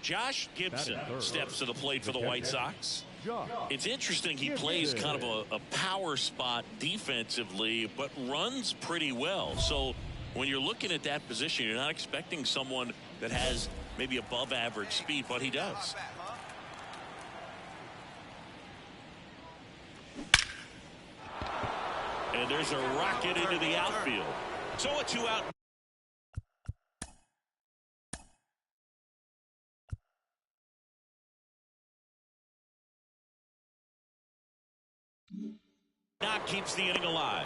Josh Gibson steps to the plate for the White Sox. It's interesting, he plays kind of a power spot defensively, but runs pretty well. So when you're looking at that position, you're not expecting someone that has maybe above average speed, but he does. And there's a rocket into the outfield. So a 2-out. Now keeps the inning alive.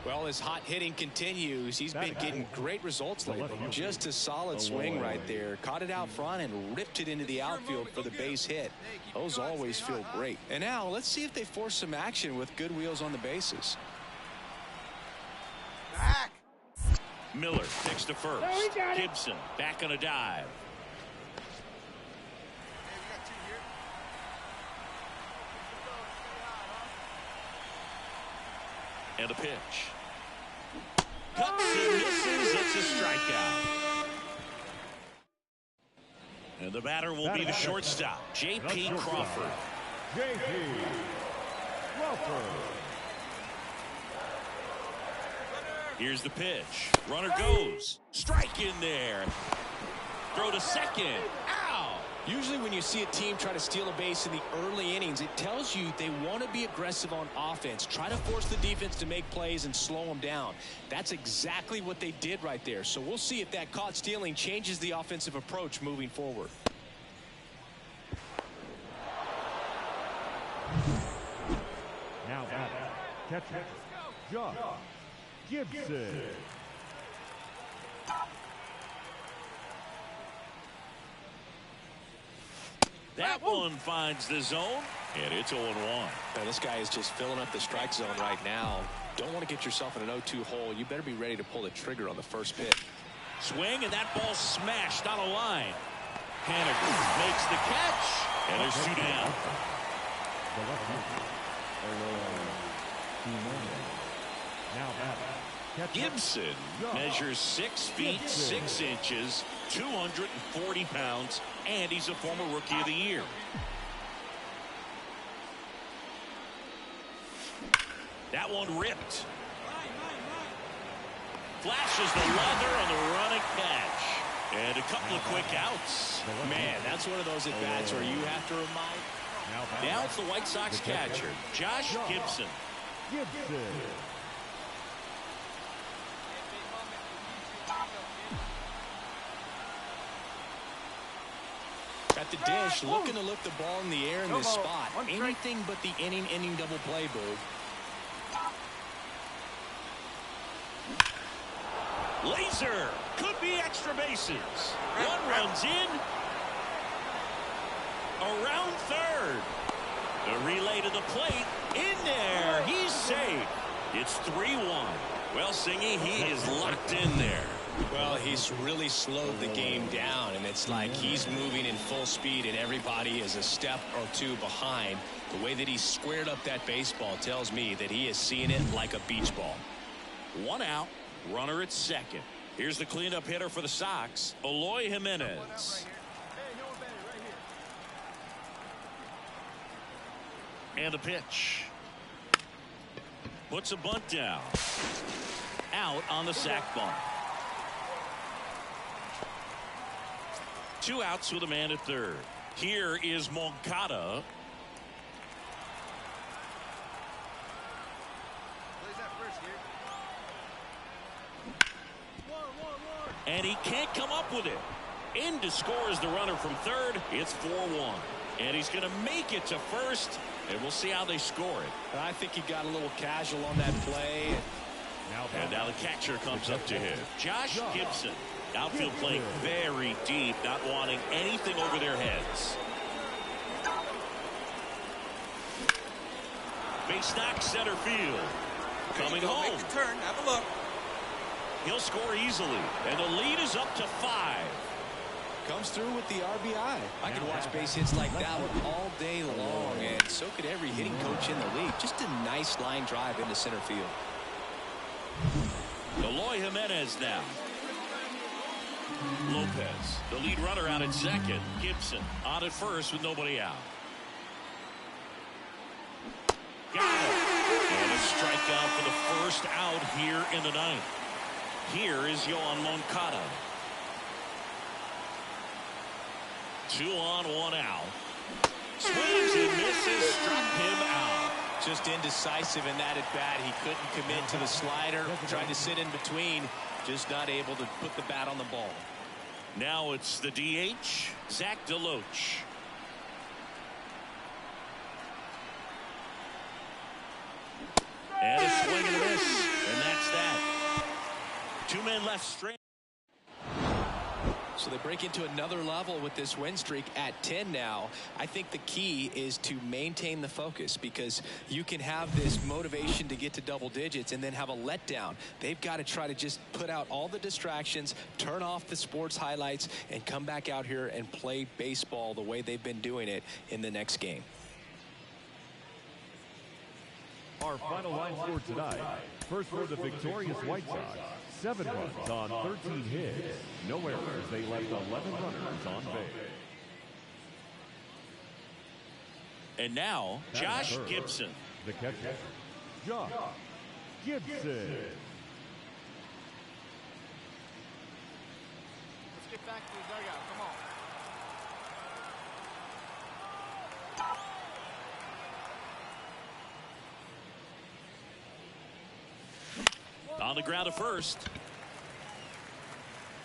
Well, his hot hitting continues. He's been getting great results lately. Just a solid swing right there. Caught it out front and ripped it into the outfield for the base hit. Those always feel great. And now let's see if they force some action with good wheels on the bases. Miller takes to first. Gibson back on a dive. And a pitch. Cuts and misses. It's a strikeout. And the batter will be the shortstop, J.P. Crawford. J.P. Crawford. Here's the pitch. Runner goes. Strike in there. Throw to second. Ow! Usually when you see a team try to steal a base in the early innings, it tells you they want to be aggressive on offense. Try to force the defense to make plays and slow them down. That's exactly what they did right there. So we'll see if that caught stealing changes the offensive approach moving forward. Now catcher Josh Gibson. That one finds the zone, and it's 0-1. This guy is just filling up the strike zone right now. Don't want to get yourself in an 0-2 hole. You better be ready to pull the trigger on the first pitch. Swing, and that ball smashed on a line. Haniger makes the catch, and there's 2 down. Gibson measures 6 feet 6 inches, 240 pounds, and he's a former Rookie of the Year. That one ripped. Flashes the leather on the running catch. And a couple of quick outs. Man, that's one of those at-bats where you have to remind. Now it's the White Sox catcher, Josh Gibson. At the dish, looking to lift the ball in the air in this spot. Anything but the inning double play, Boog. Laser could be extra bases. One runs in. Around third. The relay to the plate. In there. He's safe. It's 3-1. Well, Singy, he is locked in there. Well, he's really slowed the game down, and it's like he's moving in full speed, and everybody is a step or two behind. The way that he squared up that baseball tells me that he is seeing it like a beach ball. 1 out, runner at second. Here's the cleanup hitter for the Sox, Eloy Jimenez. And the pitch. Puts a bunt down. Out on the sac bunt. 2 outs with a man at third. Here is Moncada. And he can't come up with it. In to score is the runner from third. It's 4-1. And he's going to make it to first. And we'll see how they score it. I think he got a little casual on that play. And now the catcher comes up to him. Josh Gibson. Outfield playing very deep, not wanting anything over their heads. Base knock center field. Coming home. Make the turn. Have a look. He'll score easily, and the lead is up to 5. Comes through with the RBI. I could watch base hits like that one all day long, and so could every hitting coach in the league. Just a nice line drive into center field. Eloy Jimenez now. Lopez, the lead runner out at second. Gibson on at first with nobody out. Got it. And a strikeout for the first out here in the ninth. Here is Yoan Moncada. 2 on, 1 out. Swings and misses, struck him out. Just indecisive in that at bat. He couldn't commit to the slider. Tried to sit in between. Just not able to put the bat on the ball. Now it's the DH, Zach DeLoach. And a swing and a miss. And that's that. 2 men left straight. So they break into another level with this win streak at 10 now. I think the key is to maintain the focus, because you can have this motivation to get to double digits and then have a letdown. They've got to try to just put out all the distractions, turn off the sports highlights, and come back out here and play baseball the way they've been doing it in the next game. Our final line score tonight. First for the victorious White Sox, 7 runs on 13 hits. No errors. They left 11 runners on base. And now, Josh Gibson. The catcher, Josh Gibson. Let's get back to the dugout. Come on. On the ground at first.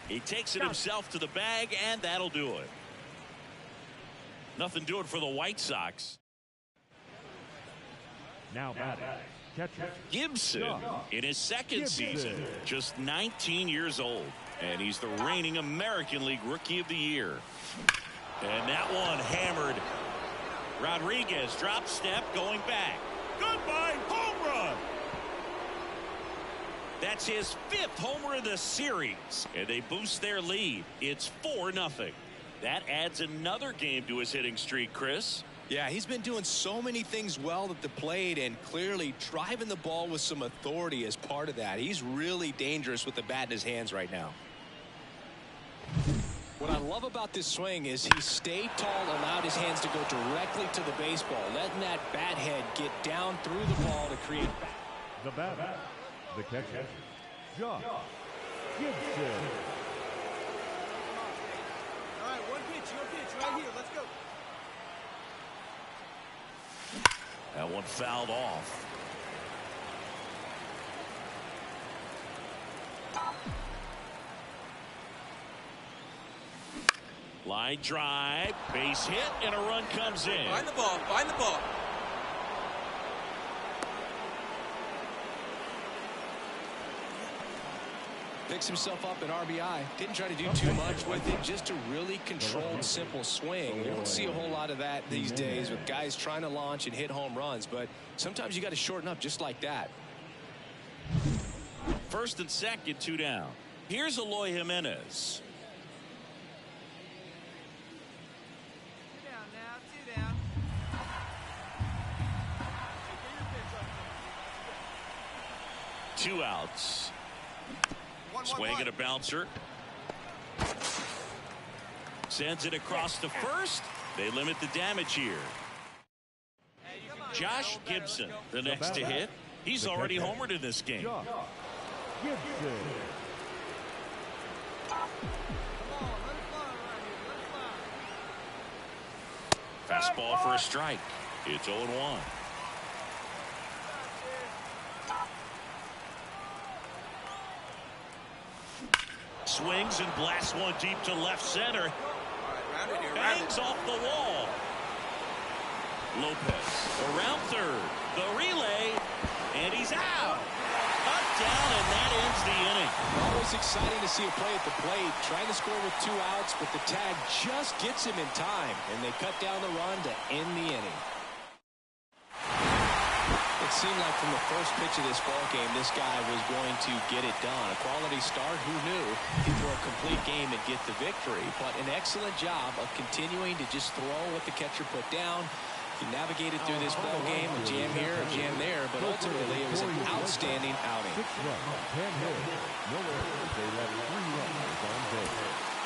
He takes it himself to the bag, and that'll do it. Nothing doing for the White Sox. Now batting, catcher Gibson in his second season, just 19 years old, and he's the reigning American League Rookie of the Year. And that one hammered. Rodriguez drop step going back. Goodbye, home run. That's his 5th homer of the series, and they boost their lead. It's 4-0. That adds another game to his hitting streak, Chris. Yeah, he's been doing so many things well at the plate, and clearly driving the ball with some authority as part of that. He's really dangerous with the bat in his hands right now. What I love about this swing is he stayed tall, allowed his hands to go directly to the baseball, letting that bat head get down through the ball to create. The batter, the catcher, Josh Gibson. All right, one pitch, your pitch right here. Let's go. That one fouled off. Line drive, base hit, and a run comes in. Find the ball, find the ball. Picks himself up at RBI. Didn't try to do too much with it. Just a really controlled, simple swing. You don't see a whole lot of that these days with guys trying to launch and hit home runs. But sometimes you got to shorten up just like that. First and second, 2 down. Here's Eloy Jimenez. 2 down now, 2 down. Hey, get your pitch up. 2 outs. One, Swing one. and a bouncer. Sends it across to first. They limit the damage here. Hey, come on, Josh battle, battle, Gibson, let's the next to hit. He's already homered in this game. Josh Gibson. go. Come on, let it fly right here. Let it fly. Fastball for a strike. It's 0-1. Swings and blasts one deep to left center. All right, round it here, round Bangs it. off the wall. Lopez around third. The relay, and he's out. Up, down, and that ends the inning. Always exciting to see a play at the plate. Trying to score with 2 outs, but the tag just gets him in time, and they cut down the run to end the inning. It seemed like from the first pitch of this ball game, this guy was going to get it done. A quality start, who knew? He'd throw a complete game and get the victory. But an excellent job of continuing to just throw what the catcher put down. He navigated through this ball game, a jam here, a jam there, but ultimately it was an outstanding outing. 6 runs, 10 hits, no errors. They left 3 runners on base.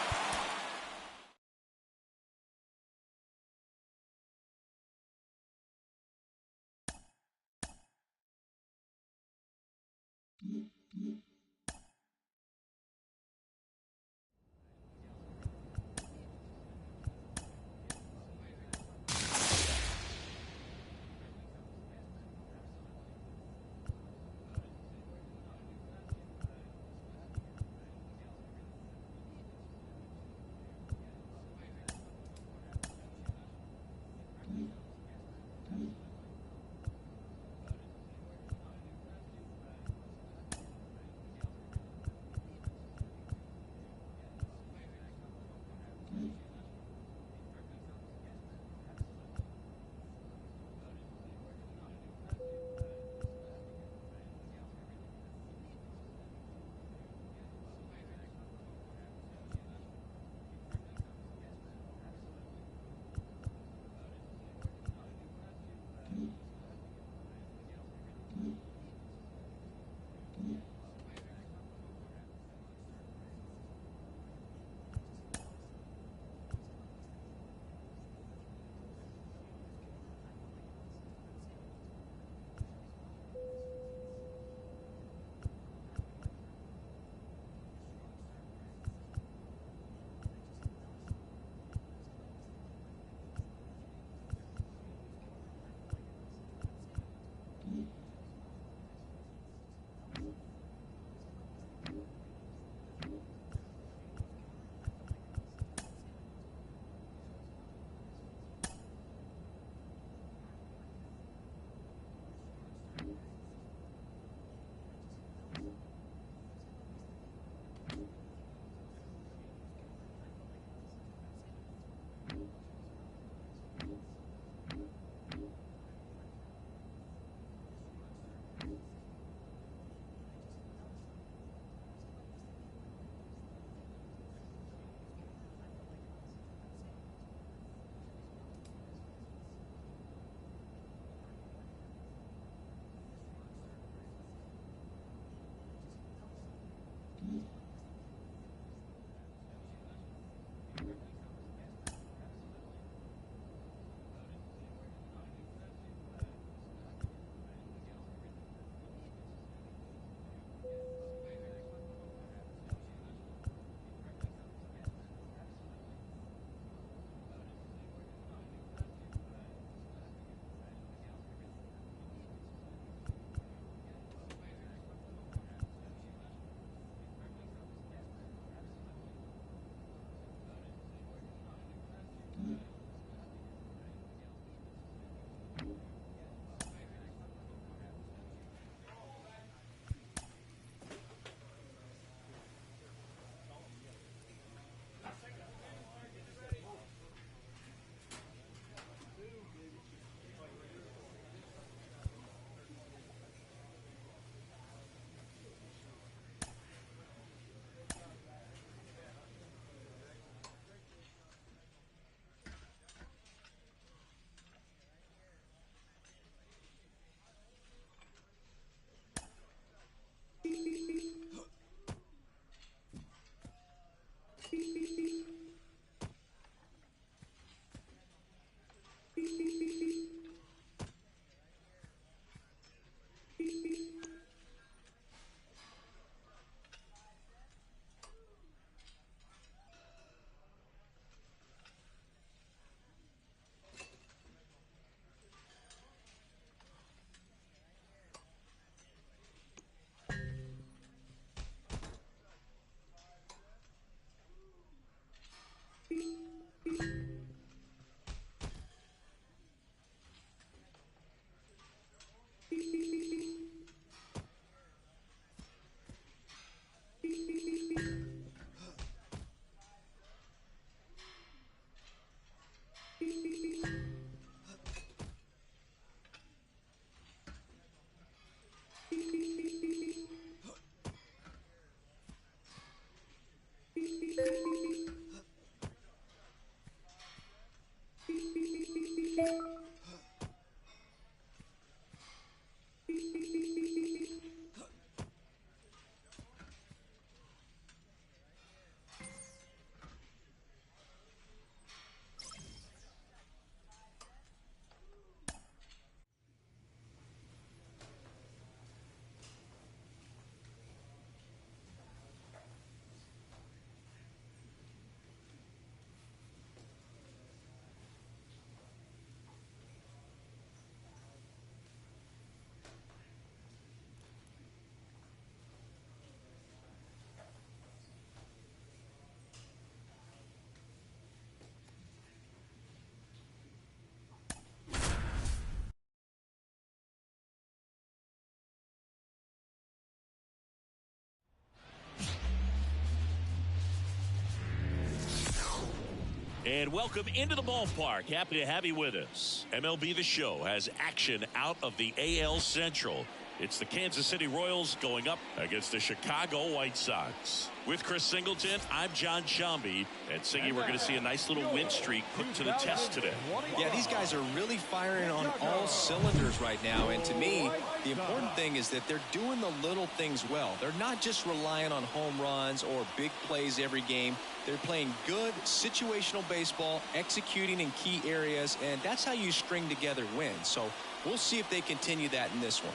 And welcome into the ballpark. Happy to have you with us. MLB The Show has action out of the AL Central. It's the Kansas City Royals going up against the Chicago White Sox. With Chris Singleton, I'm John Shambi. And Siggy, we're going to see a nice little win streak put to the test today. Yeah, these guys are really firing on all cylinders right now. And to me, the important thing is that they're doing the little things well. They're not just relying on home runs or big plays every game. They're playing good situational baseball, executing in key areas, and that's how you string together wins. So we'll see if they continue that in this one.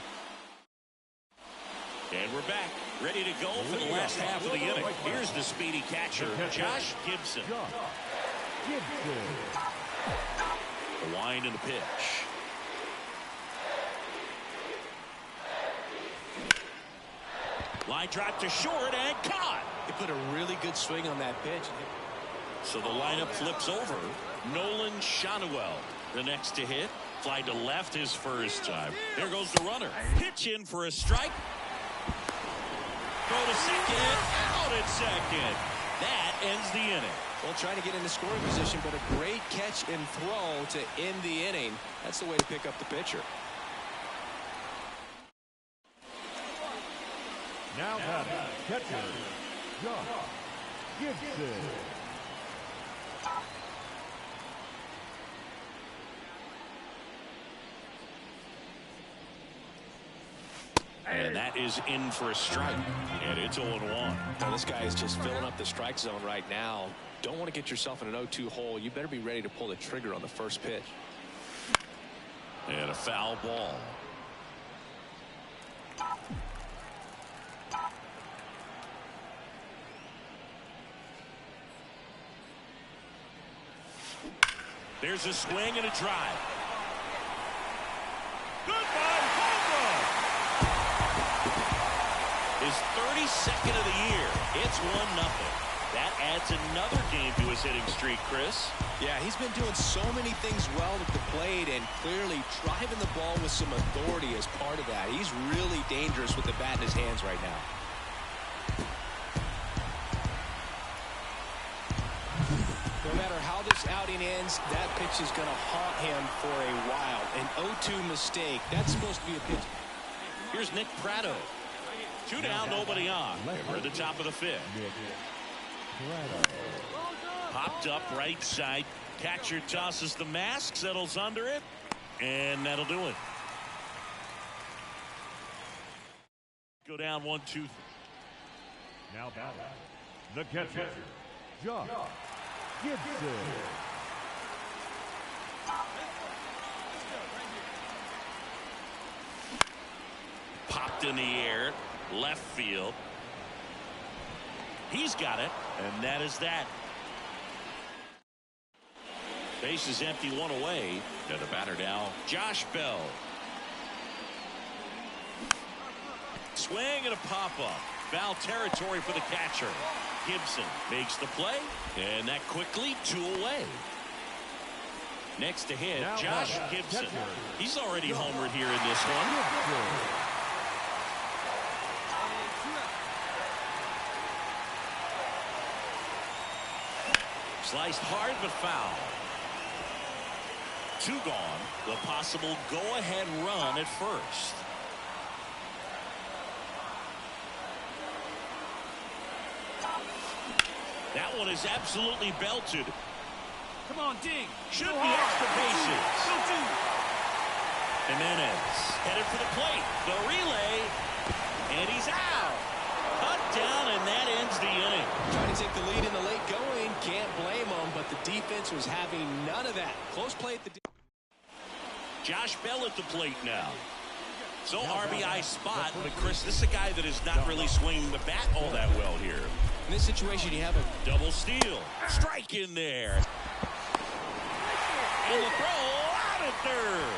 And we're back, ready to go for the last half of the inning. Here's the speedy catcher, Josh Gibson. The wind and the pitch. Line drive to short and caught. He put a really good swing on that pitch. So the lineup flips over. Nolan Shanuel, the next to hit. Fly to left his first time. There goes the runner. Pitch in for a strike. Go to second, out at second. That ends the inning. Well, trying to get into scoring position, but a great catch and throw to end the inning. That's the way to pick up the pitcher. Now batting, catcher, Josh Gibson. And that is in for a strike. And it's 0-1. Now, this guy is just filling up the strike zone right now. Don't want to get yourself in an 0-2 hole. You better be ready to pull the trigger on the first pitch. And a foul ball. There's a swing and a drive. Goodbye, home run. His 32nd of the year. It's 1-0. That adds another game to his hitting streak, Chris. Yeah, he's been doing so many things well at the plate and clearly driving the ball with some authority as part of that. He's really dangerous with the bat in his hands right now. No matter how this outing ends, that pitch is going to haunt him for a while. An 0-2 mistake. That's supposed to be a pitch. Here's Nick Pratto. 2 down, nobody on. We're at the top of the 5th. Popped up right side. Catcher tosses the mask, settles under it, and that'll do it. Go down 1-2. Now batting, the catcher, Josh Gibson. Popped in the air, left field. He's got it, and that is that. Base is empty, 1 away. And the batter now, Josh Bell. Swing and a pop-up. Foul territory for the catcher. Gibson makes the play, and that quickly 2 away. Next to hit, Josh Gibson. He's already homered here in this one. Sliced hard but foul. 2 gone. The possible go-ahead run at first. That one is absolutely belted. Come on, dig. Should be extra bases. Jimenez headed for the plate. The relay, and he's out. Cut down, and that ends the inning. Trying to take the lead in the late going. Can't blame them, but the defense was having none of that. Close play at the... Josh Bell at the plate now. So RBI spot, but Chris, this is a guy that is not really swinging the bat all that well here. In this situation, you have a double steal. Strike in there. And the throw out at third.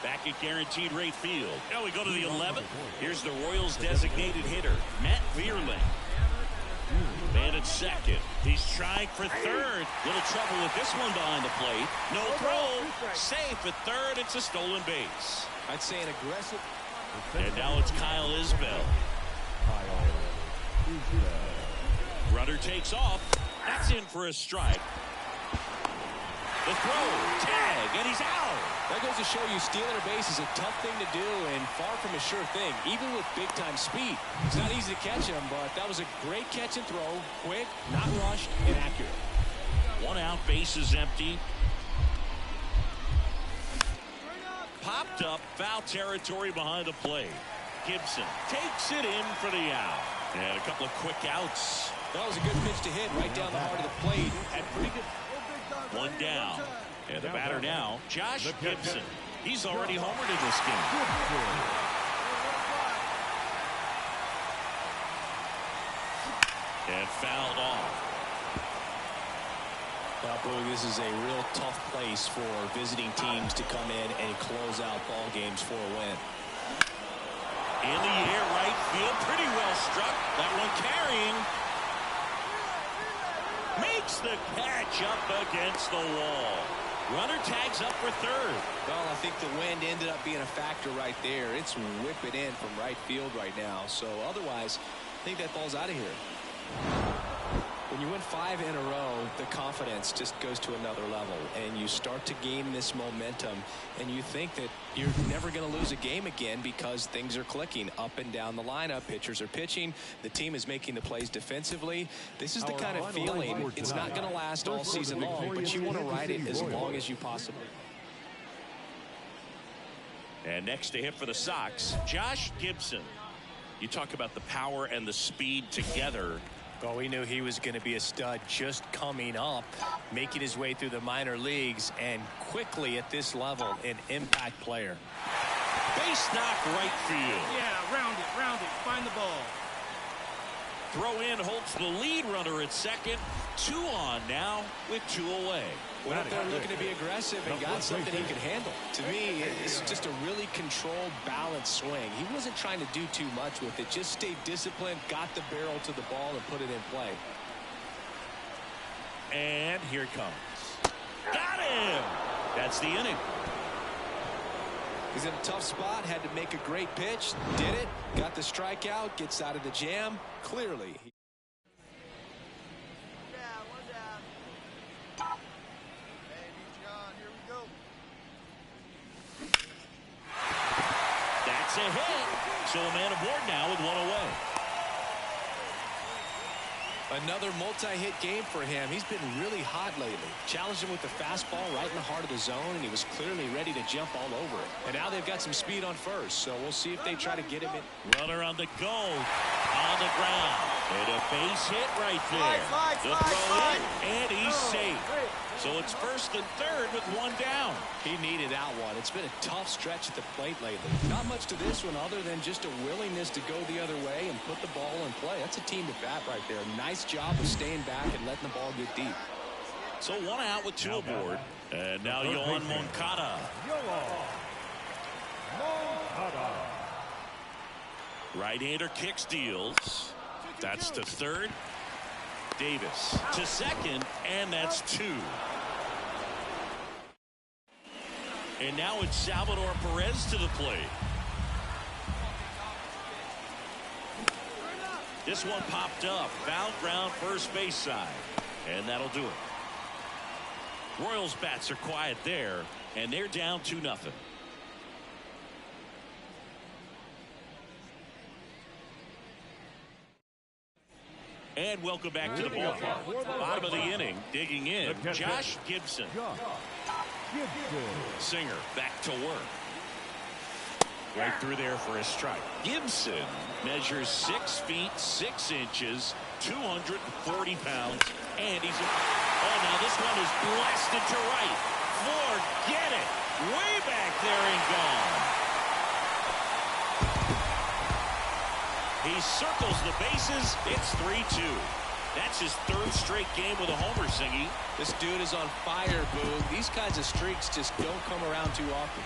Back at guaranteed rate field. Now we go to the 11th. Here's the Royals designated hitter, Matt Vierling. Man at second. He's trying for third. Little trouble with this one behind the plate. No throw. Safe at third. It's a stolen base. I'd say an aggressive. And now it's Kyle Isbell. takes off. That's in for a strike. The throw, tag, and he's out. That goes to show you stealing a base is a tough thing to do and far from a sure thing, even with big-time speed. It's not easy to catch him, but that was a great catch and throw. Quick, not rushed, and accurate. One out, base is empty. Popped up, foul territory behind the plate. Gibson takes it in for the out. And a couple of quick outs. That was a good pitch to hit right down the heart of the plate. Had pretty good. One down. And the batter now, Josh Gibson. He's already homered in this game. And fouled off. Well, Boog, this is a real tough place for visiting teams to come in and close out ball games for a win. In the air, right field, pretty well struck. That one carrying. Makes the catch up against the wall. Runner tags up for third. Well, I think the wind ended up being a factor right there. It's whipping in from right field right now. So otherwise, I think that ball's out of here. When you win 5 in a row, the confidence just goes to another level, and you start to gain this momentum, and you think that you're never going to lose a game again because things are clicking up and down the lineup. Pitchers are pitching. The team is making the plays defensively. This is the kind of feeling. It's not going to last all season long, but you want to ride it as long as you possibly. And next to hit for the Sox, Josh Gibson. You talk about the power and the speed together. Well, we knew he was going to be a stud just coming up, making his way through the minor leagues, and quickly at this level, an impact player. Base knock right field. Yeah, round it, find the ball. Throw in holds the lead runner at second. 2 on now with 2 away. Went up there looking to be aggressive and got something he could handle. To me, it's just a really controlled, balanced swing. He wasn't trying to do too much with it. Just stayed disciplined, got the barrel to the ball, and put it in play. And here it comes. Got him! That's the inning. He's in a tough spot, had to make a great pitch, did it, got the strikeout, gets out of the jam, clearly. That's a hit. So a man aboard now with 1 away. Another multi-hit game for him. He's been really hot lately. Challenged him with the fastball right in the heart of the zone, and he was clearly ready to jump all over it. And now they've got some speed on first, so we'll see if they try to get him in. Runner on the go. On the ground. And a base hit right there. The throw in, and he's safe. So it's first and third with 1 down. He needed that one. It's been a tough stretch at the plate lately. Not much to this one other than just a willingness to go the other way and put the ball in play. That's a team at bat right there. Nice job of staying back and letting the ball get deep. So 1 out with 2 aboard. And now Yohan Moncada. Right-hander kicks, deals. That's to third. Davis to second, and that's 2. And now it's Salvador Perez to the plate. This one popped up. Foul ground first base side. And that'll do it. Royals bats are quiet there, and they're down 2-0. And welcome back to the ballpark. Bottom of the inning, digging in, Josh Gibson. Singer back to work. Right through there for a strike. Gibson measures 6 feet 6 inches, 240 pounds, and he's oh, now this one is blasted to right. Forget it. Way back there and gone. He circles the bases. It's 3-2. That's his 3rd straight game with a homer, Singy. This dude is on fire, Boog. These kinds of streaks just don't come around too often.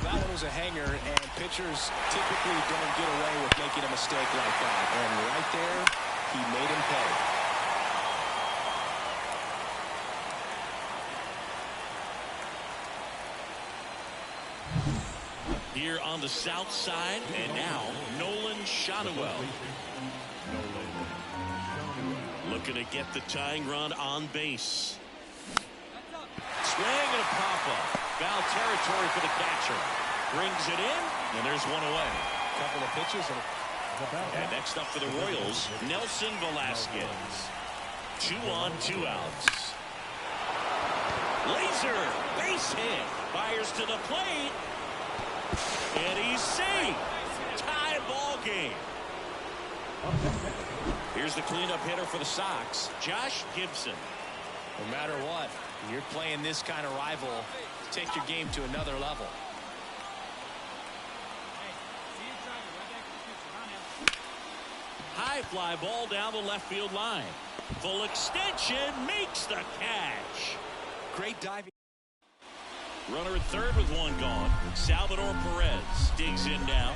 That one was a hanger, and pitchers typically don't get away with making a mistake like that. And right there, he made him pay. here on the south side. And now Nolan Shotwell looking to get the tying run on base. Swing and a pop-up. Foul territory for the catcher. Brings it in, and there's one away. Couple of pitches. And next up for the Royals, Nelson Velasquez. 2 on, 2 outs. Laser, base hit. Fires to the plate. And he's safe. Tie ball game. Here's the cleanup hitter for the Sox, Josh Gibson. No matter what, you're playing this kind of rival, take your game to another level. High fly ball down the left field line. Full extension, makes the catch. Great diving. Runner at third with 1 gone. Salvador Perez digs in now.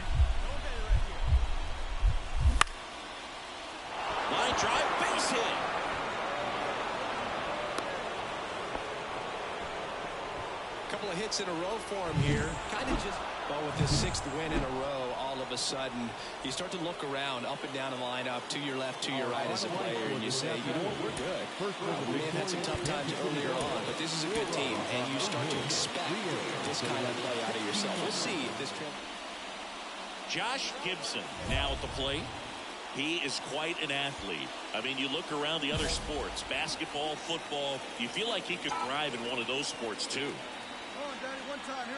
Line drive, base hit. Couple of hits in a row for him here. Kind of just, well, with his 6th win in a row, all of a sudden, you start to look around, up and down the lineup, to your left, to your right as a player, and you say, you know what, we're good. We may have had some tough times earlier on, but this is a good team, and you start to expect this kind of play out of yourself. We'll see if this trend. Josh Gibson now at the plate. He is quite an athlete. I mean, you look around the other sports, basketball, football, you feel like he could thrive in one of those sports too. Come on, Daddy, one time. Here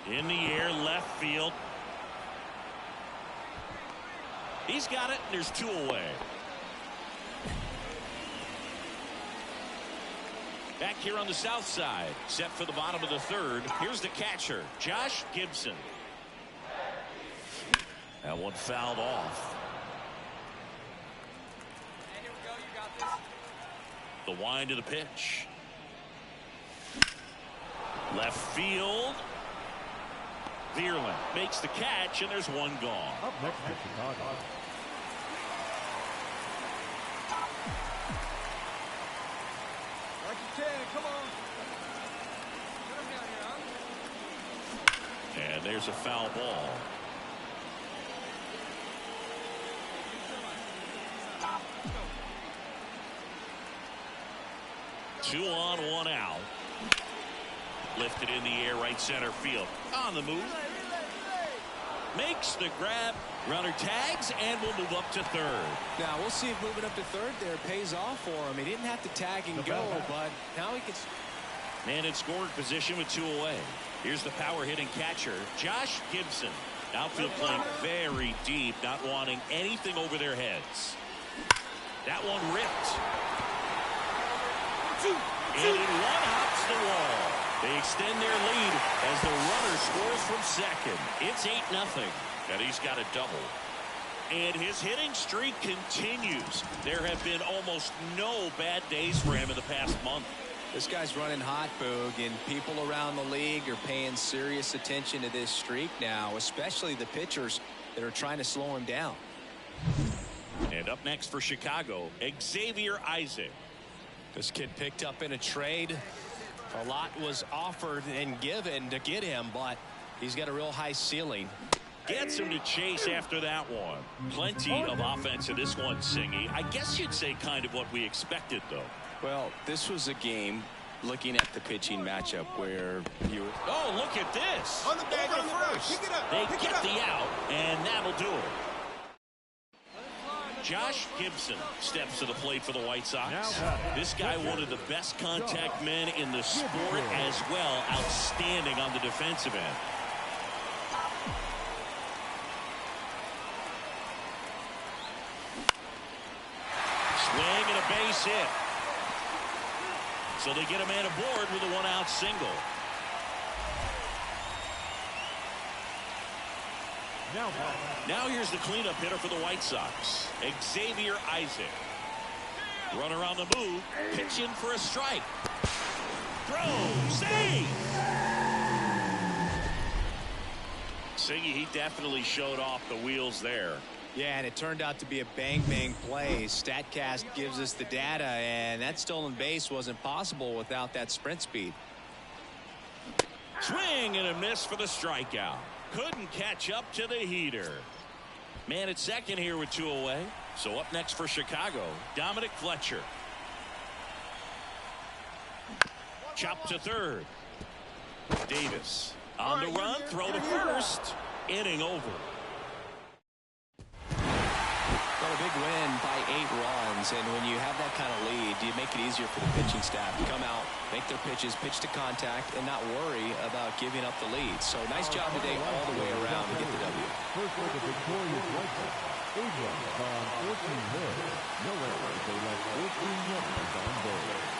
we go. In the air, left field. He's got it, and there's 2 away. Back here on the south side, set for the bottom of the 3rd. Here's the catcher, Josh Gibson. That one fouled off. Hey, here we go. You got this. The wind of the pitch. Left field. Vierling makes the catch, and there's 1 gone. Up next for Chicago. Like you can. Come on. Get him down here, huh? And there's a foul ball. Two on, 1 out. Lifted in the air, right center field. On the move. Makes the grab. Runner tags and will move up to 3rd. Now, we'll see if moving up to 3rd there pays off for him. He didn't have to tag and go, but now he can. Man in scoring position with 2 away. Here's the power hitting catcher, Josh Gibson. Outfield playing very deep, not wanting anything over their heads. That one ripped. And it one-hops the wall. They extend their lead as the runner scores from second. It's 8-0, and he's got a double. And his hitting streak continues. There have been almost no bad days for him in the past month. This guy's running hot, Boog, and people around the league are paying serious attention to this streak now, especially the pitchers that are trying to slow him down. And up next for Chicago, Xavier Isaac. This kid picked up in a trade. A lot was offered and given to get him, but he's got a real high ceiling. Gets him to chase after that one. Plenty of offense in this one, Singy. I guess you'd say kind of what we expected, though. Well, this was a game, looking at the pitching matchup, where you... Oh, look at this. On the bag on first. Pick it up. They get the out, and that'll do it. Josh Gibson steps to the plate for the White Sox. This guy, one of the best contact men in the sport as well. Outstanding on the defensive end. Swing and a base hit. So they get a man aboard with a 1-out single. Now here's the cleanup hitter for the White Sox, Xavier Isaac. Runner on the move, pitching for a strike. Throw, save! Singy, he definitely showed off the wheels there. Yeah, and it turned out to be a bang-bang play. StatCast gives us the data, and that stolen base wasn't possible without that sprint speed. Swing and a miss for the strikeout. Couldn't catch up to the heater. Man at second here with 2 away. So up next for Chicago, Dominic Fletcher. Chop to third. Davis on the run, throw to first. Inning over. Well, a big win by 8 runs, and when you have that kind of lead, you make it easier for the pitching staff to come out, make their pitches, pitch to contact, and not worry about giving up the lead. So nice job today all the way around to get the W. First for the victorious White Sox, 8 runs on 14 hits. No errors. They left 14 runners on base.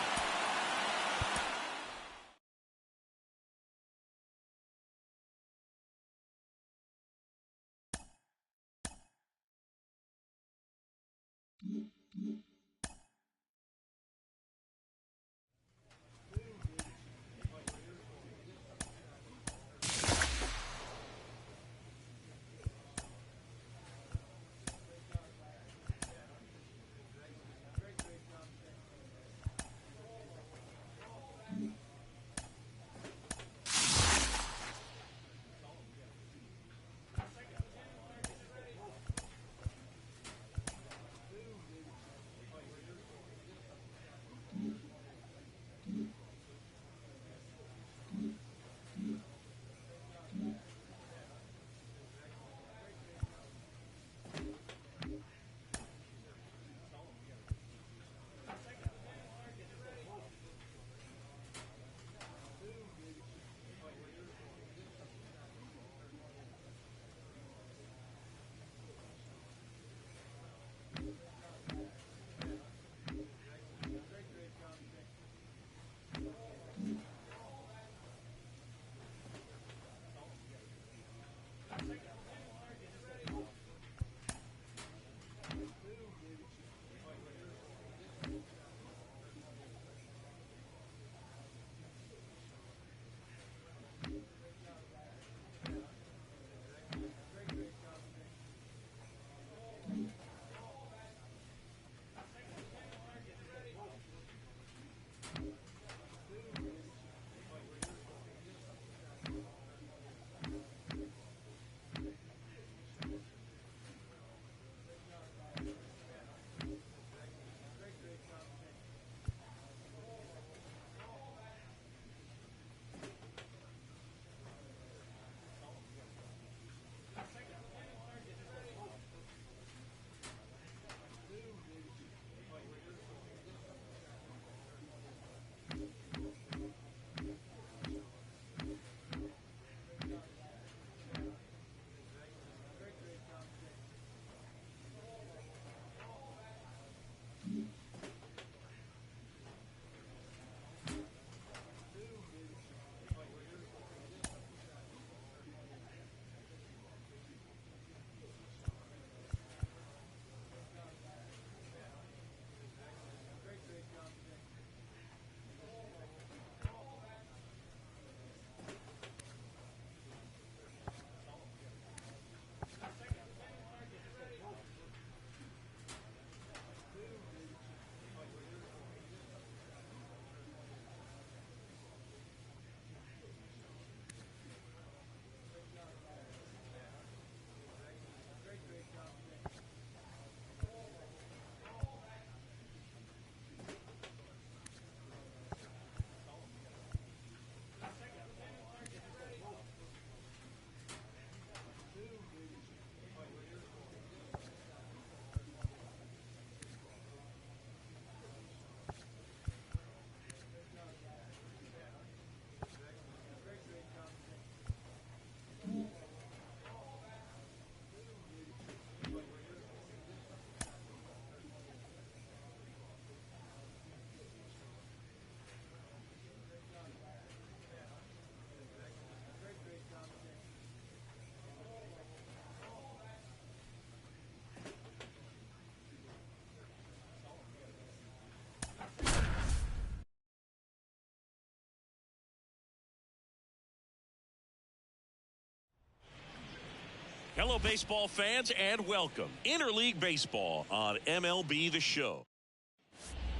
Hello, baseball fans, and welcome. Interleague Baseball on MLB The Show.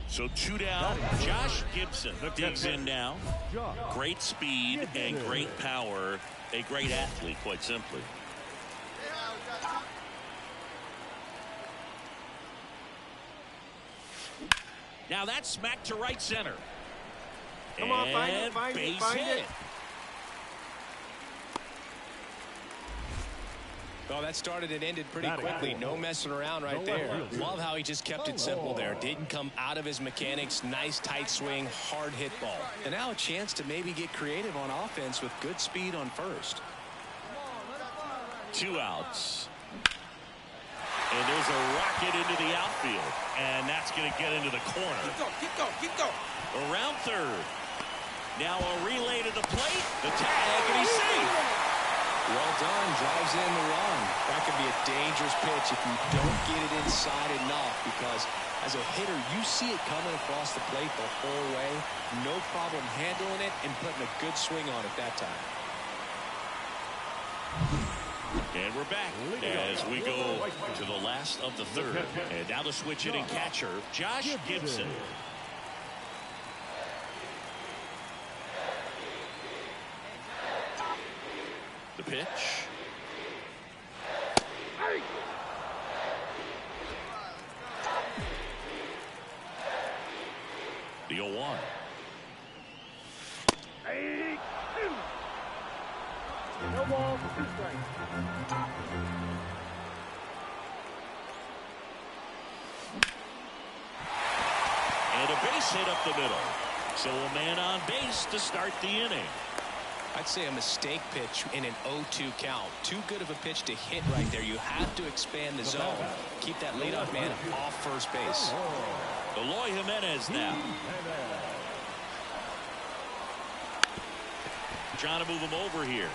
So 2 down. Josh Gibson digs in now. Great speed and great power. A great athlete, quite simply. Now that's smacked to right center. Come on, find it, find it. Well, that started and ended pretty quickly. No messing around right there. Love how he just kept it simple there. Didn't come out of his mechanics. Nice tight swing, hard hit ball. And now a chance to maybe get creative on offense with good speed on first. 2 outs. And there's a rocket into the outfield. And that's going to get into the corner. Keep going. Around third. Now a relay to the plate. The tag, and he's safe. Well done. Drives in the run. That could be a dangerous pitch if you don't get it inside enough, because as a hitter, you see it coming across the plate the whole way. No problem handling it and putting a good swing on it that time. And we're back as we go to the last of the third. And now the switch hitting catcher, Josh Gibson. The pitch. The 0-1. No ball, 2 strikes. And a base hit up the middle. So a man on base to start the inning. I'd say a mistake pitch in an 0-2 count. Too good of a pitch to hit right there. You have to expand the zone. Keep that leadoff man off first base. Eloy Jimenez now. Trying to move him over here.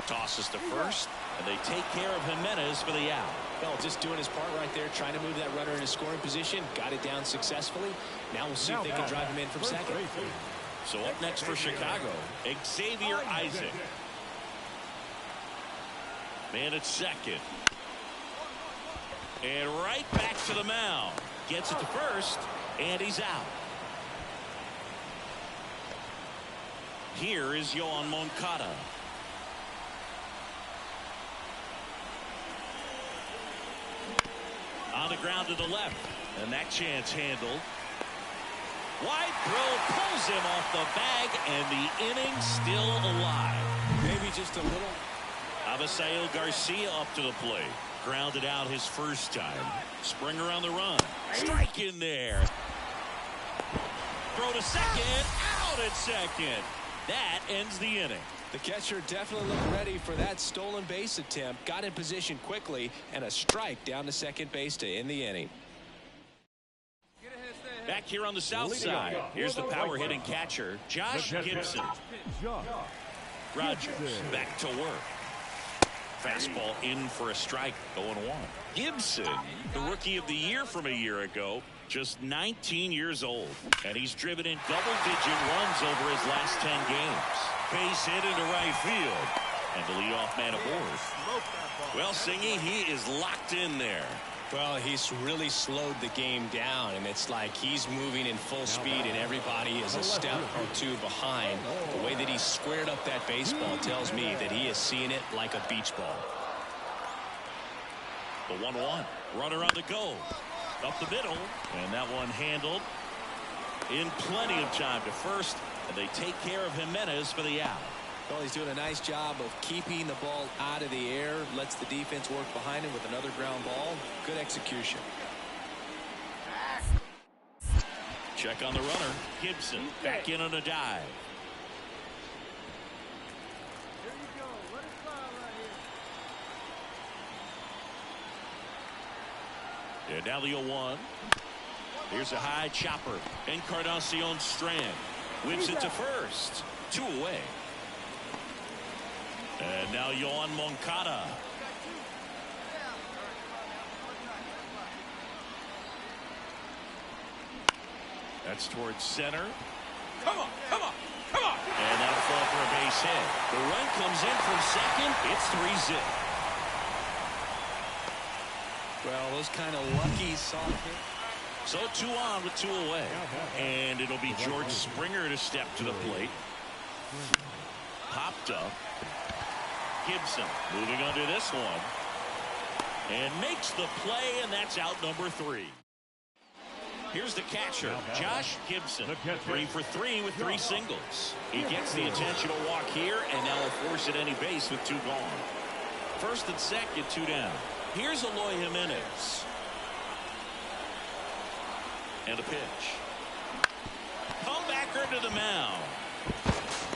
Tosses to first, and they take care of Jimenez for the out. Well, just doing his part right there, trying to move that runner into scoring position. Got it down successfully. Now we'll see if they can drive him in from second. So up next for Chicago, Xavier Isaac. Man at second. And right back to the mound. Gets it to first, and he's out. Here is Yoan Moncada. On the ground to the left, and that chance handled. Wide throw pulls him off the bag, and the inning still alive. Maybe just a little. Avisail Garcia up to the plate. Grounded out his first time. Springer on the run. Strike in there. Throw to second. Out at second. That ends the inning. The catcher definitely looked ready for that stolen base attempt. Got in position quickly, and a strike down to second base to end the inning. Back here on the south side, here's the power hitting catcher, Josh Gibson. Rogers back to work. Fastball in for a strike, 0-1. Gibson, the rookie of the year from a year ago, just 19 years old, and he's driven in double-digit runs over his last 10 games. Base hit into right field, and the leadoff man aboard. Well, Singy, he is locked in there. Well, he's really slowed the game down, and it's like he's moving in full speed, and everybody is a step or two behind. The way that he squared up that baseball tells me that he is seeing it like a beach ball. The 1-1. Runner on the go. Up the middle, and that one handled in plenty of time to first, and they take care of Jimenez for the out. Well, he's doing a nice job of keeping the ball out of the air, lets the defense work behind him with another ground ball. Good execution. Check on the runner. Gibson back in on a dive. There you go. Let it fly right here. And now the 0-1. Here's a high chopper. Encarnacion Strand whips it to first. 2 away. And now Yoan Moncada. That's towards center. Come on. And that'll fall for a base hit. The run comes in from second. It's 3-zip. Well, those kind of lucky soft hits. So 2 on with 2 away. And it'll be George Springer to step to the plate. Popped up. Gibson moving under this one. And makes the play, and that's out number 3. Here's the catcher, Josh Gibson. 3 for 3 with 3 singles. He gets the intentional walk here, and now will force at any base with 2 gone. First and second, 2 down. Here's Eloy Jimenez. And a pitch. Comebacker to the mound.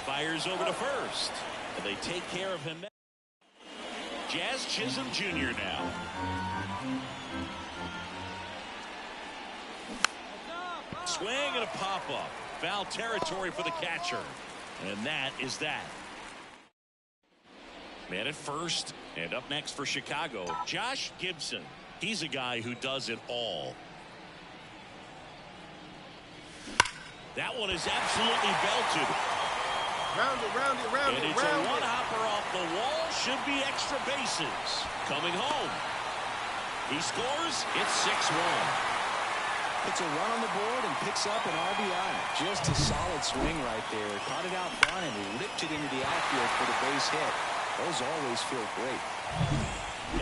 Fires over to first. And they take care of him. Jazz Chisholm Jr. now. Swing and a pop-up. Foul territory for the catcher. And that is that. Man at first. And up next for Chicago, Josh Gibson. He's a guy who does it all. That one is absolutely belted. Round it, round it, round it, and it's round a one-hopper off the wall. Should be extra bases. Coming home. He scores. It's 6-1. Puts a run on the board and picks up an RBI. Just a solid swing right there. Caught it out front and ripped it into the outfield for the base hit. Those always feel great.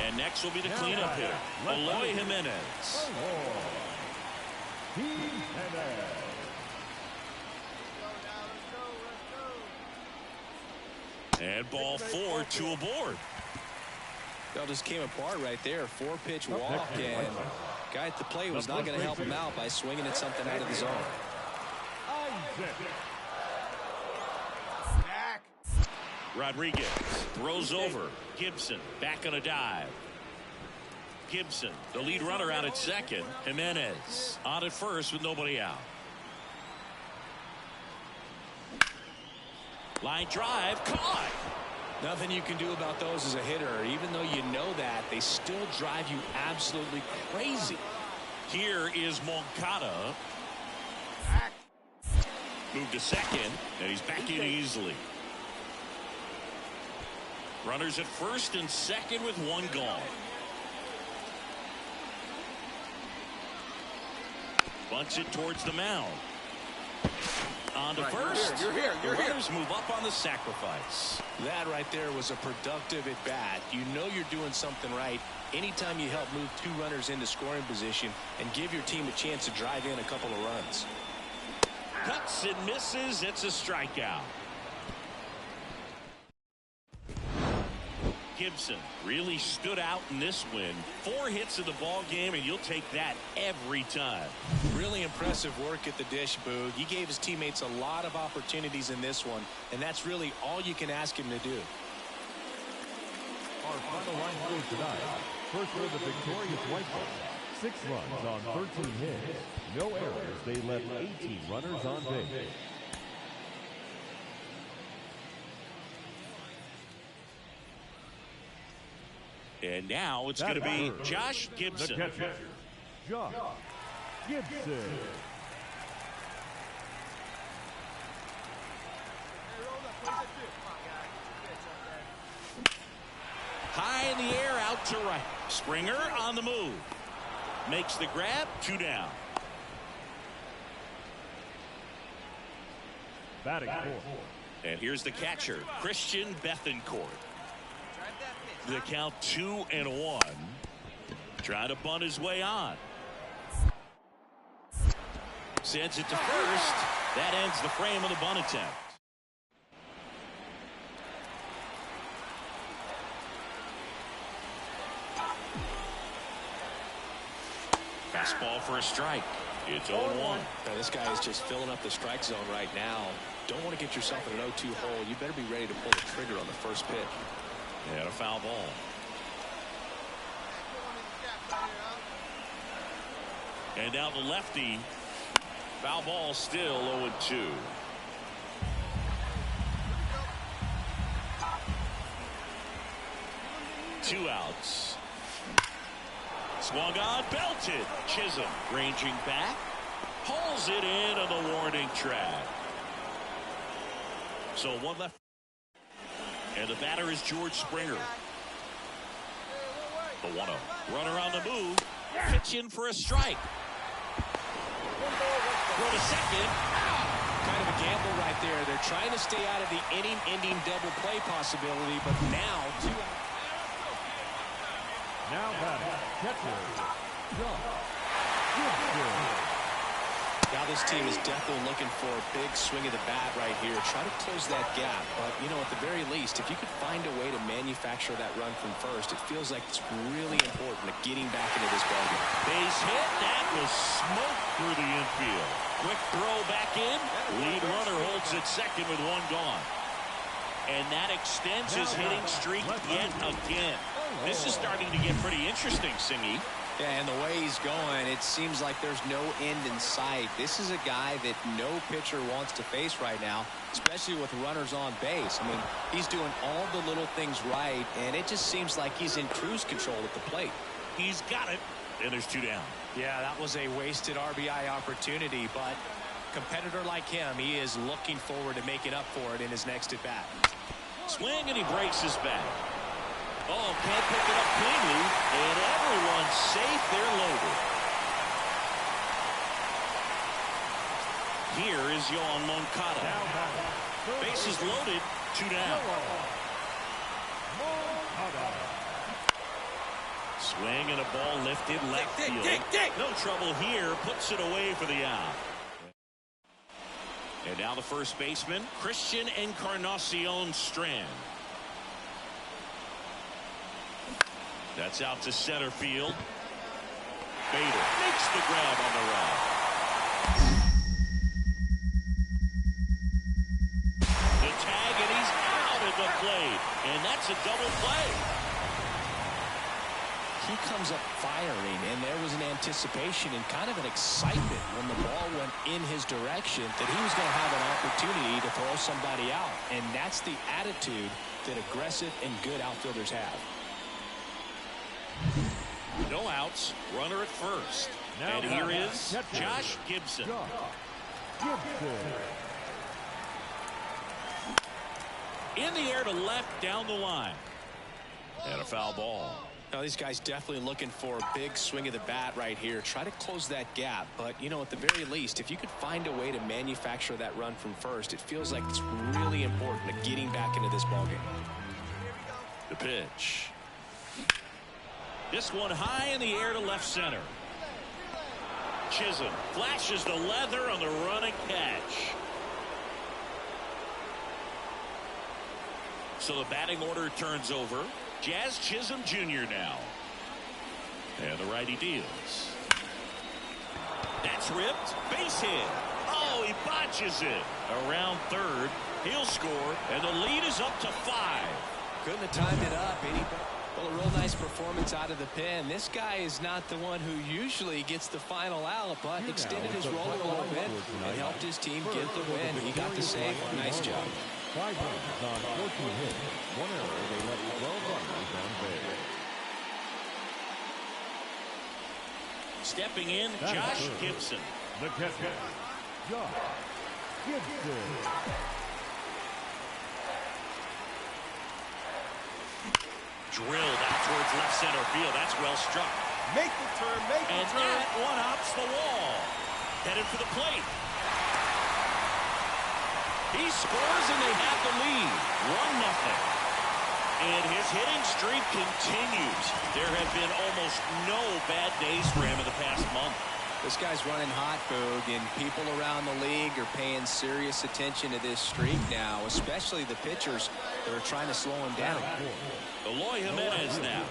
And next will be the cleanup hitter, Eloy Jimenez. And ball 4, 2 aboard. That just came apart right there. 4-pitch walk, and guy at the plate was not going to help him out by swinging at something out of the zone. Rodriguez throws over. Gibson back on a dive. Gibson, the lead runner, out at second. Jimenez on at first with nobody out. Line drive, caught. Nothing you can do about those as a hitter. Even though you know that, they still drive you absolutely crazy. Here is Moncada. Moved to second, and he's back in easily. Runners at first and second with 1 gone. Bunts it towards the mound. On to first. You're here. Runners move up on the sacrifice. That right there was a productive at bat. You know you're doing something right anytime you help move 2 runners into scoring position and give your team a chance to drive in a couple of runs. Cuts and misses. It's a strikeout. Gibson really stood out in this win. 4 hits in the ball game, and you'll take that every time. Really impressive work at the dish, Boog. He gave his teammates a lot of opportunities in this one, and that's really all you can ask him to do. Our final line for tonight. First for the victorious White Sox. 6 runs on 13 hits. No errors. They left 18 runners on base. And now it's going to be Josh Gibson. The catcher, Josh Gibson. High in the air, out to right. Springer on the move. Makes the grab, 2 down. Batting fourth. And here's the catcher, Christian Bethancourt. The count 2-1. Trying to bunt his way on. Sends it to first. That ends the frame of the bunt attempt. Fastball for a strike. It's 0-1. Now, this guy is just filling up the strike zone right now. Don't want to get yourself in an 0-2 hole. You better be ready to pull the trigger on the first pitch. And a foul ball. And now the lefty. Foul ball, still 0-2. Two outs. Swung on, belted. Chisholm ranging back. Pulls it in on the warning track. So 1 left. And the batter is George Springer. The 1-0. Runner on the move. Pitch in for a strike. to second. Kind of a gamble right there. They're trying to stay out of the inning-ending double play possibility, but now two. Now batting, catcher, Josh Gibson. Now this team is definitely looking for a big swing of the bat right here. Try to close that gap. But, you know, at the very least, if you could find a way to manufacture that run from first, it feels like it's really important to getting back into this ballgame. Base hit. That was smoked through the infield. Quick throw back in. Lead runner holds at second with one gone. And that extends his hitting streak yet again. This is starting to get pretty interesting, Cycke. Yeah, and the way he's going, it seems like there's no end in sight. This is a guy that no pitcher wants to face right now, especially with runners on base. I mean, he's doing all the little things right, and it just seems like he's in cruise control at the plate. He's got it, and there's two down. Yeah, that was a wasted RBI opportunity, but a competitor like him, he is looking forward to making up for it in his next at-bat. Swing, and he breaks his bat. Oh, can't pick it up cleanly, and everyone's safe. They're loaded. Here is Yohan Moncada. Bases loaded, two down. Swing and a ball lifted left field. No trouble here. Puts it away for the out. And now the first baseman, Christian Encarnacion Strand. That's out to center field. Bader makes the grab on the run. The tag, and he's out at the plate. And that's a double play. He comes up firing, and there was an anticipation and kind of an excitement when the ball went in his direction that he was going to have an opportunity to throw somebody out. And that's the attitude that aggressive and good outfielders have. No outs, runner at first. And here is Josh Gibson. In the air to left, down the line. And a foul ball. Now these guys definitely looking for a big swing of the bat right here. Try to close that gap. But, you know, at the very least, if you could find a way to manufacture that run from first, it feels like it's really important to getting back into this ballgame. The pitch. This one high in the air to left center. Chisholm flashes the leather on the running catch. So the batting order turns over. Jazz Chisholm Jr. now. And the righty deals. That's ripped. Base hit. Oh, he botches it. Around third. He'll score. And the lead is up to 5. Couldn't have timed it up. Well, a real nice performance out of the pen. This guy is not the one who usually gets the final out, but extended his role a little bit and helped his team get the win. He got the save. Nice job. 5 runs on 14 hits. 1 error. They left 12 runners on base. Stepping in, Josh Gibson. The catcher, Josh Gibson. Drilled out towards left center field. That's well struck. Make the turn, make the And turn. that one hops the wall. Headed for the plate. He scores and they have the lead. 1-0. And his hitting streak continues. There have been almost no bad days for him in the past month. This guy's running hot, Boog, and people around the league are paying serious attention to this streak now, especially the pitchers that are trying to slow him down. Eloy Jimenez now.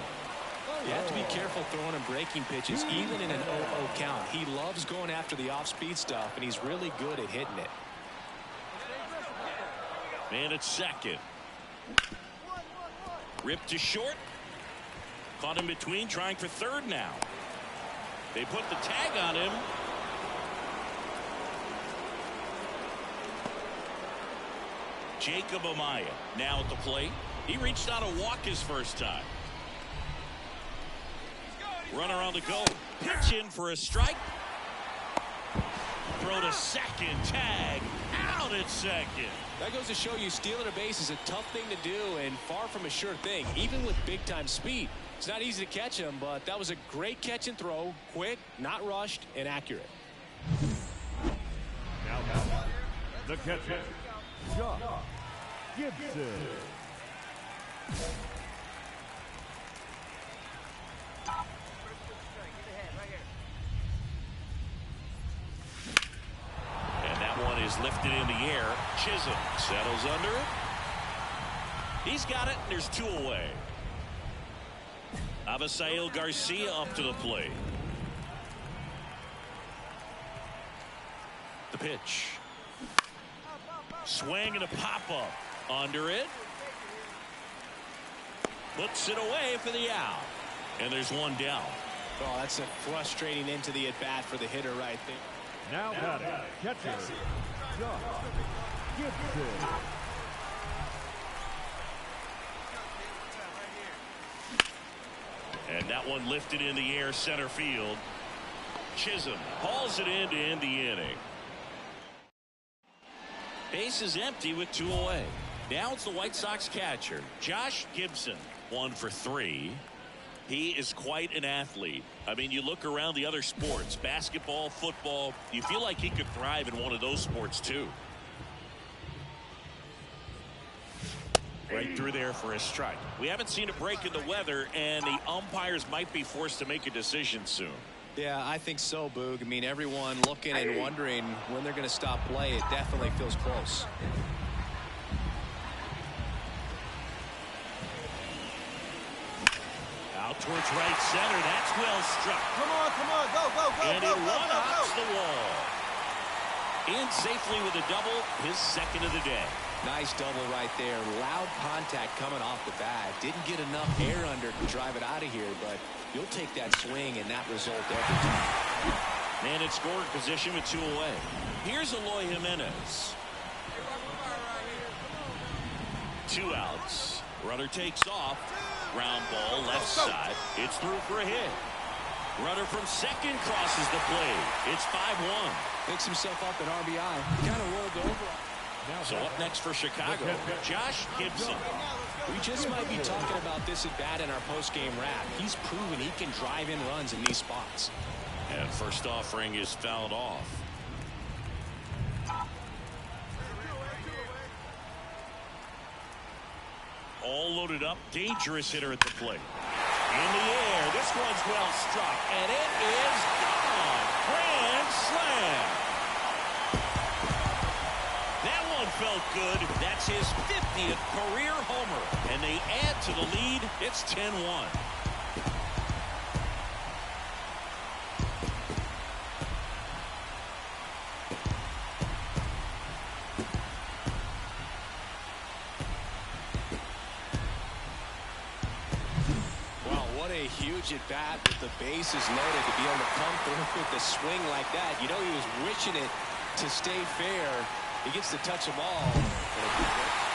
You have to be careful throwing and breaking pitches, even in an 0-0 count. He loves going after the off-speed stuff, and he's really good at hitting it. Man at second. Ripped to short. Caught in between, trying for third now. They put the tag on him. Jacob Amaya now at the plate. He reached out to walk his first time. Runner on the go. Pitch in for a strike. Throw to second. Tag. Out at second. That goes to show you stealing a base is a tough thing to do and far from a sure thing, even with big-time speed. It's not easy to catch him, but that was a great catch and throw. Quick, not rushed, and accurate. The catcher, Josh Gibson. And that one is lifted in the air. Chisholm settles under it. He's got it, and there's 2 away. Avisail Garcia up to the plate. The pitch. Swing and a pop-up. Under it. Puts it away for the out. And there's 1 down. Oh, that's a frustrating into the at-bat for the hitter right there. Now batting, catcher, Josh Gibson. And that one lifted in the air center field. Chisholm hauls it in to end the inning. Base is empty with 2 away. Now it's the White Sox catcher, Josh Gibson. 1 for 3. He is quite an athlete. I mean, you look around the other sports, basketball, football, you feel like he could thrive in one of those sports too. Right through there for a strike. We haven't seen a break in the weather, and the umpires might be forced to make a decision soon. Yeah, I think so, Boog. I mean, everyone looking and wondering when they're going to stop play. It definitely feels close. Out towards right center. That's well struck. Come on, go. And it one-hops the wall. In safely with a double, his 2nd of the day. Nice double right there. Loud contact coming off the bat. Didn't get enough air under to drive it out of here, but you'll take that swing and that result every time. Man in scoring position with 2 away. Here's Eloy Jimenez. 2 outs. Runner takes off. Ground ball left side. It's through for a hit. Runner from second crosses the plate. It's 5-1. Picks himself up an RBI. Kind of rolled over. So up next for Chicago, Josh Gibson. We just might be talking about this at bat in our post-game wrap. He's proven he can drive in runs in these spots. And first offering is fouled off. All loaded up, dangerous hitter at the plate. In the air, this one's well struck, and it is gone. Grand slam. That one felt good. That's his 50th career homer, and they add to the lead. It's 10-1. Huge at bat with the bases loaded to be able to come through with the swing like that. You know, he was wishing it to stay fair. He gets to touch the ball.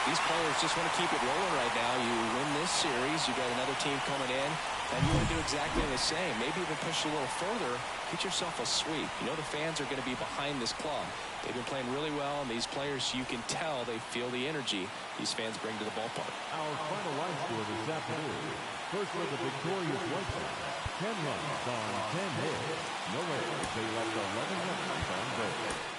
These players just want to keep it rolling right now. You win this series, you got another team coming in, and you want to do exactly the same. Maybe even push a little further. Get yourself a sweep. You know the fans are going to be behind this club. They've been playing really well, and these players, you can tell they feel the energy these fans bring to the ballpark. Our final line score this afternoon. First for the victorious White Sox, 10 runs on 10 hits. No errors. They left 11 runners on base.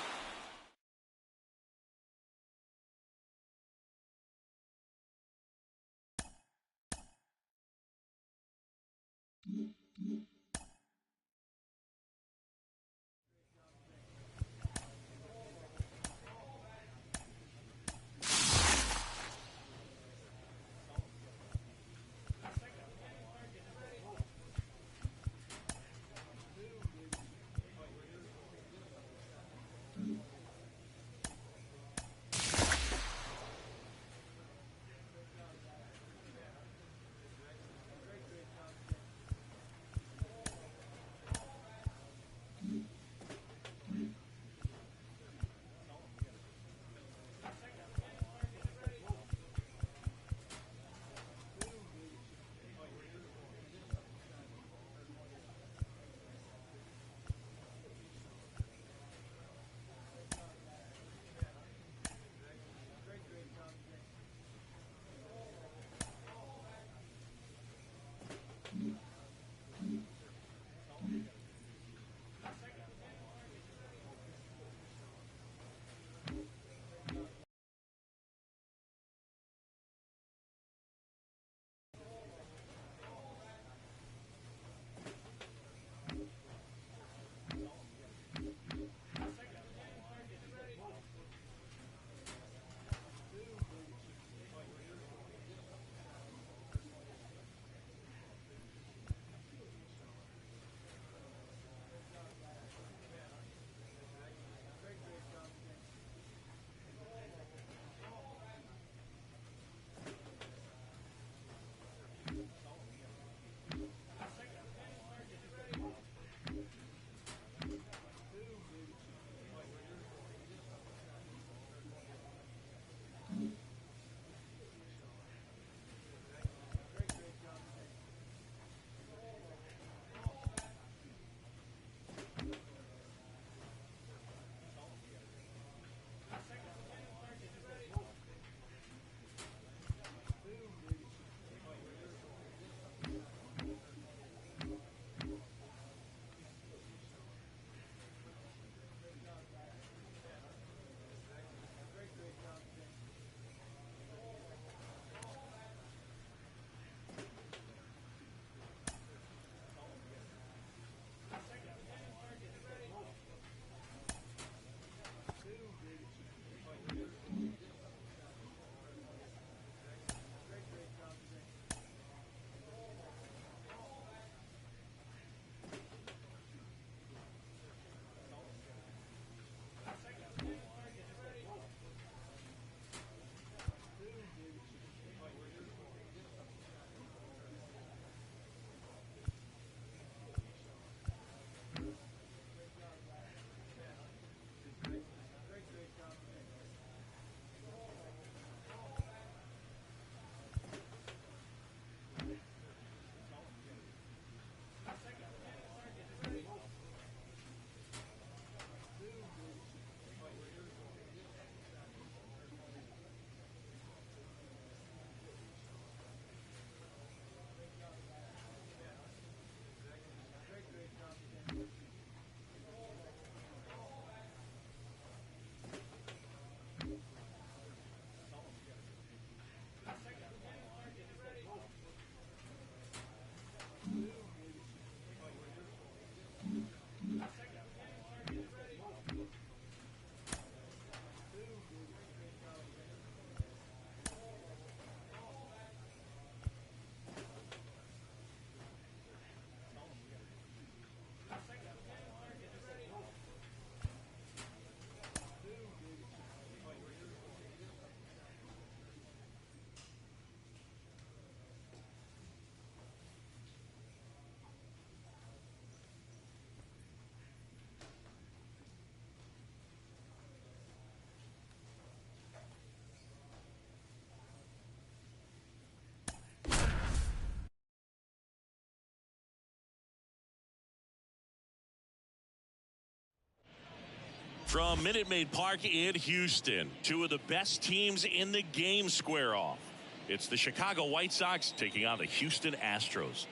From Minute Maid Park in Houston, two of the best teams in the game square off. It's the Chicago White Sox taking on the Houston Astros.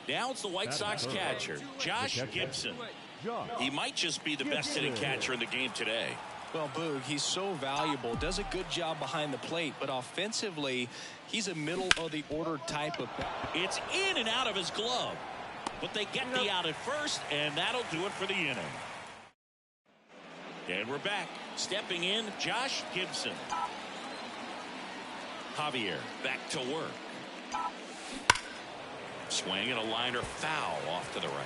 Now it's the White Sox catcher, Josh Gibson. He might just be the best hitting catcher in the game today. Well, Boog, he's so valuable, does a good job behind the plate, but offensively, he's a middle of the order type of. It's in and out of his glove, but they get the out at first, and that'll do it for the inning. And we're back. Stepping in, Josh Gibson. Javier back to work. Swing and a liner foul off to the right.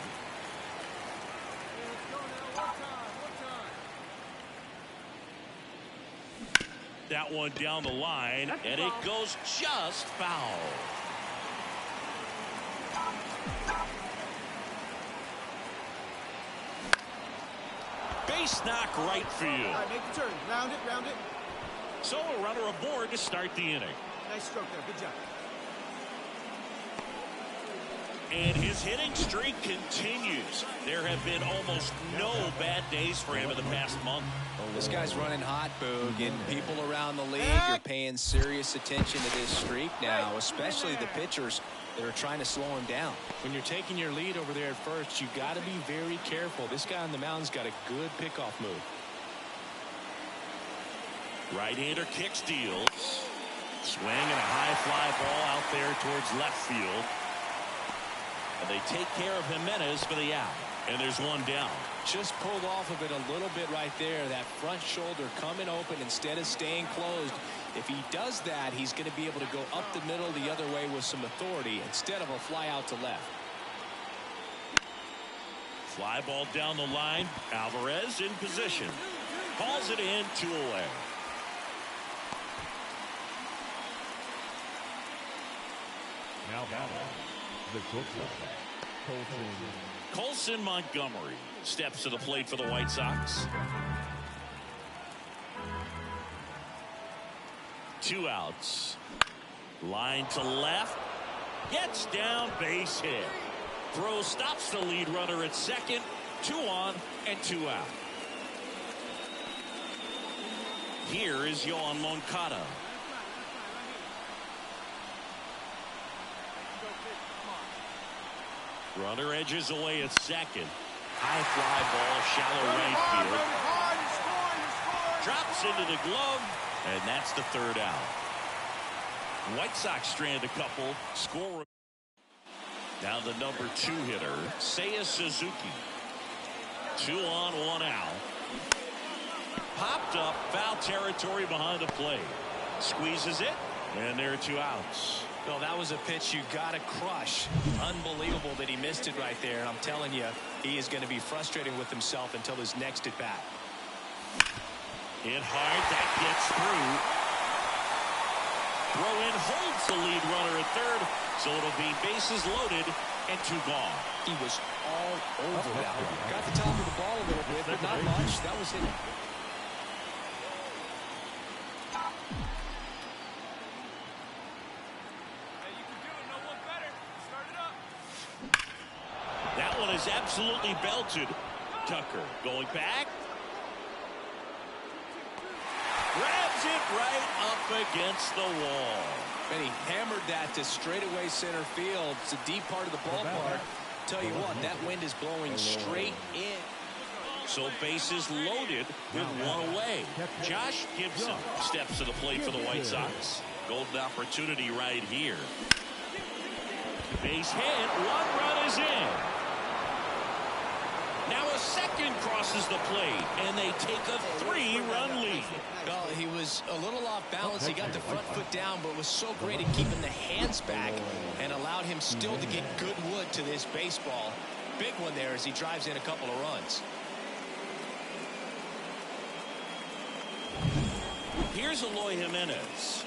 That one down the line, and it goes just foul. Base knock right field. All right, make the turn. Round it, round it. So a runner aboard to start the inning. Nice stroke there. Good job. And his hitting streak continues. There have been almost no bad days for him in the past month. This guy's running hot, Boog, and people around the league are paying serious attention to this streak now, especially the pitchers that are trying to slow him down. When you're taking your lead over there at first, you got to be very careful. This guy on the mound's got a good pickoff move. Right-hander kicks, deals. Swing and a high fly ball out there towards left field. And they take care of Jimenez for the out. And there's one down. Just pulled off of it a little bit right there. That front shoulder coming open instead of staying closed. If he does that, he's going to be able to go up the middle the other way with some authority instead of a fly out to left. Fly ball down the line. Alvarez in position. Calls it in, 2 away. Now batting, the Colson Montgomery steps to the plate for the White Sox. 2 outs. Line to left. Gets down, base hit. Throw stops the lead runner at second. 2 on and 2 out. Here is Yohan Moncada. Runner edges away at second. High fly ball, shallow right field. Drops into the glove, and that's the 3rd out. White Sox strand a couple. Score. Now the number 2 hitter, Seiya Suzuki. 2 on, 1 out. Popped up, foul territory behind the plate. Squeezes it, and there are 2 outs. Well, that was a pitch you got to crush. Unbelievable that he missed it right there. And I'm telling you, he is going to be frustrated with himself until his next at bat. Hit hard, that gets through. Throw in holds the lead runner at third, so it'll be bases loaded and 2 gone. He was all over that one. Got the top of the ball a little bit, but not much. That was it. That one is absolutely belted. Tucker going back. Grabs it right up against the wall. And he hammered that to straightaway center field. It's a deep part of the ballpark. Tell you what, that wind is blowing straight in. So bases loaded with 1 away. Josh Gibson steps to the plate for the White Sox. Golden opportunity right here. Base hit. 1 run is in. Now a second crosses the plate, and they take a 3-run lead. Well, he was a little off balance. He got the front foot down, but was so great at keeping the hands back and allowed him still to get good wood to this baseball. Big one there as he drives in a couple of runs. Here's Eloy Jimenez.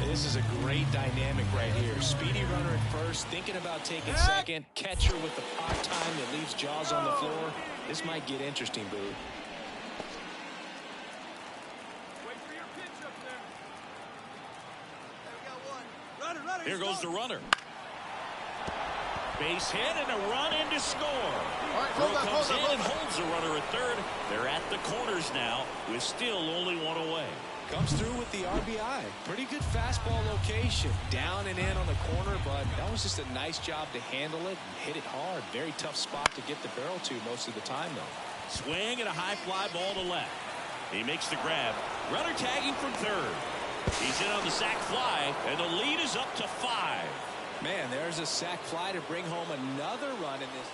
This is a great dynamic right here. Speedy runner at first, thinking about taking second. Catcher with the pop time that leaves Jaws on the floor. This might get interesting, Boo. Wait for your pitch up there. Here goes the runner. base hit and a run in to score. All right, Throw hold comes up, in hold and up. holds the runner at third. They're at the corners now with still only one away. Comes through with the RBI. Pretty good fastball location. Down and in on the corner, but that was just a nice job to handle it and hit it hard. Very tough spot to get the barrel to most of the time, though. Swing and a high fly ball to left. He makes the grab. Runner tagging from third. He's in on the sac fly, and the lead is up to 5. Man, there's a sac fly to bring home another run in this.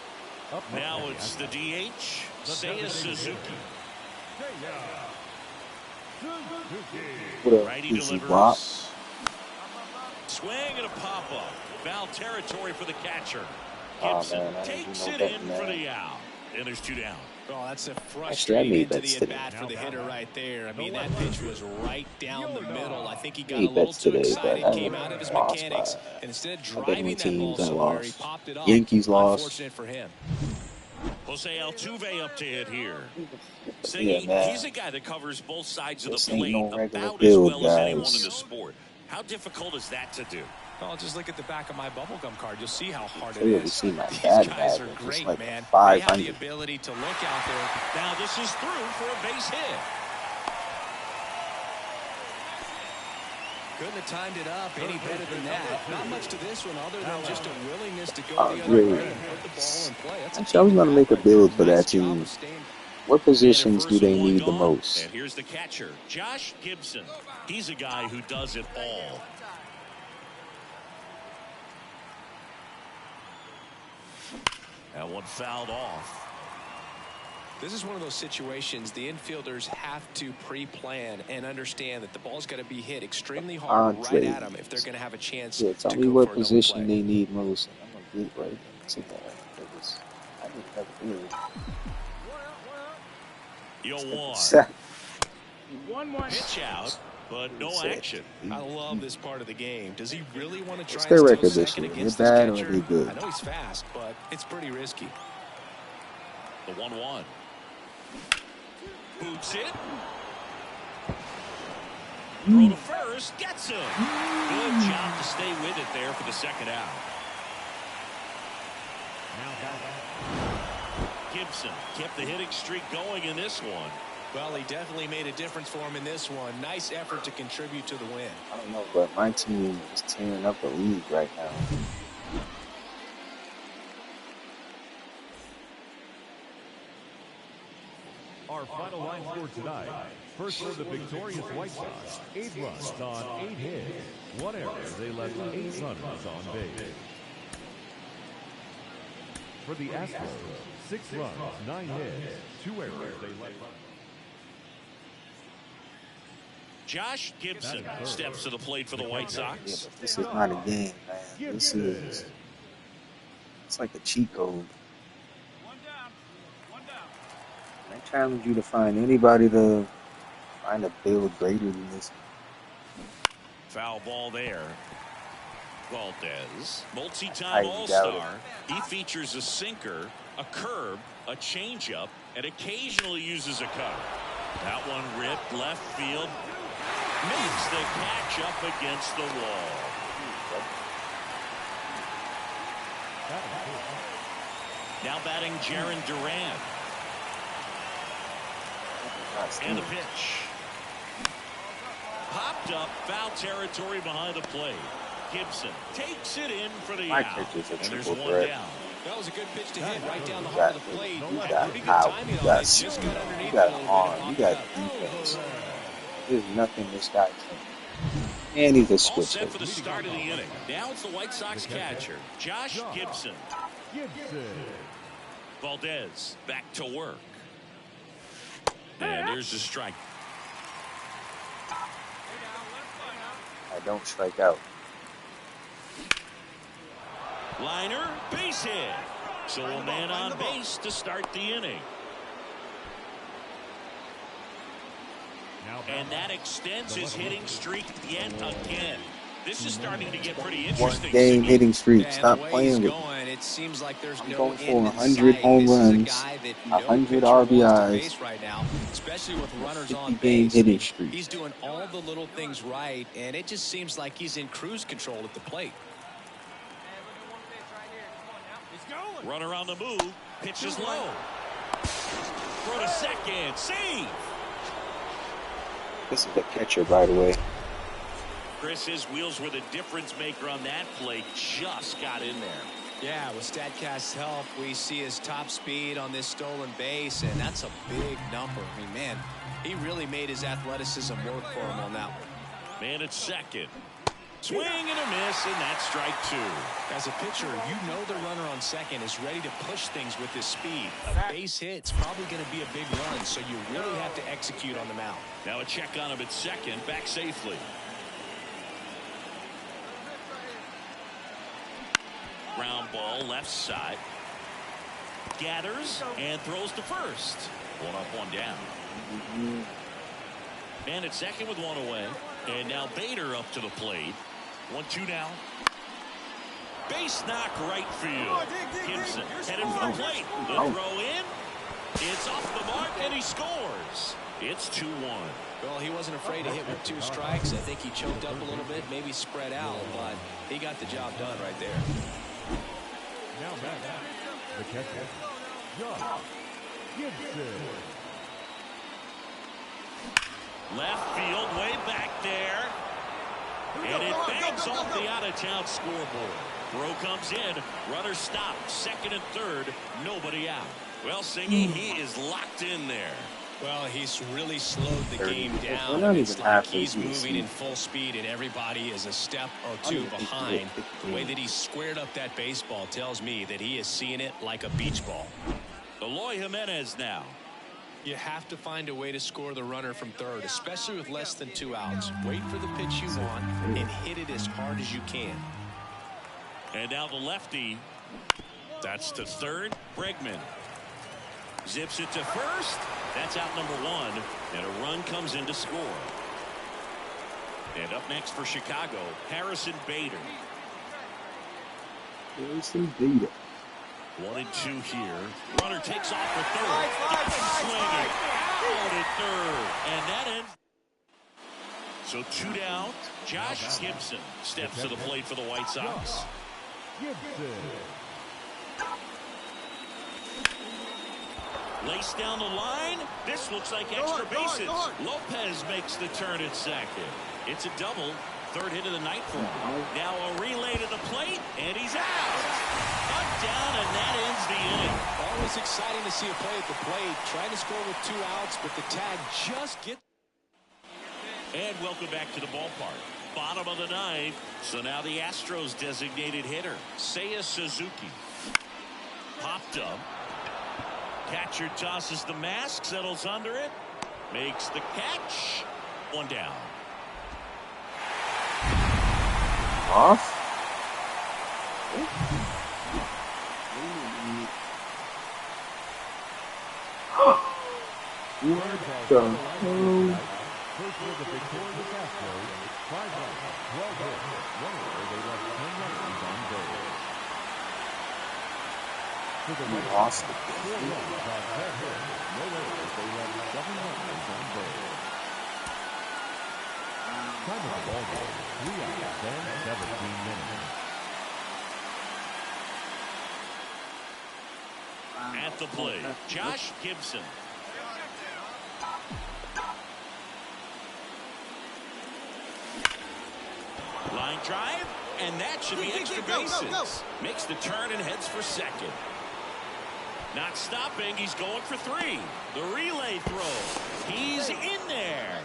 Now it's the DH, Seiya Suzuki. Righty delivers. Swing and a pop-up. Foul territory for the catcher. Gibson takes it in for the out. And there's 2 down. Oh, that's a frustrating into the at-bat for the hitter right there. I mean, that pitch was right down the middle. I think he got a little too excited, came out of his mechanics, and instead of driving that ball somewhere, he popped it off. Yankees lost. Unfortunate for him. Jose Altuve up to hit here. Yeah, he's a guy that covers both sides of this the ain't plate no regular about build, as well as anyone guys. in the sport. How difficult is that to do? Well, just look at the back of my bubblegum card. You'll see how hard it Clearly is. see my These dad guys had are it, great, just like man. They 500. have the ability to look out there. Now this is through for a base hit. Couldn't have timed it up any better than that. Not much to this one other than just a willingness to go the other Really? way and put the ball in play. That's a Actually, I was going to make a build for that team. nice job of staying. What positions do they And need the gone. most? And here's the catcher, Josh Gibson. He's a guy who does it all. That one fouled off. This is one of those situations the infielders have to pre-plan and understand that the ball's got to be hit extremely hard right at them if they're going to have a chance Yeah, tell to me go what for a double position play. they need most. I'm going to get right into that. Because I didn't have a build. Yo, pitch out, but no action. I love this part of the game. Does he really want to try What's and their steal record this second year? against They're this bad or catcher? they good? I know he's fast, but it's pretty risky. The 1-1. Boots it. Throw to first. Gets him. Good job to stay with it there for the second out. Gibson kept the hitting streak going in this one. Well, he definitely made a difference for him in this one. Nice effort to contribute to the win. I don't know, but my team is tearing up the league right now. Our final line score tonight. First for the victorious White Sox, 8 runs on 8 hits. 1 error. They left 8 runners on base. For the Astros, 6 runs, 9 hits. 2 errors. They left. Josh Gibson steps to the plate for the White Yeah, Sox. but this is not a game, man. This is, it's like a cheat code. I challenge you to find anybody to find a build greater than this. Foul ball there. Valdez, multi-time I doubt All-Star. He features a sinker, a curve, a changeup, and occasionally uses a cutter. That one ripped left field. Makes the catch up against the wall. Now batting Jaron Duran. And the pitch. Popped up, foul territory behind the plate. Gibson takes it in for the My out. pitch is a And there's triple one threat. down. That was a good pitch to hit right down the You heart got, of the plate. you Pretty got good power, timing you on got it. Just speed, got underneath you it a got little bit arm, and you popped got it up. defense. There's nothing this guy can. And he's a All switch set hitter. for the start of the inning. Now it's the White Sox catcher, Josh Gibson. Gibson. Valdez back to work. And there's the strike. I don't strike out. Liner, base hit. So a man on base to start the inning. And that extends his hitting streak yet again. This is starting to get pretty interesting. One game hitting streak. And Stop the way playing he's with going, me. it seems like there's I'm no going for end in 100 sight. home This is a runs, guy that no 100 pitcher wants to RBIs, face right now, especially with runners on 50 game base. hitting streak. He's doing all the little things right, and it just seems like he's in cruise control at the plate. Runner on the move. Pitch is low. Throw to second. Save. This is the catcher, by the way. Chris, his wheels were the difference maker on that play. Just got in there. Yeah, with StatCast's help, we see his top speed on this stolen base, and that's a big number. I mean, man, he really made his athleticism work for him on that one. Man at second. Swing and a miss, and that's strike two. As a pitcher, you know the runner on second is ready to push things with his speed. A base hit's probably going to be a big run, so you really have to execute on the mound. Now a check on him at second, back safely. Ground ball left side. Gathers and throws to first. One up, one down. Man at second with one away. And now Bader up to the plate. 1-2 now. Base knock right field. Gibson headed for the plate. The throw in. It's off the mark and he scores. It's 2-1. Well, he wasn't afraid to hit with 2 strikes. I think he choked up a little bit, maybe spread out, but he got the job done right there. Now back, the catcher, Josh Gibson. Left field, way back there. And it bangs off the out-of-town scoreboard. Throw comes in. Runner stopped. Second and third. Nobody out. Well, Singy, he is locked in there. Well, he's really slowed the game down. Not It's even like halfway he's through the moving season. in full speed, and everybody is a step or two behind. The way that he squared up that baseball tells me that he is seeing it like a beach ball. Eloy Jimenez now. You have to find a way to score the runner from third, especially with less than 2 outs. Wait for the pitch you want and hit it as hard as you can. And now the lefty. That's to third. Bregman zips it to first. That's out number 1. And a run comes in to score. And up next for Chicago, Harrison Bader. Harrison Bader. 1 and 2 here. Runner takes off for third. Swinging out at third. And that ends. So 2 down. Josh Gibson steps to the plate for the White Sox. Gibson. Lace down the line. This looks like extra bases. Lopez makes the turn at second. It's a double. Third hit of the night for him. Now a relay to the plate, and he's out. Up, down, and that ends the inning. Always exciting to see a play at the plate. Trying to score with 2 outs, but the tag just gets. And welcome back to the ballpark. Bottom of the 9th. So now the Astros designated hitter, Seiya Suzuki. Popped up. Catcher tosses the mask, settles under it, makes the catch. 1 down. Off. What the hell? First for the victorious Astros, 5 runs, 12 hits, 1 error. They left 10 runners on base. For the White Lost Sox, it. 4 runs on 10 hits, no errors. They left 7 runners on base. Time of the ball game, 3 hours and 17 minutes. At the plate, Josh Gibson. Line drive, and that should be extra bases. Makes the turn and heads for second. Not stopping, he's going for 3. The relay throw. He's in there.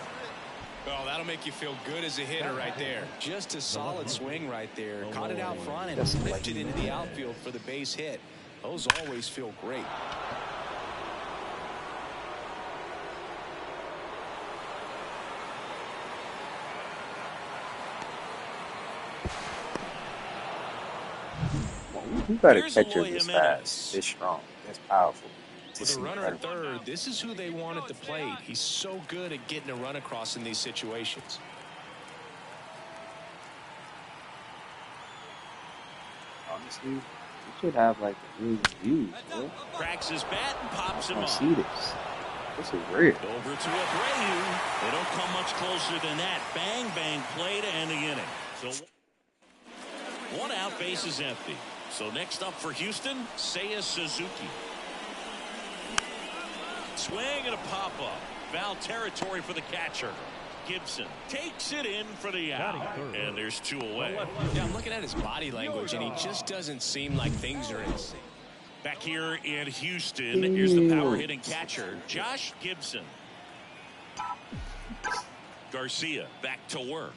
Well, that'll make you feel good as a hitter right there. Just a solid swing right there. Caught it out front and ripped it into the outfield for the base hit. Those always feel great. You got a Here's catcher Eloy this Jimenez. fast, this strong, this powerful. With a runner at third, this is who they want at the plate. He's so good at getting a run across in these situations. Honestly, you should have like a million views, bro. Cracks his bat and pops him I up. see this. This is real. Over to Abreu. They don't come much closer than that. Bang, bang play to end the inning. So 1 out, base is empty. So next up for Houston, Seiya Suzuki. Swing and a pop-up. Foul territory for the catcher. Gibson takes it in for the out. And there's 2 away. Yeah, I'm looking at his body language, and he just doesn't seem like things are in sync. Back here in Houston, here's the power hitting catcher, Josh Gibson. Garcia back to work.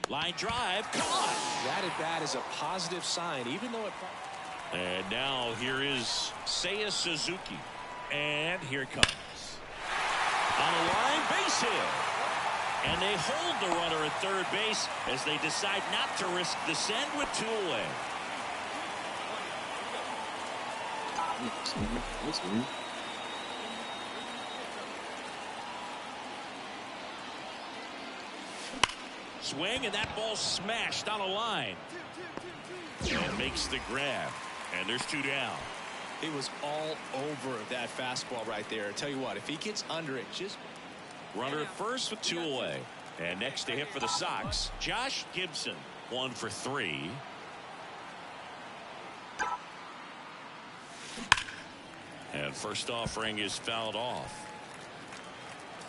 Line drive, caught. That at bat is a positive sign, even though it... And now here is Seiya Suzuki. And here it comes. On a line, base hit. And they hold the runner at third base as they decide not to risk the send with 2 away. Swing, and that ball smashed on a line. And makes the grab. And there's 2 down. It was all over that fastball right there. I tell you what, if he gets under it, just... Runner at first with 2 away. And next to hit for the Sox, Josh Gibson. 1 for 3. And first offering is fouled off.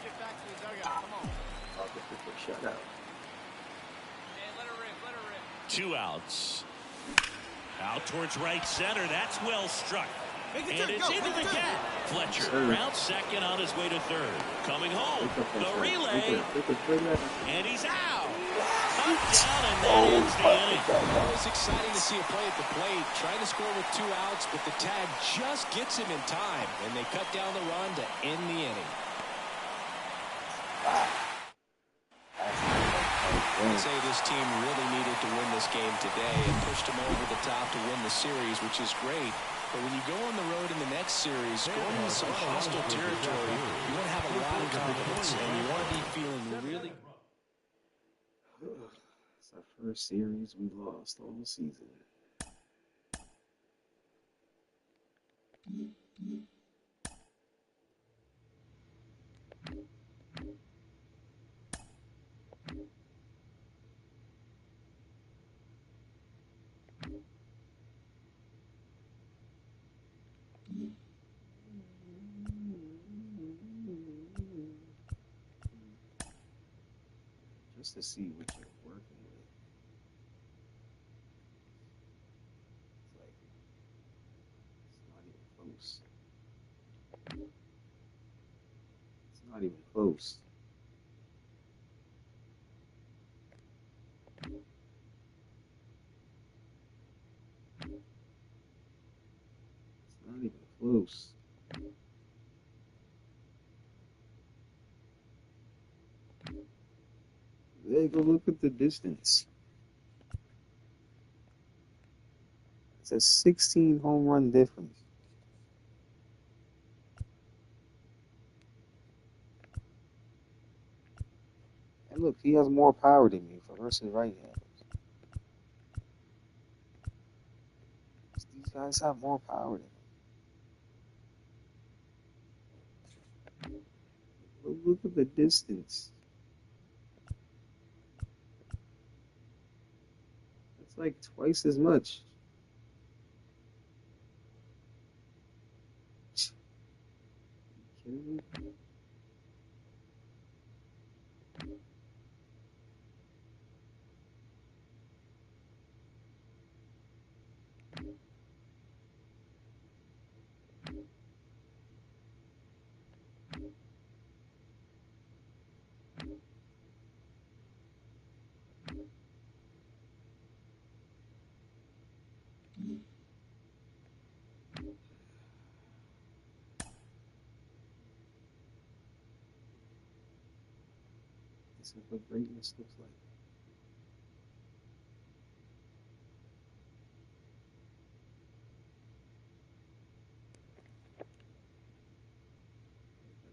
Get back to the dugout. Come on. Shut up. And let her rip. Let her rip. 2 outs. Out towards right center. That's well struck. And it's into the gap. Fletcher round second on his way to third. Coming home. The relay. And he's out. Touchdown, and that ends the inning. It was exciting to see a play at the plate. Trying to score with 2 outs, but the tag just gets him in time. And they cut down the run to end the inning. I'd say this team really needed to win this game today and pushed them over the top to win the series, which is great. But when you go on the road in the next series, going into some hostile territory, you want to have a lot of confidence, and you want to be feeling really... It's our first series we lost all season. Just to see what you're working with. It's like, it's not even close. It's not even close. It's not even close. Hey, go look at the distance. It's a 16 home run difference. And look, he has more power than me for versus right-handers. These guys have more power than him. Look at the distance. It's like twice as much. You kidding me? This is what greatness looks like.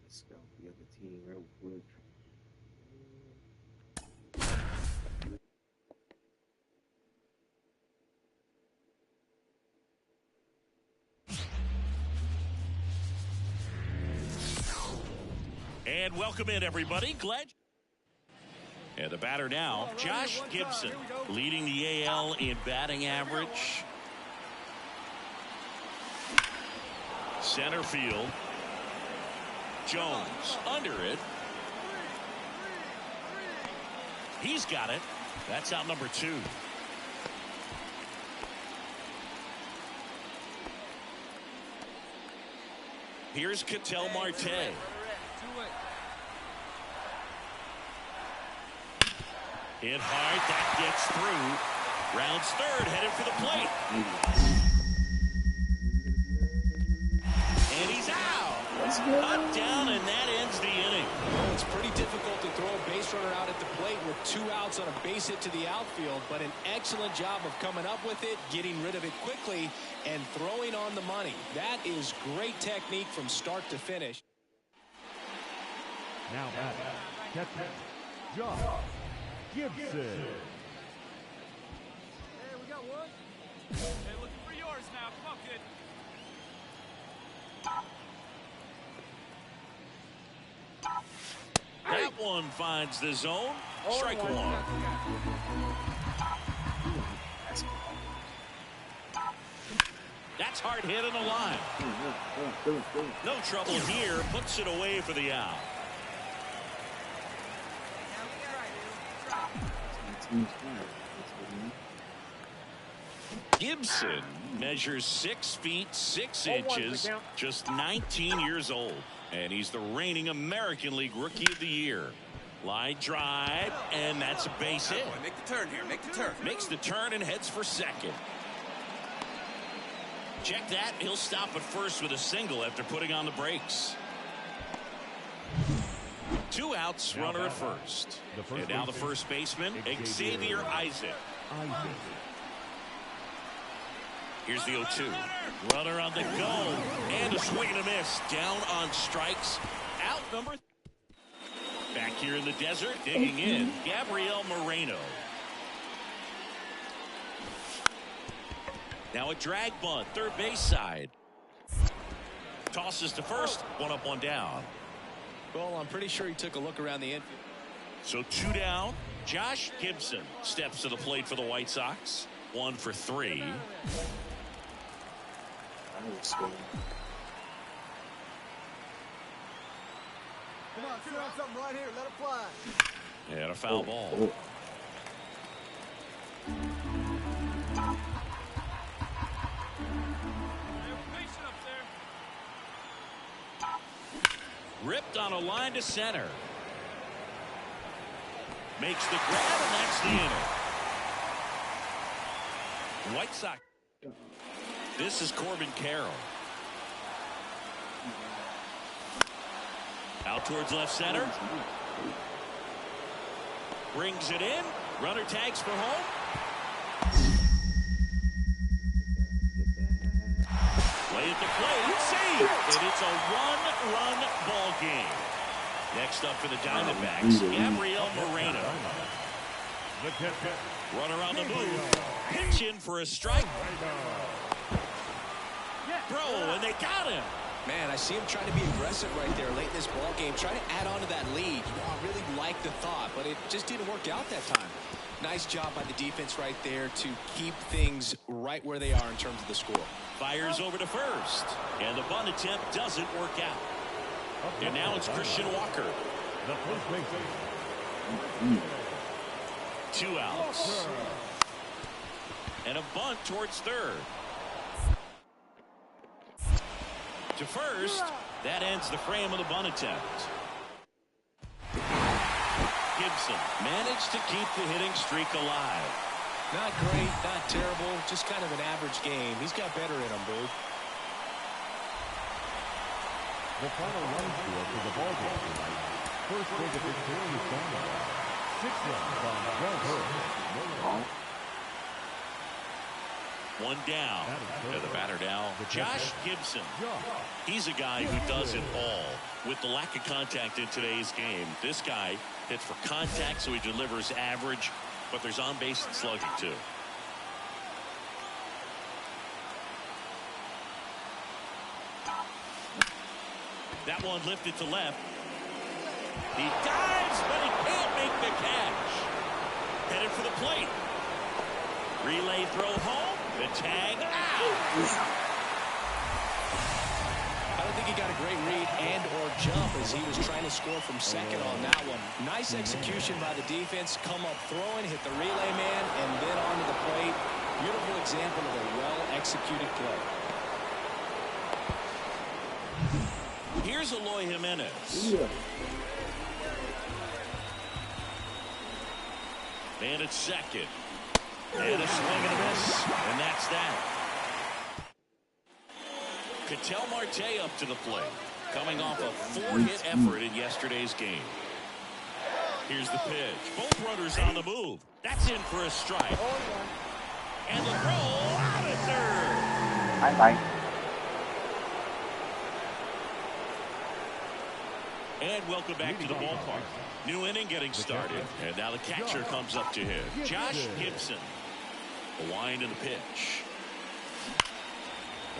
Let's scout the other team real quick. And welcome in, everybody. Glad. And the batter now, Josh Gibson, leading the AL in batting average. Center field. Jones under it. He's got it. That's out number 2. Here's Ketel Marte. Hit hard. That gets through. Rounds third, headed for the plate. And he's out. Up, down, and that ends the inning. Well, it's pretty difficult to throw a base runner out at the plate with 2 outs on a base hit to the outfield, but an excellent job of coming up with it, getting rid of it quickly, and throwing on the money. That is great technique from start to finish. Now batting, catcher, Josh Gibson. Hey, we got one. Hey, looking for yours now. Come on, kid. That one finds the zone. Strike 1. That's hard hit in the line. No trouble here. Puts it away for the out. Gibson measures 6 feet 6 inches, just 19 years old, and he's the reigning American League Rookie of the Year. Line drive, and that's a base hit. Make the turn here. Make the turn. Makes the turn and heads for second. Check that. He'll stop at first with a single after putting on the brakes. 2 outs, runner at first. And now the first baseman, Xavier Isaac. Here's the 0-2. Runner on the go. And a swing and a miss. Down on strikes. Out number. Back here in the desert, digging in, Gabriel Moreno. Now a drag bunt, third base side. Tosses to first, 1 up, 1 down. Well, I'm pretty sure he took a look around the infield. So 2 down. Josh Gibson steps to the plate for the White Sox. 1 for 3. Come on, shoot on something right here. Let it fly. And a foul ball. Patient up there. Ripped on a line to center. Makes the grab, and that's the inning. White Sox. This is Corbin Carroll. Out towards left center. Brings it in. Runner tags for home. Play at the plate. Save. And it's a 1-run ball game. Next up for the Diamondbacks, Gabriel Moreno. Runner on the move. Pitch in for a strike. Throw, and they got him. Man, I see him trying to be aggressive right there late in this ball game, trying to add on to that lead. I really like the thought, but it just didn't work out that time. Nice job by the defense right there to keep things right where they are in terms of the score. Fires over to first, and the bunt attempt doesn't work out. And now it's Christian Walker. The first baseman. 2 outs. And a bunt towards third. To first, that ends the frame of the bunt attempt. Gibson managed to keep the hitting streak alive. Not great, not terrible, just kind of an average game. He's got better in him, dude. The final run score for the ball game tonight. First for the victorious Diamondbacks. 6 runs on Josh Gibson. 1 down. And the batter now, Josh Gibson. He's a guy who does it all. With the lack of contact in today's game, this guy hits for contact, so he delivers average, but there's on base and slugging too. That one lifted to left. He dives, but he can't make the catch. Headed for the plate. Relay throw home. The tag out. I don't think he got a great read and or jump as he was trying to score from second on that one. Nice execution by the defense. Come up throwing, hit the relay man, and then onto the plate. Beautiful example of a well-executed play. Here's Eloy Jimenez. And it's second. And a swing and a miss. And that's that. Ketel Marte up to the plate. Coming off a 4-hit effort in yesterday's game. Here's the pitch. Both runners on the move. That's in for a strike. And the throw out at third. Bye-bye. And welcome back to the ballpark. New inning getting started. And now the catcher comes up to hit. Josh Gibson. The wind and the pitch.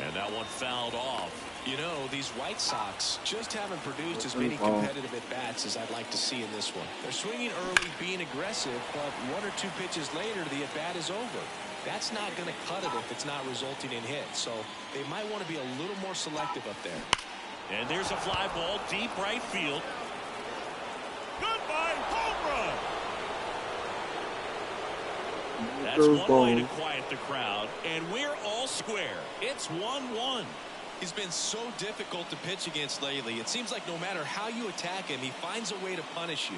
And that one fouled off. You know, these White Sox just haven't produced as many competitive at-bats as I'd like to see in this one. They're swinging early, being aggressive, but 1 or 2 pitches later, the at-bat is over. That's not going to cut it if it's not resulting in hits. So they might want to be a little more selective up there. And there's a fly ball, deep right field. Goodbye, home run! That's one way to quiet the crowd, and we're all square. It's 1-1. He's been so difficult to pitch against lately. It seems like no matter how you attack him, he finds a way to punish you.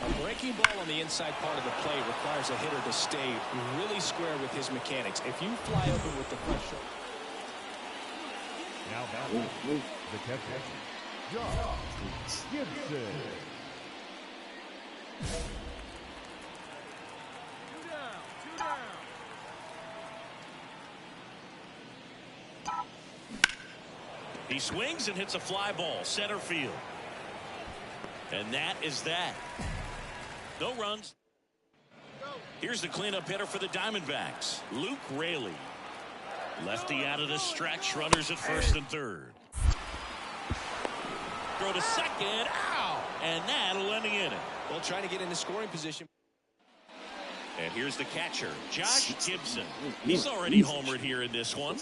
A breaking ball on the inside part of the plate requires a hitter to stay really square with his mechanics. If you fly open with the pressure. Now batting, the catcher, Josh Gibson. 2 down, 2 down. He swings and hits a fly ball, center field. And that is that. No runs. Here's the cleanup hitter for the Diamondbacks, Luke Raley. Lefty out of the stretch, runners at first and third. Throw to second, ow! And that'll end the inning. Well, trying to get into scoring position. And here's the catcher, Josh Gibson. He's already homered here in this one.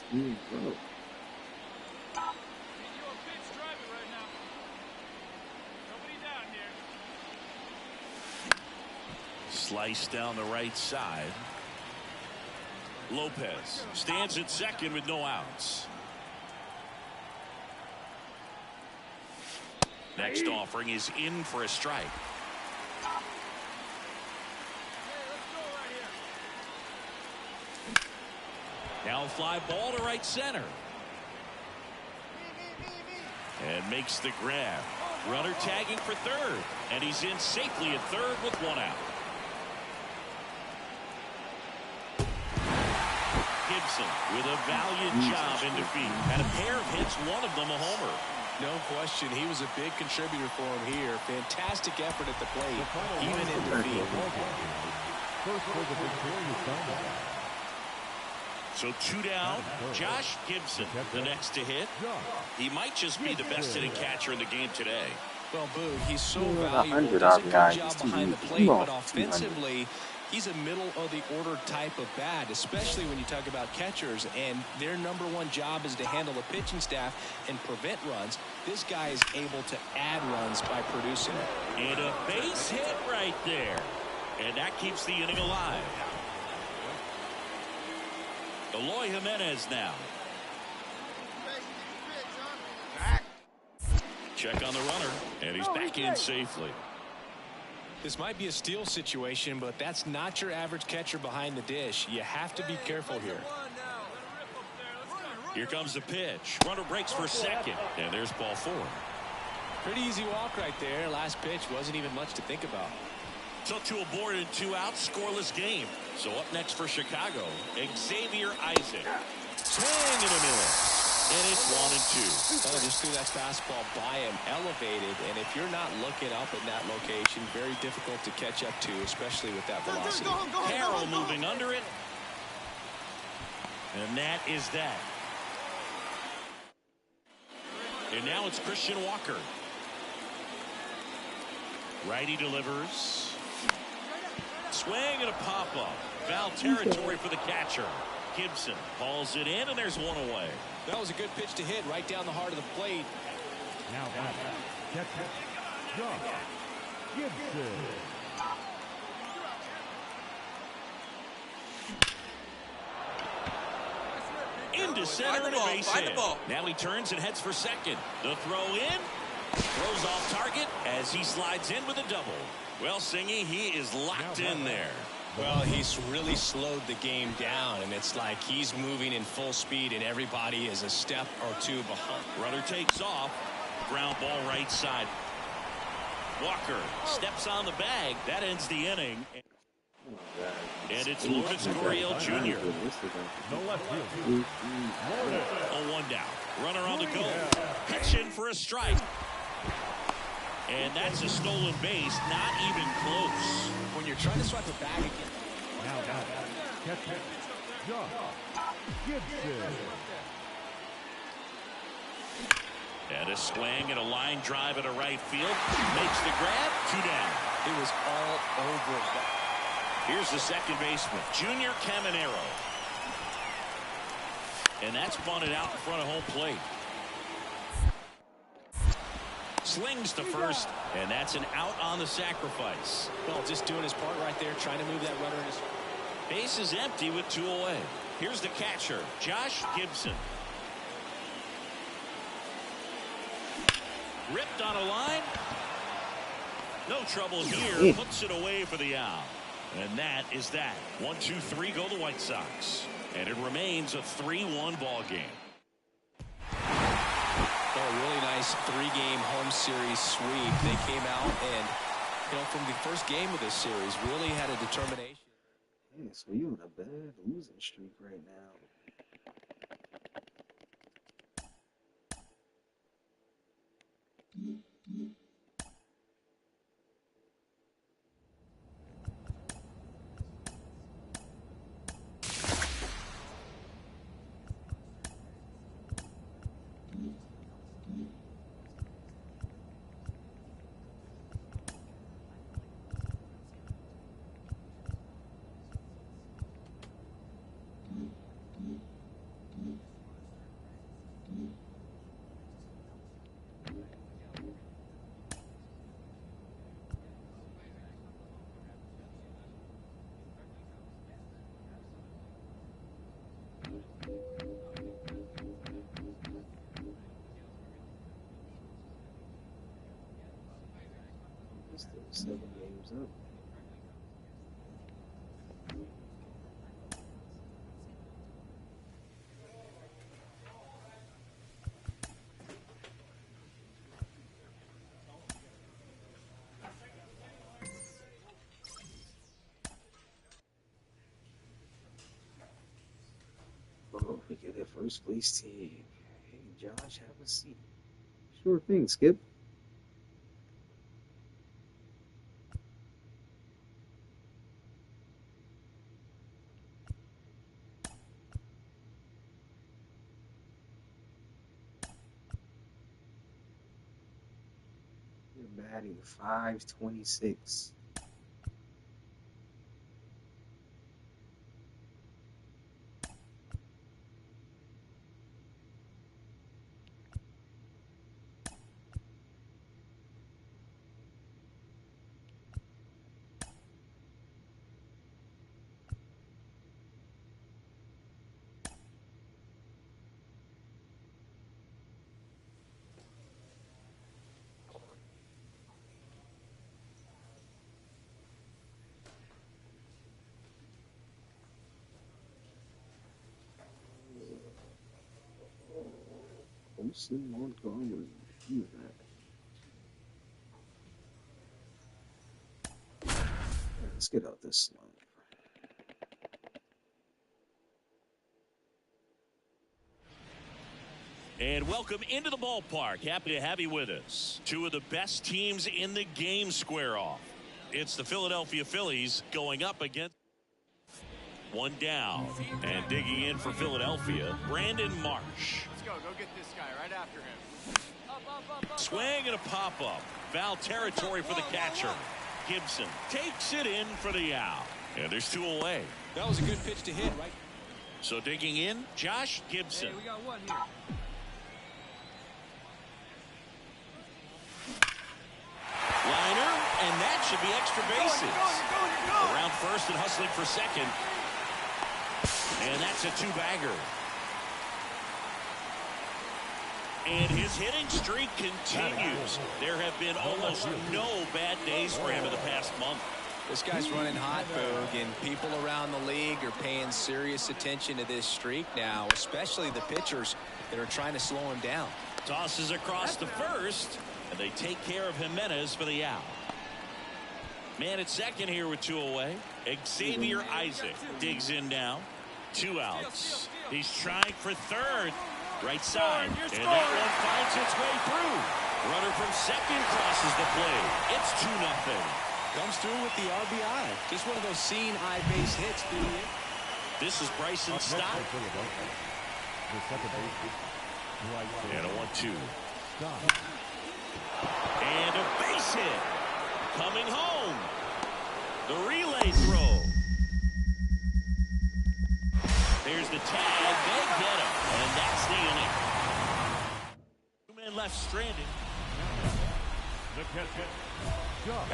Slice down the right side. Lopez stands at second with no outs. Next offering is in for a strike. Now a fly ball to right center. And makes the grab. Runner tagging for third. And he's in safely at third with 1 out. Gibson with a valiant job in defeat. Had a pair of hits, one of them a homer. No question, he was a big contributor for him here. Fantastic effort at the plate, even in defeat. First for the victorious Diamondbacks. So 2 down. Josh Gibson, the next to hit. He might just be the best hitting catcher in the game today. Well, Boo, he's so valuable. Does a good job behind the plate, but offensively, he's a middle-of-the-order type of bat, especially when you talk about catchers, and their #1 job is to handle the pitching staff and prevent runs. This guy is able to add runs by producing it. And a base hit right there. And that keeps the inning alive. Eloy Jimenez now. Check on the runner, and he's back in safely. This might be a steal situation, but that's not your average catcher behind the dish. You have to be careful here. Here comes the pitch. Runner breaks for second, and there's ball 4. Pretty easy walk right there. Last pitch wasn't even much to think about. So 2 aboard and 2 out, scoreless game. So up next for Chicago, Xavier Isaac. Swing and a miss. And it's 1 and 2. Oh, just threw that fastball by him, elevated, and if you're not looking up in that location, very difficult to catch up to, especially with that velocity. Harrell moving under it. And that is that. And now it's Christian Walker. Righty delivers. Swing and a pop-up. Foul territory for the catcher. Gibson hauls it in, and there's one away. That was a good pitch to hit right down the heart of the plate. Now back. Catcher, Josh Gibson. Into center and a base hit. Now he turns and heads for second. The throw in. Throws off target as he slides in with a double. Well, Singy, he is locked in there. Well, he's really slowed the game down, and it's like he's moving in full speed, and everybody is a step or two behind. Runner takes off. Ground ball right side. Walker steps on the bag. That ends the inning. And it's Lourdes Gurriel Jr. No left field. A one down. Runner on the go. Pitching for a strike. And that's a stolen base. Not even close. When you're trying to swipe it back again. Now back. Catcher, Josh Gibson. And a swing and a line drive at a right field. Makes the grab. 2 down. It was all over. Here's the second baseman, Junior Caminero. And that's bunted out in front of home plate. Slings to first, and that's an out on the sacrifice. Well, just doing his part right there, trying to move that runner in his... Base is empty with 2 away. Here's the catcher, Josh Gibson. Ripped on a line. No trouble here. Puts it away for the out. And that is that. 1-2-3 go the White Sox. And it remains a 3-1 ball game. Oh, a really nice 3-game home series sweep. They came out and, from the first game of this series, really had a determination. Yeah, so you on a bad losing streak right now. Still 7 games up. Oh, we get that first place team. Hey, Josh, have a seat. Sure thing, Skip. You're batting .526. Olsen, Montgomery, let's get out this slump. And welcome into the ballpark. Happy to have you with us. 2 of the best teams in the game square off. It's the Philadelphia Phillies going up against... One down. And digging in for Philadelphia, Brandon Marsh. Let's go. Go get this guy right after him. Up. Swing and a pop-up. Foul territory for the catcher. Gibson takes it in for the out. And there's 2 away. That was a good pitch to hit, right? So digging in, Josh Gibson. Hey, we got one here. Liner, and that should be extra bases. You're going. Around first and hustling for second. And that's a 2-bagger. And his hitting streak continues. There have been almost no bad days for him in the past month. This guy's running hot, Boog, and people around the league are paying serious attention to this streak now, especially the pitchers that are trying to slow him down. Tosses across the first, and they take care of Jimenez for the out. Man at second here with 2 away. Xavier Isaac digs in now. 2 outs. He's trying for third. Right side. And that one finds its way through. Runner from second crosses the plate. It's 2-0. Comes through with the RBI. Just one of those seeing eye base hits through the end. This is Bryson Stott. And a 1-2. And a base hit. Coming home. The relay throw. There's the tag. They get him. And that's the inning. 2 men left stranded.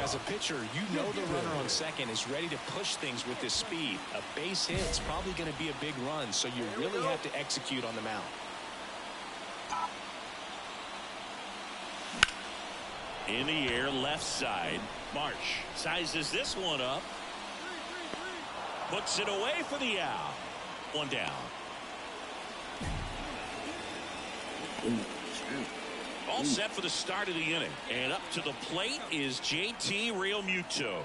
As a pitcher, you know the runner on second is ready to push things with his speed. A base hit's probably going to be a big run, so you really have to execute on the mound. In the air, left side. Marsh sizes this one up. Puts it away for the out. 1 down. All set for the start of the inning. And up to the plate is JT Realmuto.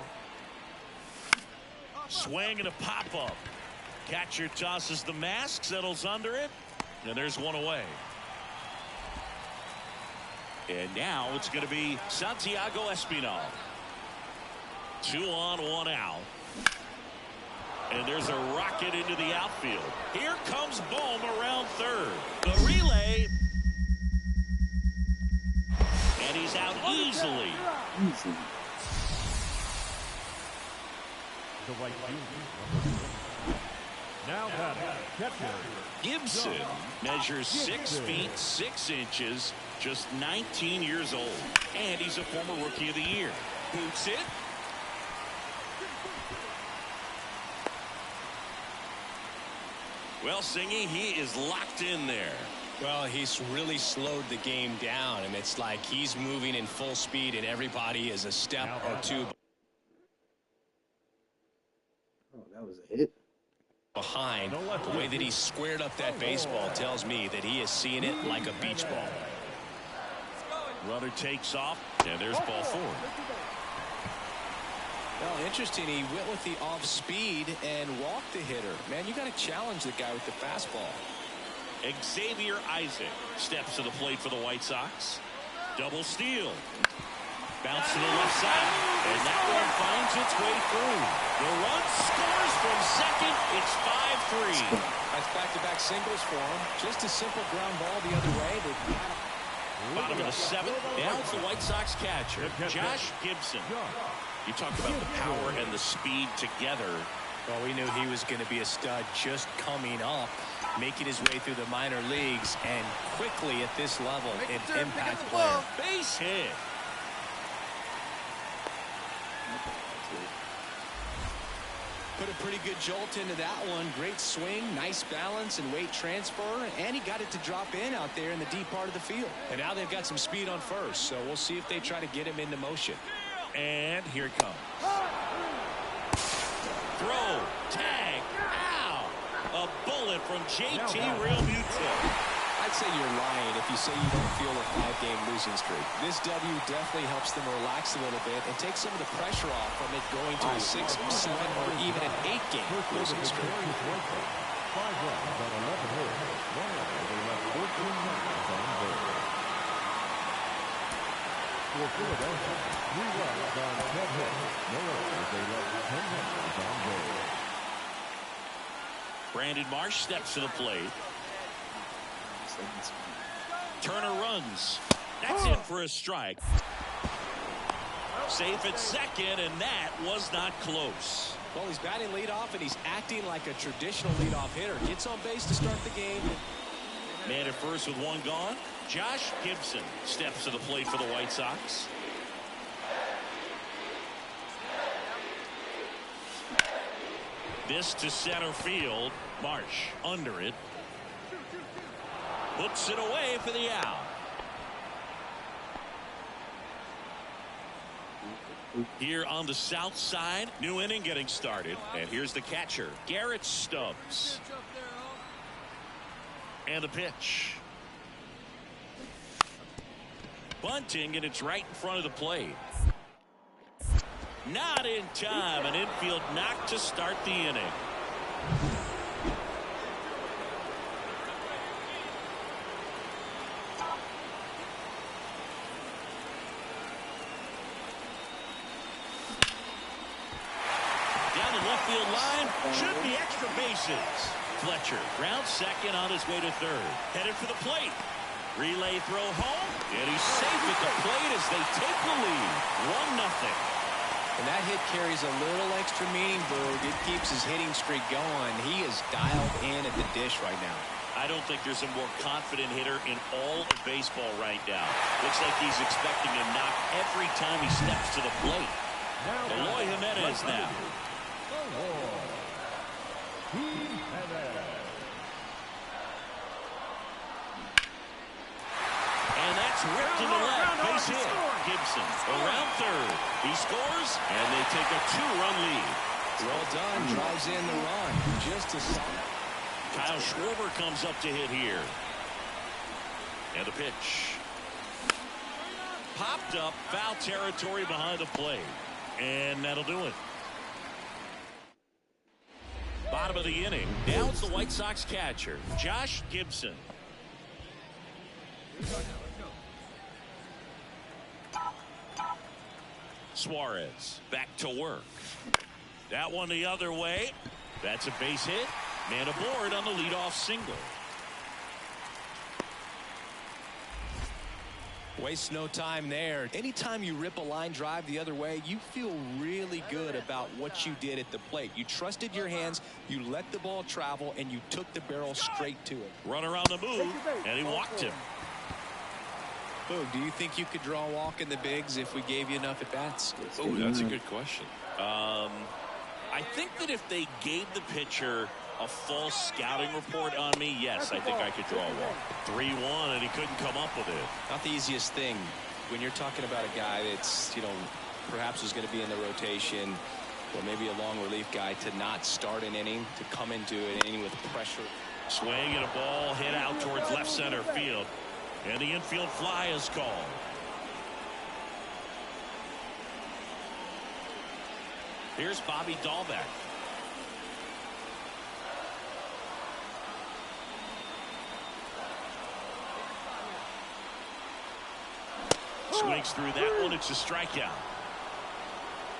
Swing and a pop-up. Catcher tosses the mask, settles under it, and there's 1 away. And now it's going to be Santiago Espinal. 2 on, 1 out. And there's a rocket into the outfield. Here comes Bohm around third. The relay. And he's out easily. Now catcher Gibson measures 6 feet 6 inches, just 19 years old. And he's a former Rookie of the Year. Boots it. Well, Singy, he is locked in there. Well, he's really slowed the game down, and it's like he's moving in full speed, and everybody is a step or 2 Oh, that was a hit. behind. The way that he squared up that baseball tells me that he is seeing it like a beach ball. Runner takes off, and there's ball 4. Well, interesting. He went with the off speed and walked the hitter. Man, you got to challenge the guy with the fastball. Xavier Isaac steps to the plate for the White Sox. Double steal. Bounce to the left side. And that one finds its way through. The run scores from second. It's 5-3. That's back-to-back singles for him. Just a simple ground ball the other way. Bottom of the 7th. Now it's the White Sox catcher, Josh Gibson. You talked about the power and the speed together. Well, we knew he was going to be a stud just coming up, making his way through the minor leagues, and quickly at this level, an impact player. Base hit. Put a pretty good jolt into that one. Great swing, nice balance and weight transfer, and he got it to drop in out there in the deep part of the field. And now they've got some speed on first, so we'll see if they try to get him into motion. And here it comes. Throw, tag, ow! A bullet from JT Realmuto. I'd say you're lying if you say you don't feel a 5-game losing streak. This W definitely helps them relax a little bit and take some of the pressure off from it going to a 6, 7, or even an 8-game losing streak. 5 runs on 11 hits. One out. They left 14 runs on base. For Philadelphia, 3 runs on 10 hits. No errors. They left 10 runs on base. Brandon Marsh steps to the plate. Turner runs. That's in for a strike. Safe at second, and that was not close. Well, he's batting leadoff, and he's acting like a traditional leadoff hitter. Gets on base to start the game. Man at first with one gone. Josh Gibson steps to the plate for the White Sox. This to center field. Marsh under it. Puts it away for the out. Here on the south side, new inning getting started. And here's the catcher, Garrett Stubbs. And the pitch. Bunting, and it's right in front of the plate. Not in time. An infield knock to start the inning. Down the left field line. Should be extra bases. Fletcher ground second on his way to third. Headed for the plate. Relay throw home. And he's safe at the plate as they take the lead. 1-0. And that hit carries a little extra meaning, Boog. It keeps his hitting streak going. He is dialed in at the dish right now. I don't think there's a more confident hitter in all of baseball right now. Looks like he's expecting a knock every time he steps to the plate. Eloy Jimenez now. And that's ripped to the left. Base hit. Gibson around third. He scores, and they take a 2-run lead. Well done. Drives in the run. Just a second. Kyle Schwarber comes up to hit here. And the pitch. Popped up. Foul territory behind the plate. And that'll do it. Bottom of the inning. Down's the White Sox catcher, Josh Gibson. Suarez back to work. That one the other way. That's a base hit. Man aboard on the leadoff single. Waste no time there. Anytime you rip a line drive the other way, you feel really good about what you did at the plate. You trusted your hands, you let the ball travel, and you took the barrel straight to it. Runner on the move, and he walked him. Boog, do you think you could draw a walk in the bigs if we gave you enough at-bats? Oh, that's a good question. I think that if they gave the pitcher a false scouting report on me, yes, I think I could draw a walk. 3-1, and he couldn't come up with it. Not the easiest thing when you're talking about a guy that's, perhaps is going to be in the rotation, or maybe a long relief guy, to not start an inning, to come into an inning with pressure. Swing and a ball hit out towards left center field. And the infield fly is called. Here's Bobby Dahlbeck. Swings through that one. It's a strikeout.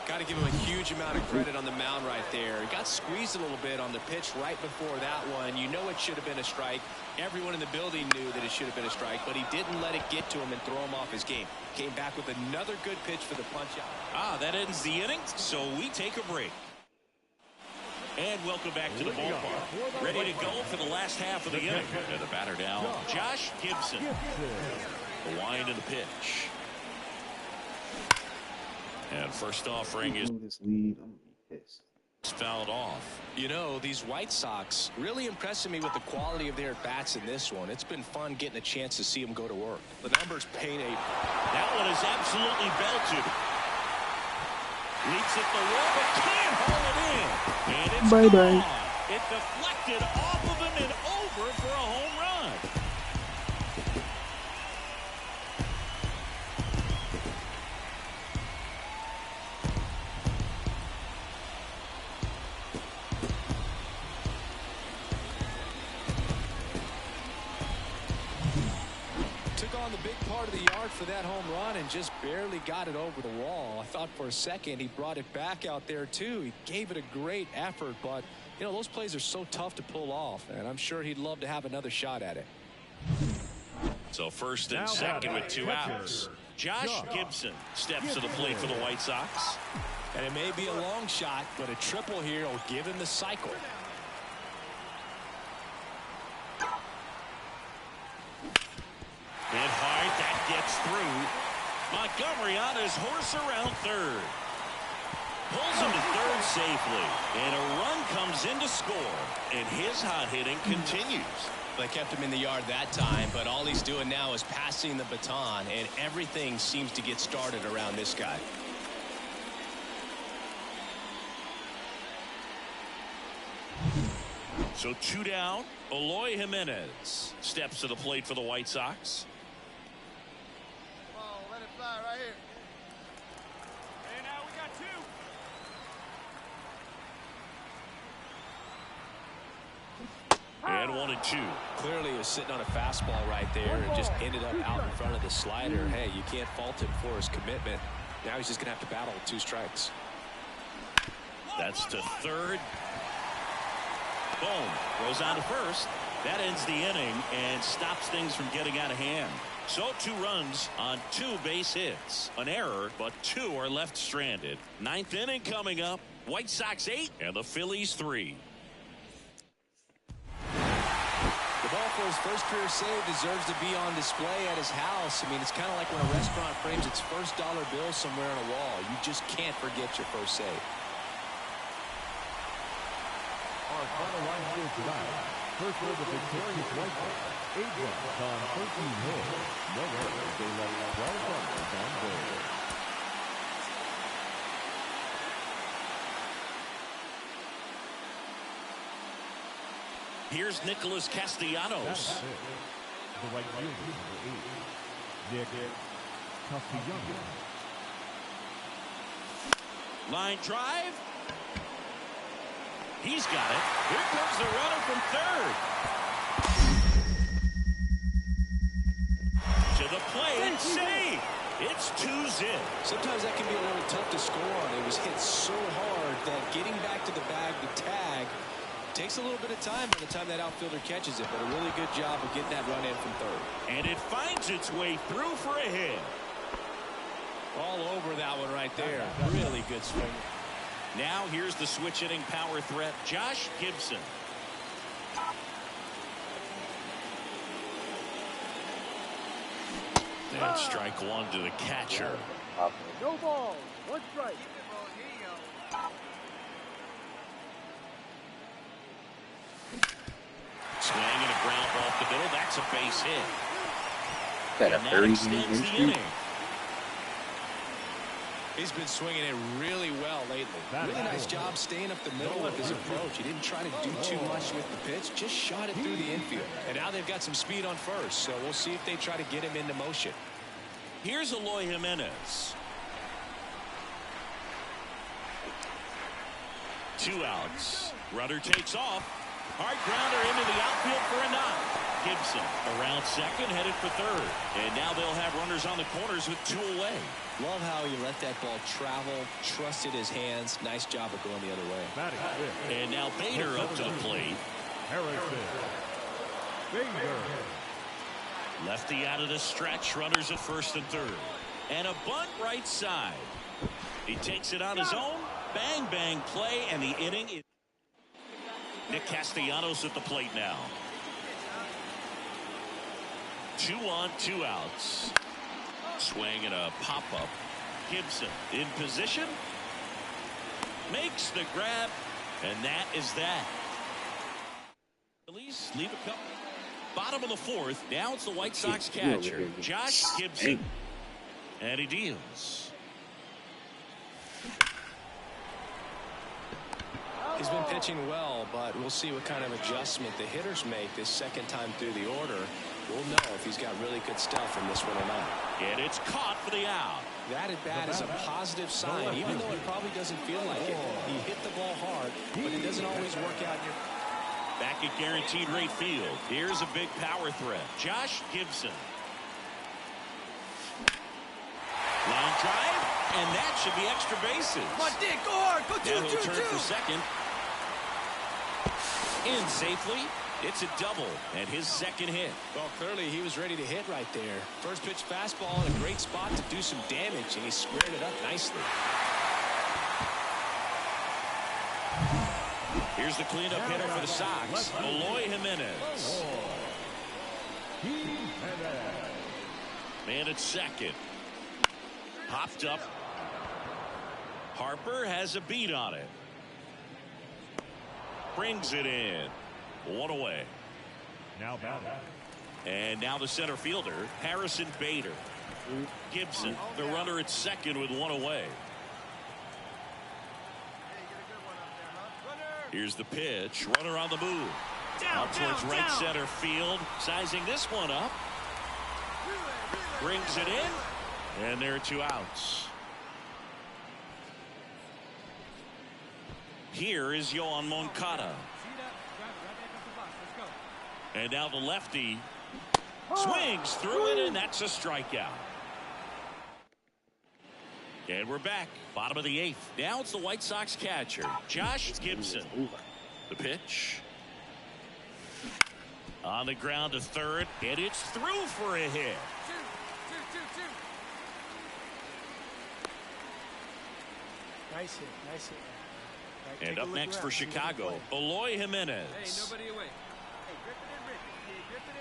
Got to give him a huge amount of credit on the mound right there. He got squeezed a little bit on the pitch right before that one. You know it should have been a strike. Everyone in the building knew that it should have been a strike, but he didn't let it get to him and throw him off his game. Came back with another good pitch for the punch out. That ends the inning, so we take a break. And welcome back to the ballpark. Ready to go for the last half of the inning. And the batter now, Josh Gibson. The wind of the pitch. And first offering is this lead. I'm gonna be pissed. Fouled off. These White Sox really impressing me with the quality of their bats in this one. It's been fun getting a chance to see them go to work. The numbers paint a... That one is absolutely belted. Leaps at the wall, but can't haul it in. And it's gone. It deflected off of him and over for a home run. big part of the yard for that home run and just barely got it over the wall. I thought for a second he brought it back out there too. He gave it a great effort, but you know, those plays are so tough to pull off, and I'm sure he'd love to have another shot at it. So first and second with 2 outs. Josh Gibson steps to the plate for the White Sox. And it may be a long shot, but a triple here will give him the cycle. Hit hard, that gets through. Montgomery on his horse around third. Pulls him to third safely. And a run comes in to score. And his hot hitting continues. They kept him in the yard that time, but all he's doing now is passing the baton, and everything seems to get started around this guy. So 2 down. Eloy Jimenez steps to the plate for the White Sox. Come on, let it fly right here. And now we got 2. And 1-2. Clearly he was sitting on a fastball right there and just ended up out in front of the slider. Hey, you can't fault him for his commitment. Now he's just going to have to battle with 2 strikes. That's to third. Boom. Goes on to first. That ends the inning and stops things from getting out of hand. So 2 runs on 2 base hits. An error, but 2 are left stranded. 9th inning coming up. White Sox 8 and the Phillies 3. The ball for his first career save deserves to be on display at his house. I mean, it's kind of like when a restaurant frames its first dollar bill somewhere on a wall. You just can't forget your first save. Our final line score tonight. First for the victorious White Sox. 8 runs on 13 hits. No errors. They left 12 runners on base. Here's Nicholas Castellanos. The right fielder, number 8, Nick Castellanos. Line drive. He's got it. Here comes the runner from third. To the plate. Save. It's 2-zip. Sometimes that can be a little tough to score on. It was hit so hard that getting back to the bag to tag takes a little bit of time by the time that outfielder catches it, but a really good job of getting that run in from third. And it finds its way through for a hit. All over that one right there. Really good swing. Now here's the switch hitting power threat, Josh Gibson. And strike 1 to the catcher. No ball. 1 strike. Swing and a ground ball up the middle. That's a base hit. Got a And that very extends the easy inning. He's been swinging it really well lately. Really nice job staying up the middle with his approach. He didn't try to do too much with the pitch, just shot it through the infield. And now they've got some speed on first, so we'll see if they try to get him into motion. Here's Eloy Jimenez. 2 outs. Runner takes off. Hard grounder into the outfield for a knock. Gibson around second, headed for third. And now they'll have runners on the corners with 2 away. Love how he let that ball travel, trusted his hands. Nice job of going the other way. And now Bader up to the plate. Lefty out of the stretch, runners at first and third. And a bunt right side. He takes it on his own. Bang, bang play, and the inning is... Nick Castellanos at the plate now. 2 on, 2 outs. Swing and a pop-up. Gibson in position. Makes the grab. And that is that. Release, leave a couple. Bottom of the 4th. Now it's the White Sox catcher, Josh Gibson. And he deals. He's been pitching well, but we'll see what kind of adjustment the hitters make this second time through the order. We'll know if he's got really good stuff in this one or not. And it's caught for the out. That at bat is a positive sign, even though it probably doesn't feel like it. He hit the ball hard, but it doesn't always work out in your... Back at Guaranteed Rate Field. Here's a big power threat, Josh Gibson. Line drive, and that should be extra bases. Come on, Dick, go hard. Go Now he'll two. turn for second. In safely. It's a double and his second hit. Well, clearly he was ready to hit right there. First pitch fastball in a great spot to do some damage, and he squared it up nicely. Here's the cleanup hitter for the Sox, Eloy Jimenez. Man at second. Popped up. Harper has a beat on it. Brings it in. One away. Now batting. And now the center fielder, Harrison Bader. Gibson, the runner at second with one away. Here's the pitch. Runner on the move. Out towards right center field. Sizing this one up. Brings it in. And there are 2 outs. Here is Yohan Moncada. And now the lefty swings through it, and that's a strikeout. And we're back. Bottom of the 8th. Now it's the White Sox catcher, Josh Gibson. The pitch. On the ground to third, and it's through for a hit. Nice hit. Right, and up next for Chicago, Eloy Jimenez. Hey, nobody away.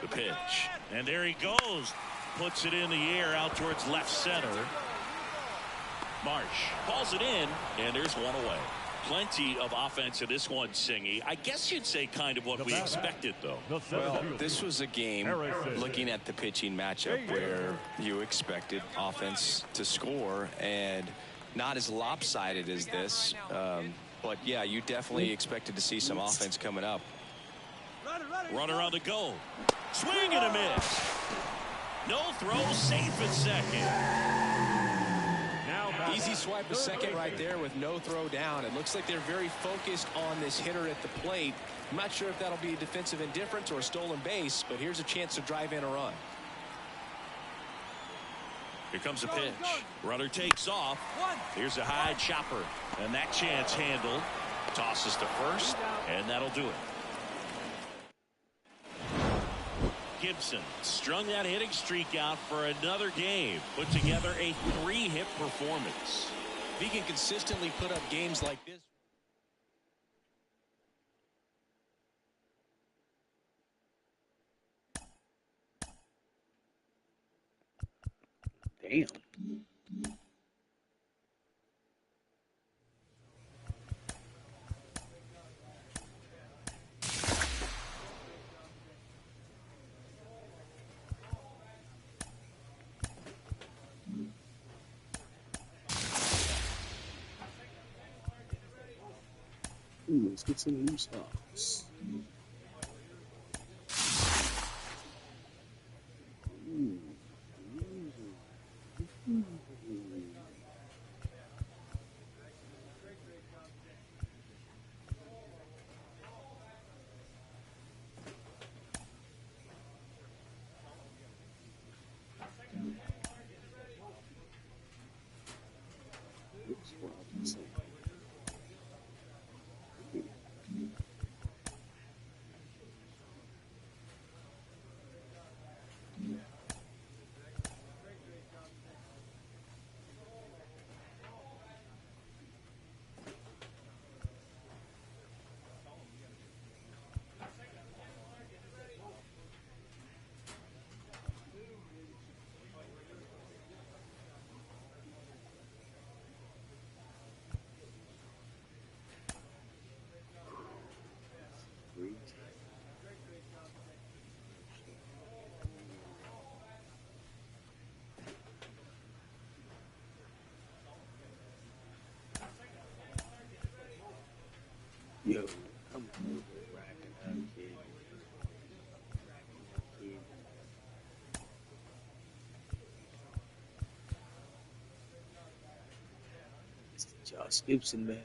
The pitch. And there he goes. Puts it in the air out towards left center. Marsh calls it in, and there's one away. Plenty of offense in this one, Singy. I guess you'd say kind of what we expected, though. Well, this was a game, looking at the pitching matchup, where you expected offense to score, and not as lopsided as this. But, yeah, you definitely expected to see some offense coming up. Runner on the go. Swing and a miss. No throw, safe at second. Easy swipe to second right there with no throw down. It looks like they're very focused on this hitter at the plate. I'm not sure if that'll be a defensive indifference or a stolen base, but here's a chance to drive in a run. Here comes a pitch. Runner takes off. Here's a high chopper, and that chance handled. Tosses to first, and that'll do it. Gibson strung that hitting streak out for another game. Put together a 3-hit performance. If he can consistently put up games like this. Damn. Ooh, let's get some new socks. Yo, come on, racking up, kid. It's Josh Gibson, man.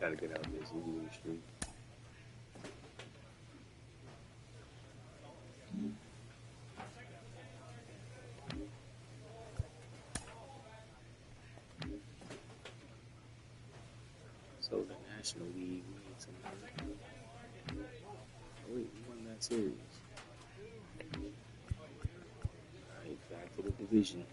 Gotta get out of this losing streak. So the National League needs something. Oh wait, we won that series. Alright, back to the division.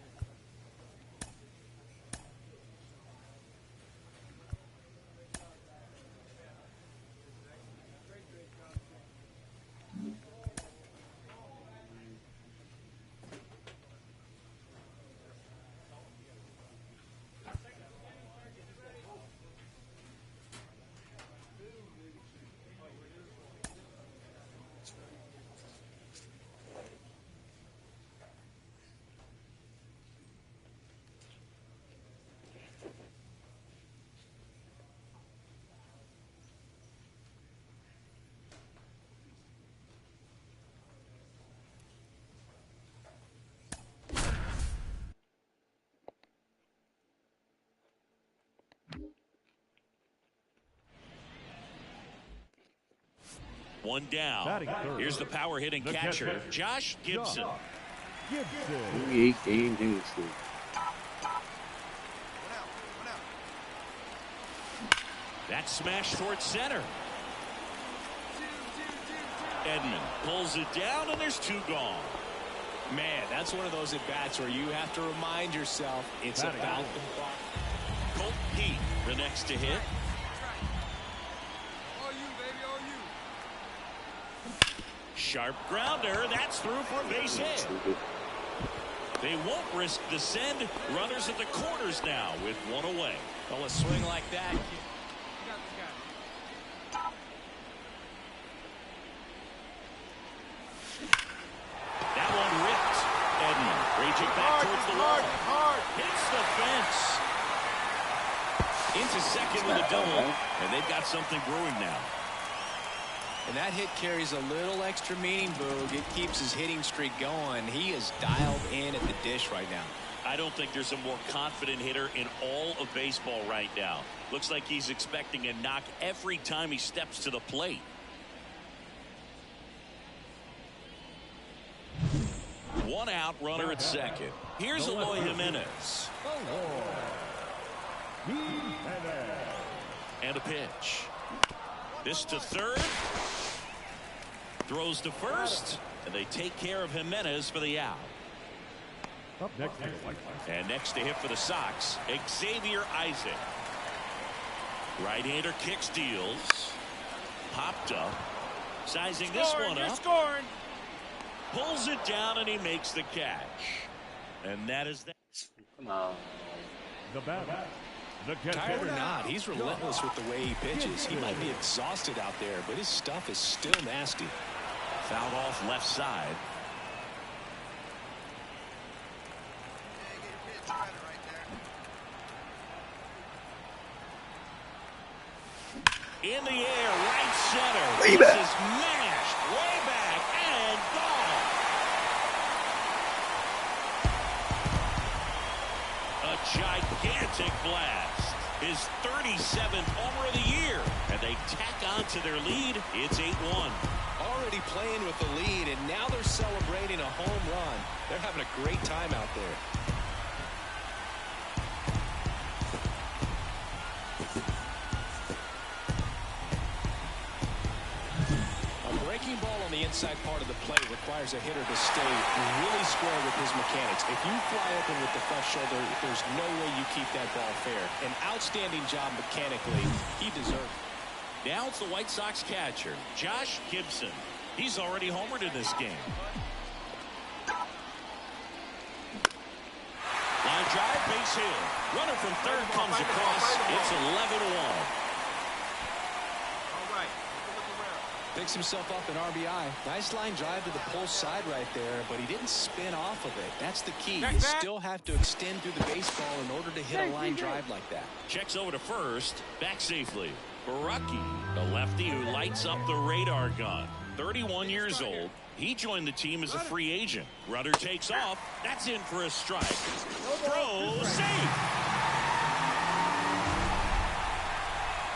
One down. Here's the power hitting catcher, Josh Gibson. 28 games in this league. That smash towards center. Edman pulls it down, and there's two gone. Man, that's one of those at-bats where you have to remind yourself it's about the ball. Colt Pete, the next to hit. Sharp grounder. That's through for a base hit. They won't risk the send. Runners at the corners now with one away. Well, a swing like that. That one ripped. Edman reaching back towards the wall. Hits the fence. Into second with a double. And they've got something brewing now. And that hit carries a little extra meaning, Boog. It keeps his hitting streak going. He is dialed in at the dish right now. I don't think there's a more confident hitter in all of baseball right now. Looks like he's expecting a knock every time he steps to the plate. One out, runner at second. Here's Eloy Jimenez. And a pitch. This to third. Throws to first. And they take care of Jimenez for the out. Up next, and next to hit for the Sox, Xavier Isaac. Right-hander kick steals. Popped up. Sizing this one up. Scoring. Pulls it down, and he makes the catch. And that is that. Come on. The bat. Tired or not, he's relentless with the way he pitches. He might be exhausted out there, but his stuff is still nasty. Fouled off left side. In the air, right center. Way this back. is mashed way back and gone. A gigantic blast. His 37th homer of the year. And they tack on to their lead. It's 8-1. Already playing with the lead, and now they're celebrating a home run. They're having a great time out there. Breaking ball on the inside part of the plate requires a hitter to stay really square with his mechanics. If you fly open with the front shoulder, there's no way you keep that ball fair. An outstanding job mechanically. He deserves it. Now it's the White Sox catcher, Josh Gibson. He's already homered in this game. Line drive, base hit. Runner from third comes across. It's 11-1. Picks himself up an RBI. Nice line drive to the pull side right there, but he didn't spin off of it. That's the key. You still have to extend through the baseball in order to hit a line drive like that. Checks over to first. Back safely. Baraki, the lefty who lights up the radar gun. 31 years old. He joined the team as a free agent. Rudder takes off. That's in for a strike. Throw, safe.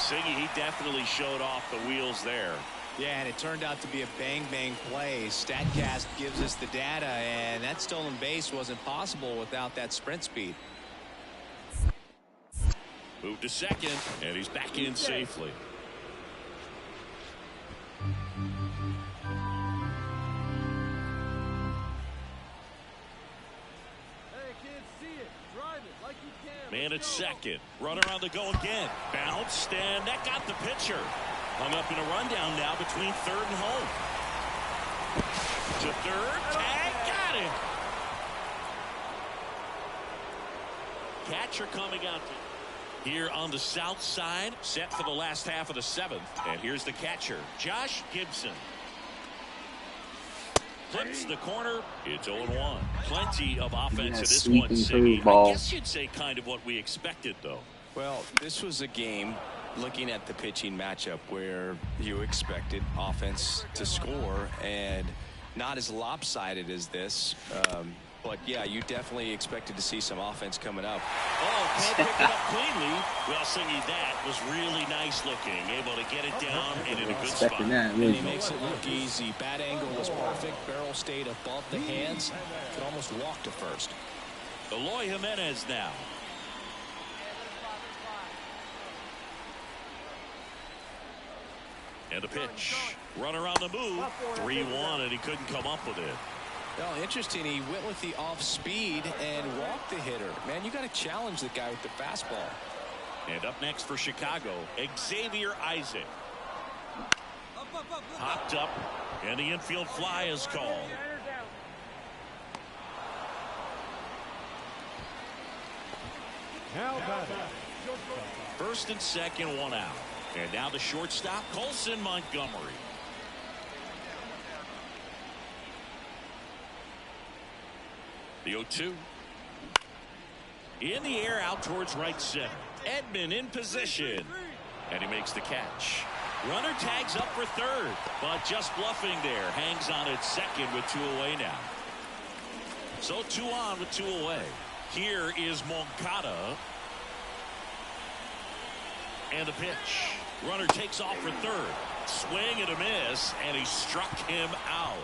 Cycke, he definitely showed off the wheels there. Yeah, and it turned out to be a bang-bang play. StatCast gives us the data, and that stolen base wasn't possible without that sprint speed. Move to second, and he's back in safely. Man at second. Runner on the go again. Bounced, and that got the pitcher. Hung up in a rundown now between third and home. To third. Tag. Got it. Catcher coming out here on the south side. Set for the last half of the seventh. And here's the catcher, Josh Gibson. Flips the corner. It's 0-1. Plenty of offense in this one, Cycke. I guess you'd say kind of what we expected, though. Well, this was a game, looking at the pitching matchup, where you expected offense to score, and not as lopsided as this. But, yeah, you definitely expected to see some offense coming up. Oh, can't pick it up cleanly. Well, Cycke, that was really nice looking. Able to get it down and in a good spot. And he makes it look easy. Bat angle was perfect. Barrel stayed above the hands. Could almost walk to first. Eloy Jimenez now. And a pitch. Runner on the move. 3-1, and he couldn't come up with it. Well, interesting. He went with the off speed and walked the hitter. Man, you got to challenge the guy with the fastball. And up next for Chicago, Xavier Isaac. Hopped up, and the infield fly is called. Now batting. First and second, one out. And now the shortstop, Colson Montgomery. The 0-2. In the air, out towards right center. Edman in position. And he makes the catch. Runner tags up for third, but just bluffing there. Hangs on at second with 2 away now. So 2 on with 2 away. Here is Moncada. And the pitch. Runner takes off for third. Swing and a miss, and he struck him out.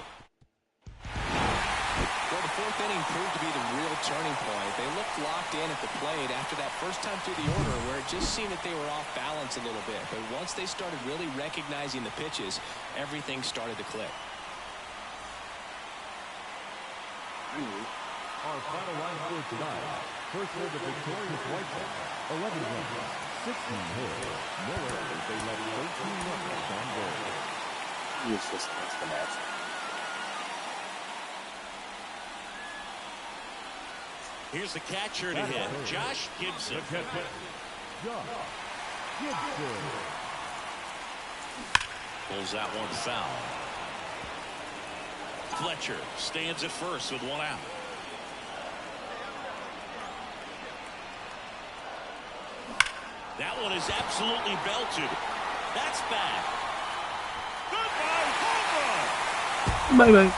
Well, the fourth inning proved to be the real turning point. They looked locked in at the plate after that first time through the order, where it just seemed that they were off balance a little bit. But once they started really recognizing the pitches, everything started to click. Our final line for tonight. First for the victorious White Sox, 11 runs, 16 hits, no errors. They left 13 runners on base. He was just against the match. Here's the catcher to hit, Josh Gibson. Josh Gibson. Pulls that one foul. Fletcher stands at first with 1 out. That one is absolutely belted. That's bad. Goodbye, home run. Bye-bye.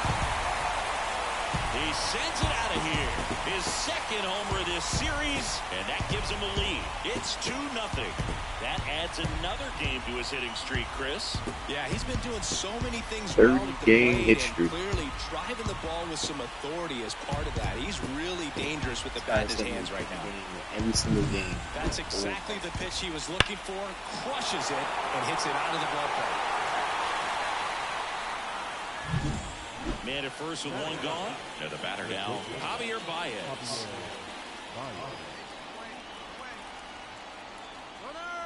He sends it out of here. His second homer of this series, and that gives him a lead. It's 2-0. That adds another game to his hitting streak, Chris. Yeah, he's been doing so many things Third well at the game plate, hit and streak. clearly driving the ball with some authority as part of that. He's really dangerous with the bat in his hands right now. Every single game. That's exactly the pitch he was looking for. Crushes it and hits it out of the ballpark. Man at first with 1 gone. And the batter now, Javier Baez.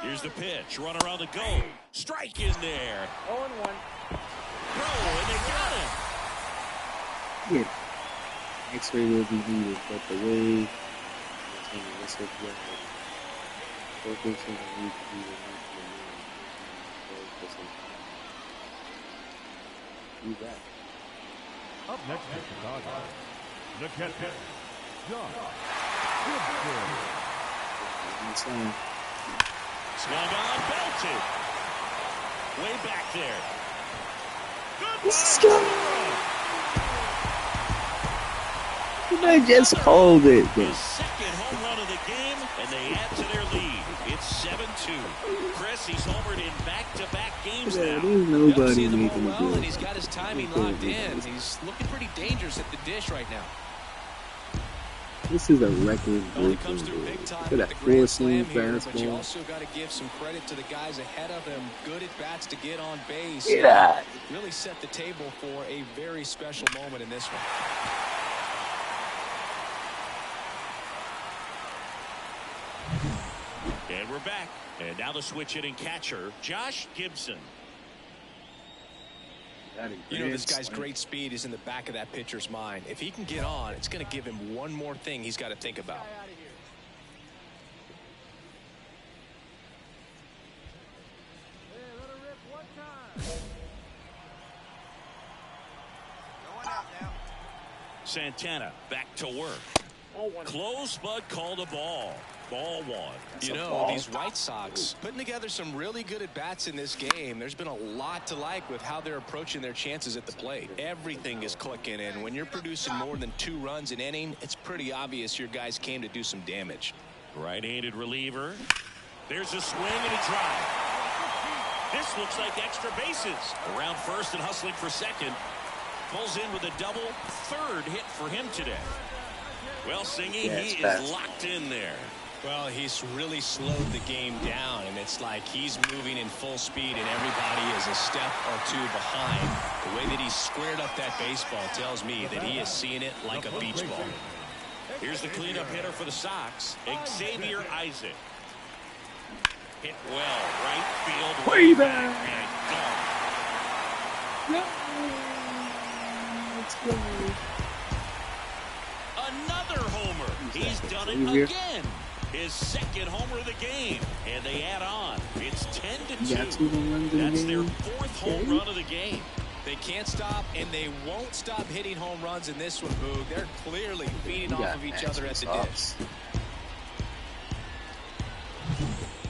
Here's the pitch. Runner on the go. Strike in there. 0-1. Throw, and they got him. Yeah. X-ray will be needed, but the way this will be focusing on you to be the do that. Up next to Chicago, the catcher, Josh Gibson. Insane. Swung on, belted. Way back there. Let's Goodbye. go. I just called it. His second home run of the game, and they add to their lead. It's 7-2. Chris, he's homered in back-to-back games now. There's nobody Seeing the making ball a well, good. and he's got his timing locked in. He's looking pretty dangerous at the dish right now. This is a record Only breaking comes through goal. big time Look with at the that grand 4-seam slam here, but you fastball. also got to give some credit to the guys ahead of him. Good at bats to get on base. Yeah. Really set the table for a very special moment in this one. And we're back. And now the switch hitting catcher, Josh Gibson. You know, this guy's great speed is in the back of that pitcher's mind. If he can get on, it's going to give him one more thing he's got to think about. Santana back to work. Close, but called a ball. Ball one. You know, these White Sox putting together some really good at-bats in this game. There's been a lot to like with how they're approaching their chances at the plate. Everything is clicking, and when you're producing more than 2 runs an inning, it's pretty obvious your guys came to do some damage. Right-handed reliever. There's a swing and a drive. This looks like extra bases. Around first and hustling for second. Pulls in with a double. Third hit for him today. Well, Cycke, he is locked in there. Well, he's really slowed the game down, and it's like he's moving in full speed, and everybody is a step or 2 behind. The way that he squared up that baseball tells me that he is seeing it like a beach ball. Here's the cleanup hitter for the Sox, Xavier Isaac. Hit well, right field, way back, and gone. Let's go. Another homer. He's done it again. His second homer of the game, and they add on. It's 10-2. That's their 4th home run of the game. They can't stop, and they won't stop hitting home runs in this one, Boog. They're clearly feeding off of each other at the dish.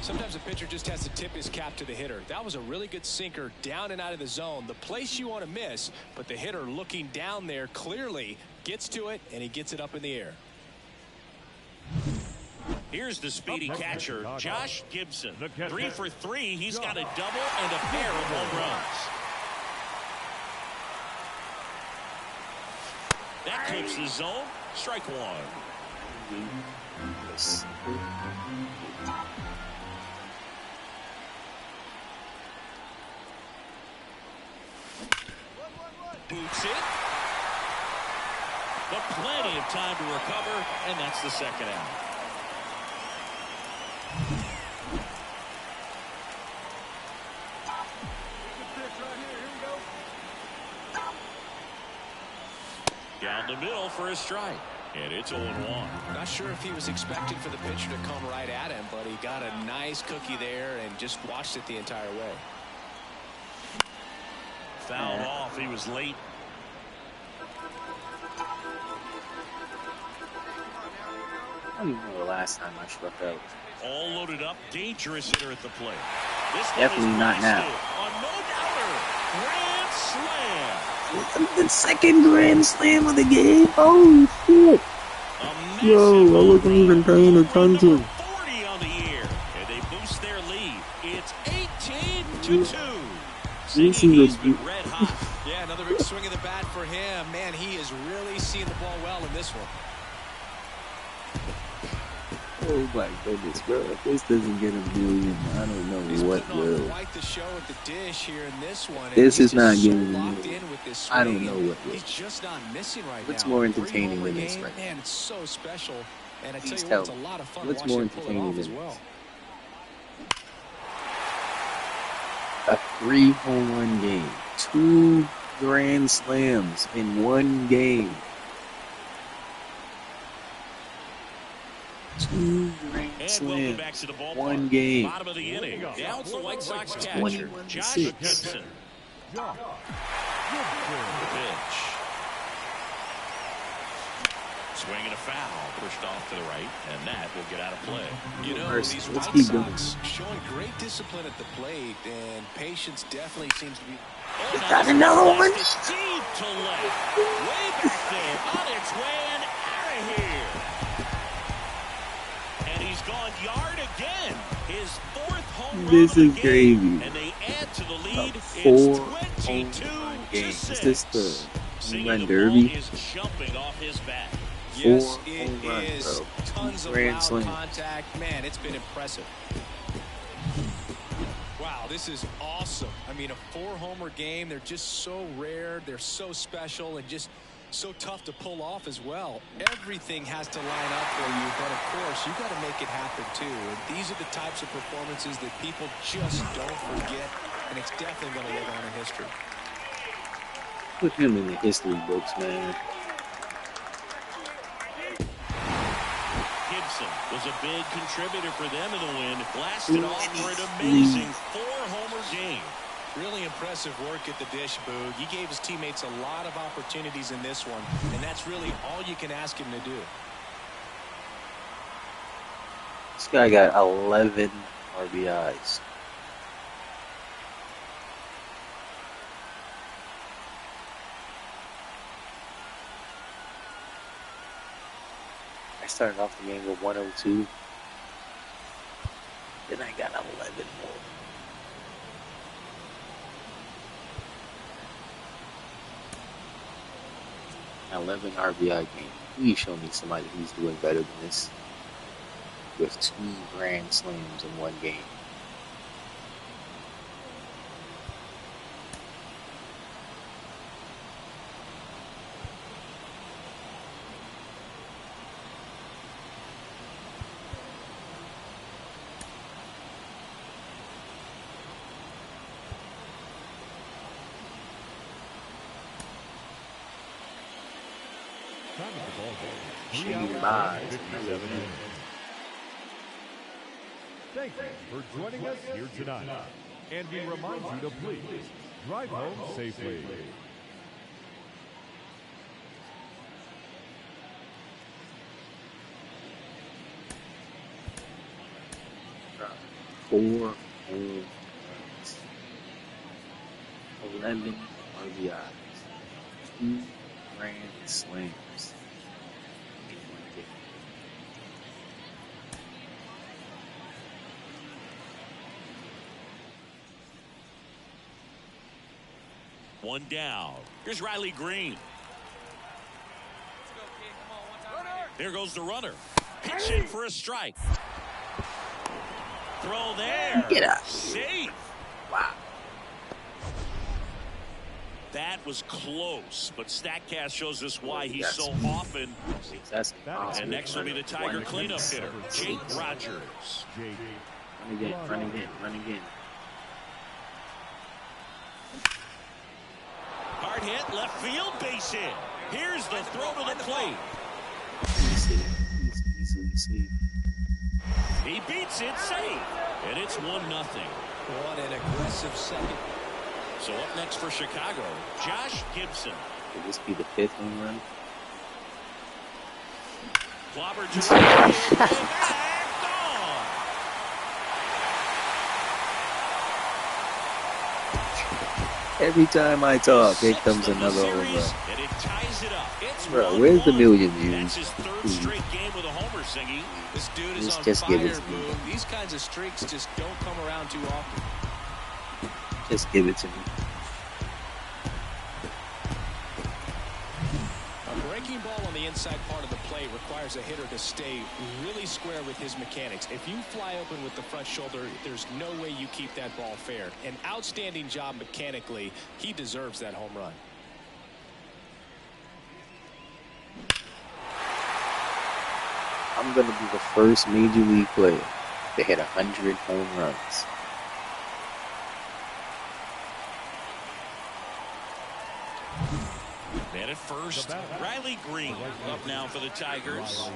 Sometimes a pitcher just has to tip his cap to the hitter. That was a really good sinker down and out of the zone. The place you want to miss, but the hitter looking down there clearly gets to it, and he gets it up in the air. Here's the speedy catcher, Josh Gibson. 3 for 3. He's got a double and a pair of home runs. That clips the zone. Strike one. Boots it. But plenty of time to recover, and that's the second out. Down the middle for a strike. And it's 0-1. Not sure if he was expecting for the pitcher to come right at him, but he got a nice cookie there and just watched it the entire way. Fouled off. He was late. I don't even know the last time I struck out. All loaded up. Dangerous hitter at the plate. This Definitely not now. On no-doubter. Grand slam. The second grand slam of the game. Oh, shit. Yo, I wasn't even paying attention. 40 on the year. And they boost their lead. It's 18-2. This is a red hot. Yeah, another big swing of the bat for him. Man, he is really seeing the ball well in this one. Oh my goodness, bro. If this doesn't get a million, I don't know what will. Quite the show at the dish here in this one. This is not so getting a locked million. in with this I don't swing. know what will. He's just not missing right What's now. more entertaining than this Game, right now? Man, it's so special. And I tell Please you tell what, it's a me. lot of fun What's watching more him pull it entertaining off as than well. A 3 home run game. 2 grand slams in one game. 2 grand slams. One game. Bottom of the inning. Down the White Sox catcher, 21-6. Josh Gibson. Pitch. Swing and a foul. Pushed off to the right, and that will get out of play. You know, First, these let's White keep Sox showing great discipline at the plate, and patience definitely seems to be. Oh, Got another one. Deep to left. Way back there. On its way and 1 yard again. His 4th home run This of the is game. crazy. And they add to the lead. Four It's 22 home to game. 6. Is this the home run The derby? ball is jumping off his bat. Yes, 4 it home runs, is. bro. Tons of Grand loud slam. contact. Man, it's been impressive. Wow, this is awesome. I mean, a 4-homer game, they're just so rare. They're so special and just so tough to pull off as well. Everything has to line up for you, but of course, you got to make it happen too. And these are the types of performances that people just don't forget, and it's definitely going to live on in history. Put him in the history books, man. Gibson was a big contributor for them in the win. Blasted off for an amazing 4-homer game. Really impressive work at the dish, Boog. He gave his teammates a lot of opportunities in this one, and that's really all you can ask him to do. This guy got 11 RBIs. I started off the game with 102. Then I got 11 more. 11 RBI game. Please show me somebody who's doing better than this. With 2 grand slams in one game. Time of the ball game. 3 Shane hours Mize. and 57 minutes. Thank you for joining us here tonight. And we remind you to please drive home safely. Four home runs. 11 RBIs. 2 grand slams. In one game. One down. Here's Riley Green. Let's go, kid. Come on, one time. Right here. There goes the runner. Pitching for a strike. Throw there. Get out. Safe. Wow. That was close, but StatCast shows us why he's so often. That's impossible. And next will be the Tiger One cleanup against hitter, Jake Rogers. Jake. Run again, run again, run again. Hard hit, left field, base hit. Here's the throw to the plate. Easy, easily safe. He beats it, safe. And it's 1-0. What an aggressive second. So up next for Chicago, Josh Gibson. Could this be the 5th home run? Clobbered to right, way back, gone. Every time I talk, here comes Sixth of the another home series, run. and it ties it up. It's Bro, 1-1. where's the million That's views? his 3rd straight game with a homer, Singy. This dude is on Just give fire, it to me. Boog. These kinds of streaks just don't come around too often. Just give it to me. A breaking ball on the inside part of the plate requires a hitter to stay really square with his mechanics. If you fly open with the front shoulder, there's no way you keep that ball fair. An outstanding job mechanically. He deserves that home run. I'm going to be the first major league player to hit 100 home runs. Man at first, Riley Green up now for the Tigers.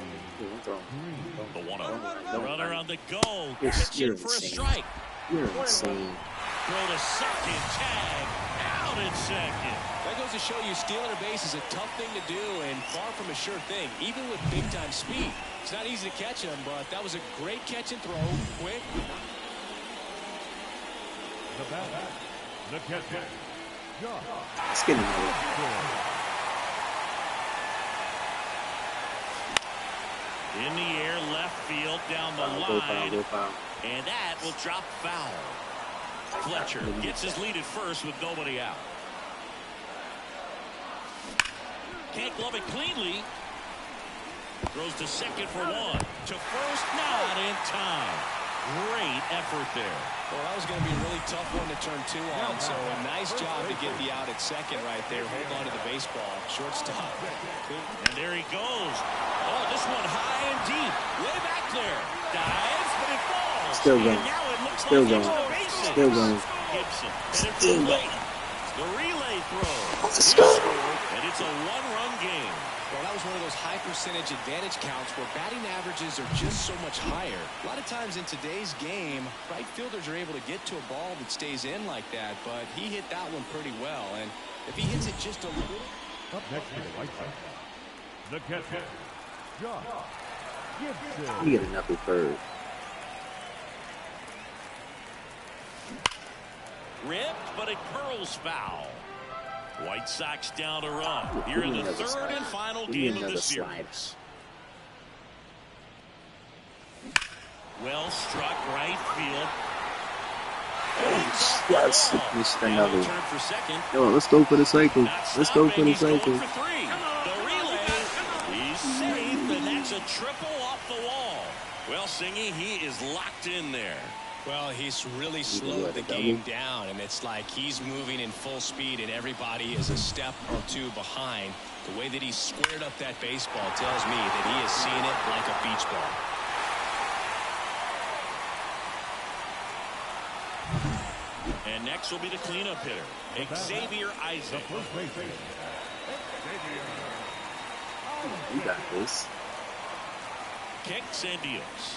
The 1-0. Runner on the go. Pitching for a strike. You're insane. Throw to second. Tag. Out at second. That goes to show you stealing a base is a tough thing to do and far from a sure thing, even with big-time speed. It's not easy to catch him, but that was a great catch and throw. Quick. The batter, the catcher, Josh. Let's get another. In the air, left field, down the line. And that will drop foul. Fletcher gets his lead at first with nobody out. Can't glove it cleanly. Throws to second for one. To first, not in time. Great effort there. Well, that was going to be a really tough one to turn two on, so a nice job to get the out at second right there. Hold on to the baseball. Shortstop. And there he goes. Oh, this one high and deep. Way back there. Dives, but it falls. Still going. And now it looks Still like going. it's the bases. Still going. Gibson. Still going. The relay throw. Let's go. And it's a one-run game. Well, that was one of those high percentage advantage counts where batting averages are just so much higher. A lot of times in today's game, right fielders are able to get to a ball that stays in like that, but he hit that one pretty well. And if he hits it just a little. Up next to the White Sox, the catcher, Josh Gibson. You get another third. Ripped, but it curls foul. White Sox down a run here in the third and final game of the series. Well struck right field. Yes, missed another. Yo, let's go for the cycle. Let's go for the cycle. The relay, he's safe, and that's a triple off the wall. Well, Cycke, he is locked in there. Well, he's really slowed the game down, and it's like he's moving in full speed, and everybody is a step or two behind. The way that he squared up that baseball tells me that he is seeing it like a beach ball. And next will be the cleanup hitter, Xavier Isaac. You got this. Kicks and deals.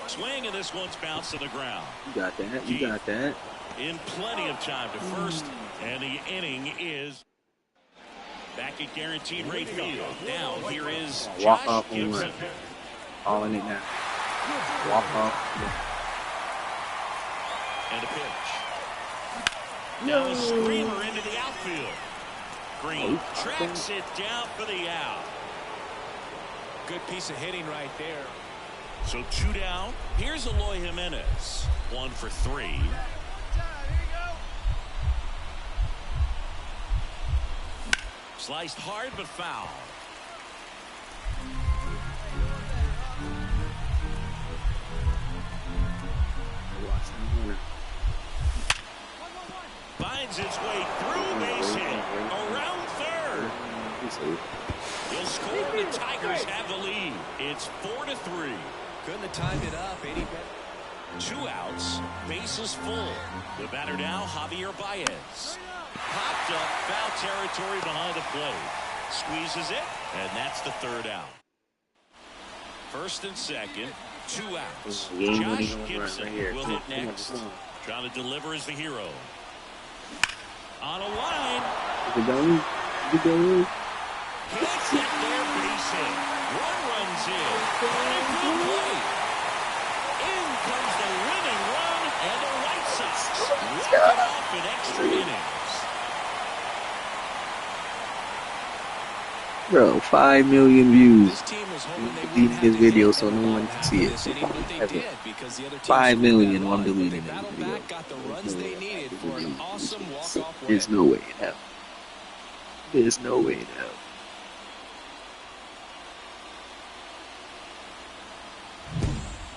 Swing, and this one's bounced to the ground. You got that. You got that. In plenty of time to first, and the inning is back at guaranteed rate field. Now here is Walk Josh off home Gibson. run. All in it now. Walk off. And a pitch. Now a screamer into the outfield. Green tracks it down for the out. Good piece of hitting right there. So two down. Here's Eloy Jimenez. 1 for 3. Sliced hard but foul. Finds its way through, base hit. Around third. He'll score. The Tigers have the lead. It's 4-3. Couldn't have timed it up any better. 2 outs. Bases full. The batter now, Javier Baez. Popped up, foul territory behind the plate. Squeezes it, and that's the 3rd out. First and second, 2 outs. Josh Gibson will hit next. Trying to deliver as the hero. On a line. Is it going? Is it going? Hits it there, base hit. 1 runs in. Running to the plate. In comes the winning run, and the White Sox walk it off in extra innings. Bro, 5 million views. This team was hoping they Delete wouldn't this have to video hit so no one can see this it. inning, but they did because the other team 5 scored million, that I'm run. deleting They this battled video. back, got the runs they needed for an awesome walk-off win. There's no way in hell. There's no way in hell.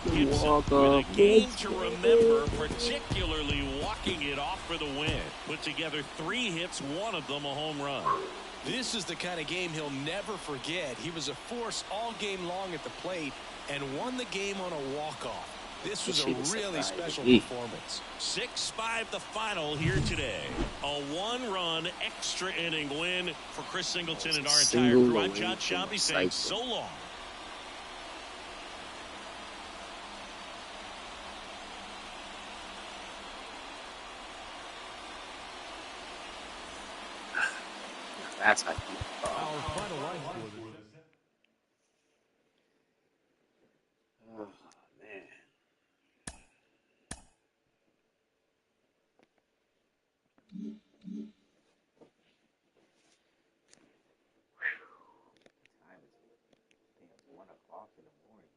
Gibson with a game to remember, particularly walking it off for the win. Put together 3 hits, 1 of them a home run. This is the kind of game he'll never forget. He was a force all game long at the plate and won the game on a walk-off. This was a really special performance. 6-5 the final here today. A 1-run extra inning win for Chris Singleton and our entire crew. I'm John Shambi saying so long. That's how you Our final line score this Oh, man. Time is 1 o'clock. o'clock in the morning.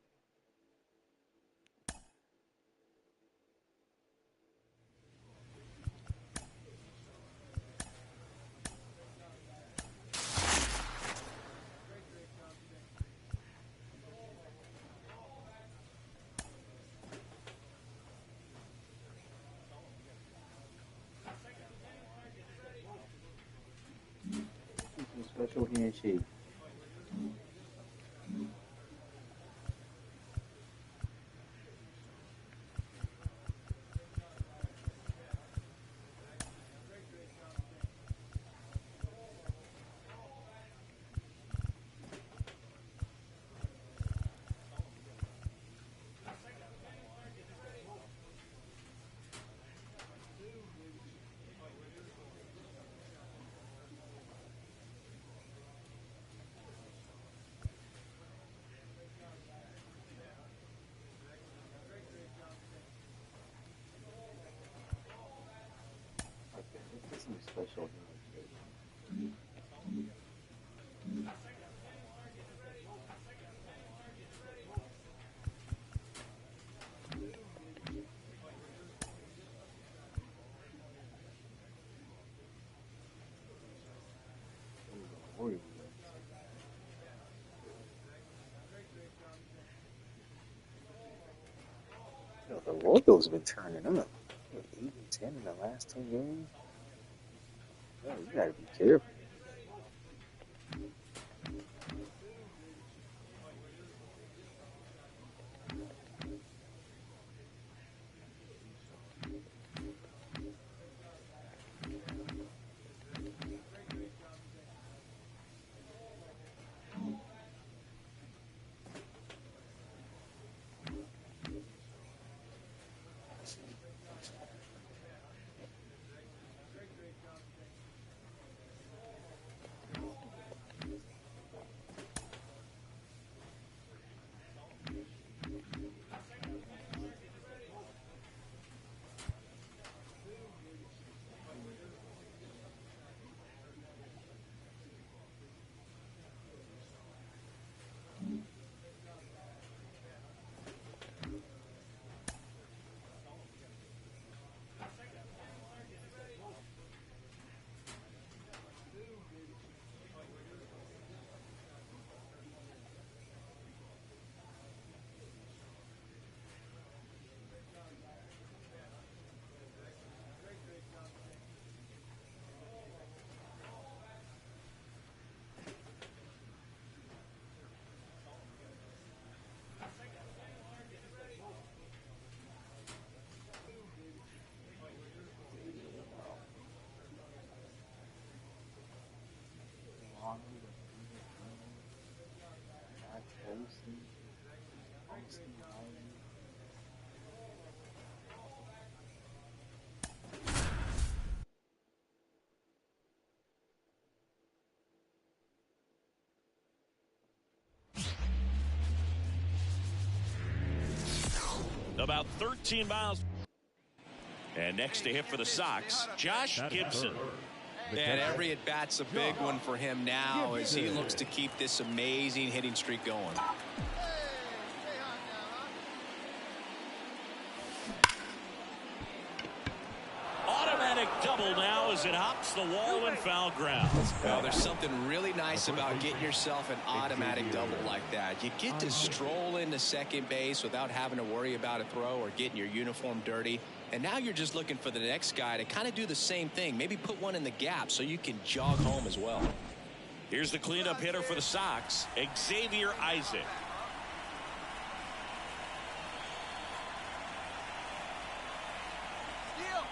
Special handshake. This is special handshake. The Royals have been turning up. 8-10 in the last 10 games. Yo, you gotta be careful. About 13 miles. And next to hit for the Sox, Josh Gibson. And every at-bat's a big one for him now as he looks to keep this amazing hitting streak going. Automatic double now as it hops the wall and foul ground. Well, there's something really nice about getting yourself an automatic double like that. You get to stroll into second base without having to worry about a throw or getting your uniform dirty. And now you're just looking for the next guy to kind of do the same thing. Maybe put one in the gap so you can jog home as well. Here's the cleanup hitter for the Sox, Xavier Isaac.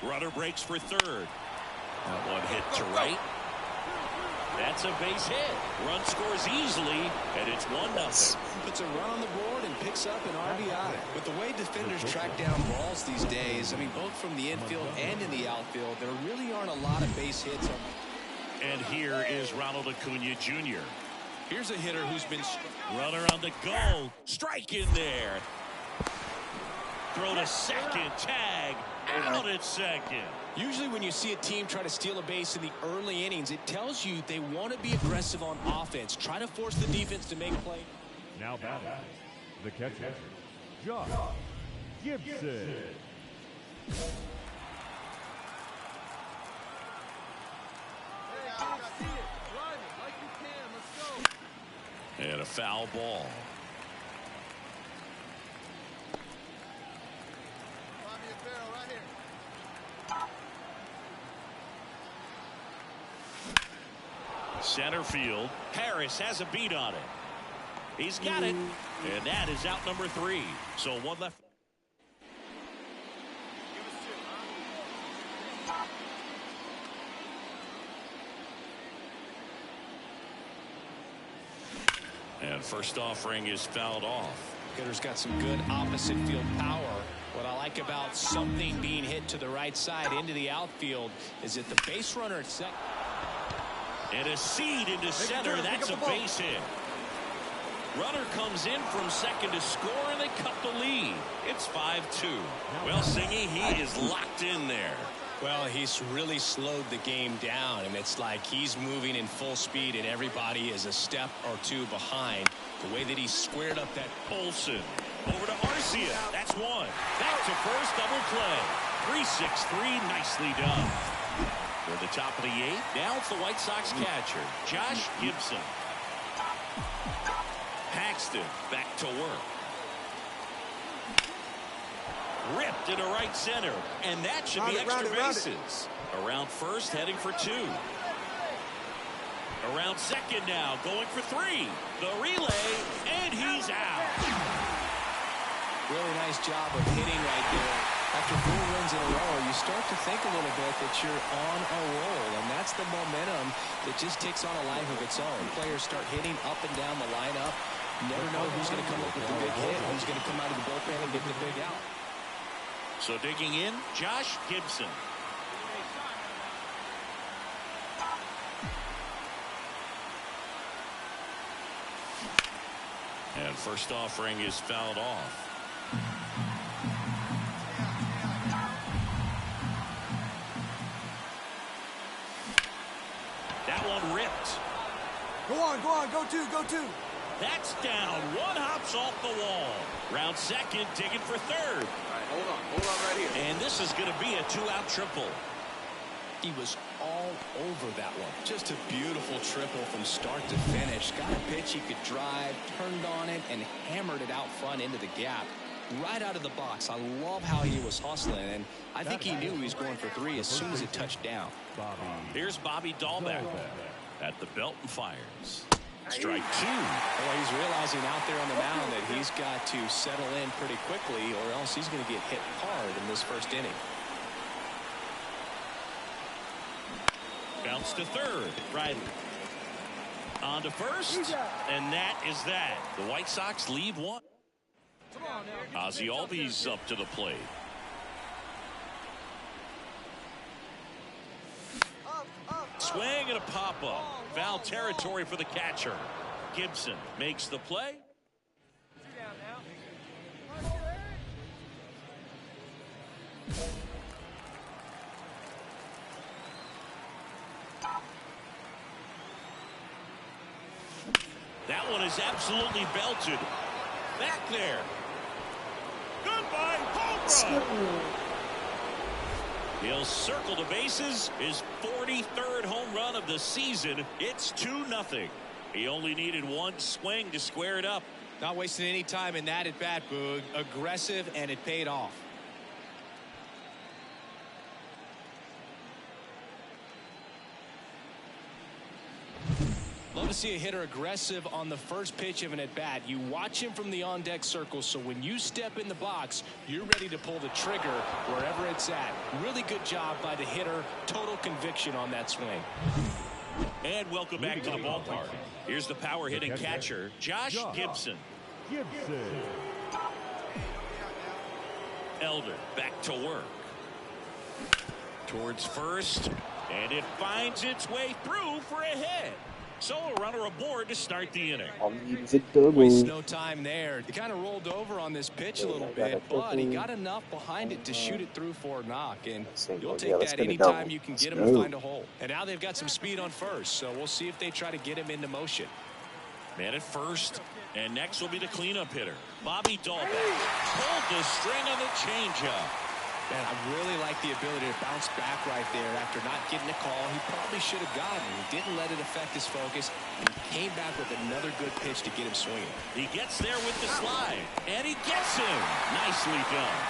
Runner breaks for third. That one hit to right. That's a base hit. Run scores easily, and it's 1-0. Puts a run on the board and picks up an RBI. With the way defenders track down balls these days, I mean, both from the infield and in the outfield, there really aren't a lot of base hits. And here is Ronald Acuna Jr. Here's a hitter who's been... Runner on the goal. Strike in there. Throw to second. Tag. Out at second. Usually when you see a team try to steal a base in the early innings, it tells you they want to be aggressive on offense. Try to force the defense to make play. Now batting, the catcher, Josh Gibson. And a foul ball. Center field. Harris has a beat on it. He's got it. And that is out number 3. So one left. And first offering is fouled off. Hitter's got some good opposite field power. What I like about something being hit to the right side into the outfield is that the base runner at second. And a seed into center. That's a base hit. Runner comes in from second to score, and they cut the lead. It's 5-2. Well, Singy, he is locked in there. Well, he's really slowed the game down, and it's like he's moving in full speed, and everybody is a step or two behind. The way that he squared up that. Olsen over to Arcia. That's one. Back to first, double play. 3-6-3, nicely done. For the top of the 8th, now it's the White Sox catcher, Josh Gibson. Paxton back to work. Ripped into right center, and that should be extra bases. Around first, heading for 2. Around second now, going for 3. The relay, and he's out. Really nice job of hitting right there. After 4 wins in a row, you start to think a little bit that you're on a roll, and that's the momentum that just takes on a life of its own. Players start hitting up and down the lineup. You never know who's going to come up with the big hit, who's going to come out of the bullpen and get the big out. So digging in, Josh Gibson. And first offering is fouled off. That one ripped. Go on, go 2, go 2. That's down. One hops off the wall. Round second, digging for third. All right, hold on right here. And this is going to be a 2-out triple. He was all over that one. Just a beautiful triple from start to finish. Got a pitch he could drive, turned on it, and hammered it out front into the gap. Right out of the box. I love how he was hustling, and I think he knew he was going for 3 as soon as it touched down. Here's Bobby Dahlbeck at the belt and fires. Strike 2. Well, he's realizing out there on the mound that he's got to settle in pretty quickly, or else he's going to get hit hard in this first inning. Bounce to third. Riley. On to first. And that is that. The White Sox leave 1. Ozzie Albies up to the plate. Swing and a pop-up. Foul territory for the catcher. Gibson makes the play. That one is absolutely belted. Back there. Goodbye, home run. He'll circle the bases. His 43rd home run of the season. It's 2-0. He only needed 1 swing to square it up. Not wasting any time in that at bat, Boog. Aggressive, and it paid off. Love to see a hitter aggressive on the first pitch of an at-bat. You watch him from the on-deck circle, so when you step in the box, you're ready to pull the trigger wherever it's at. Really good job by the hitter. Total conviction on that swing. And welcome back to the ballpark. Here's the power-hitting catcher, Josh Gibson. Elder back to work. Towards first, and it finds its way through for a hit. So a runner aboard to start the inning. Waste no time there. He kind of rolled over on this pitch a little bit, but he got enough behind it to shoot it through for a knock. And you'll take that anytime you can get him to find a hole. And now they've got some speed on first, so we'll see if they try to get him into motion. Man at first, And next will be the cleanup hitter, Bobby Dahlbeck. Pulled the string on the changeup. Man, I really like the ability to bounce back right there after not getting a call he probably should have gotten. He didn't let it affect his focus, and he came back with another good pitch to get him swinging. He gets there with the slide, and he gets him. Nicely done.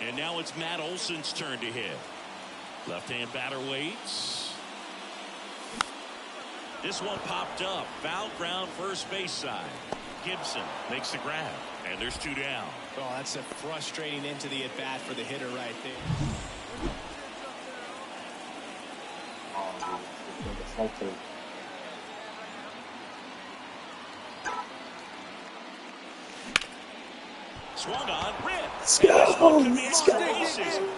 And now it's Matt Olson's turn to hit. Left-hand batter waits. This one popped up. Foul ground first base side. Gibson makes the grab, and there's 2 down. Oh, that's a frustrating end to the at-bat for the hitter right there. Swung on, ripped. Let's go. Let's go.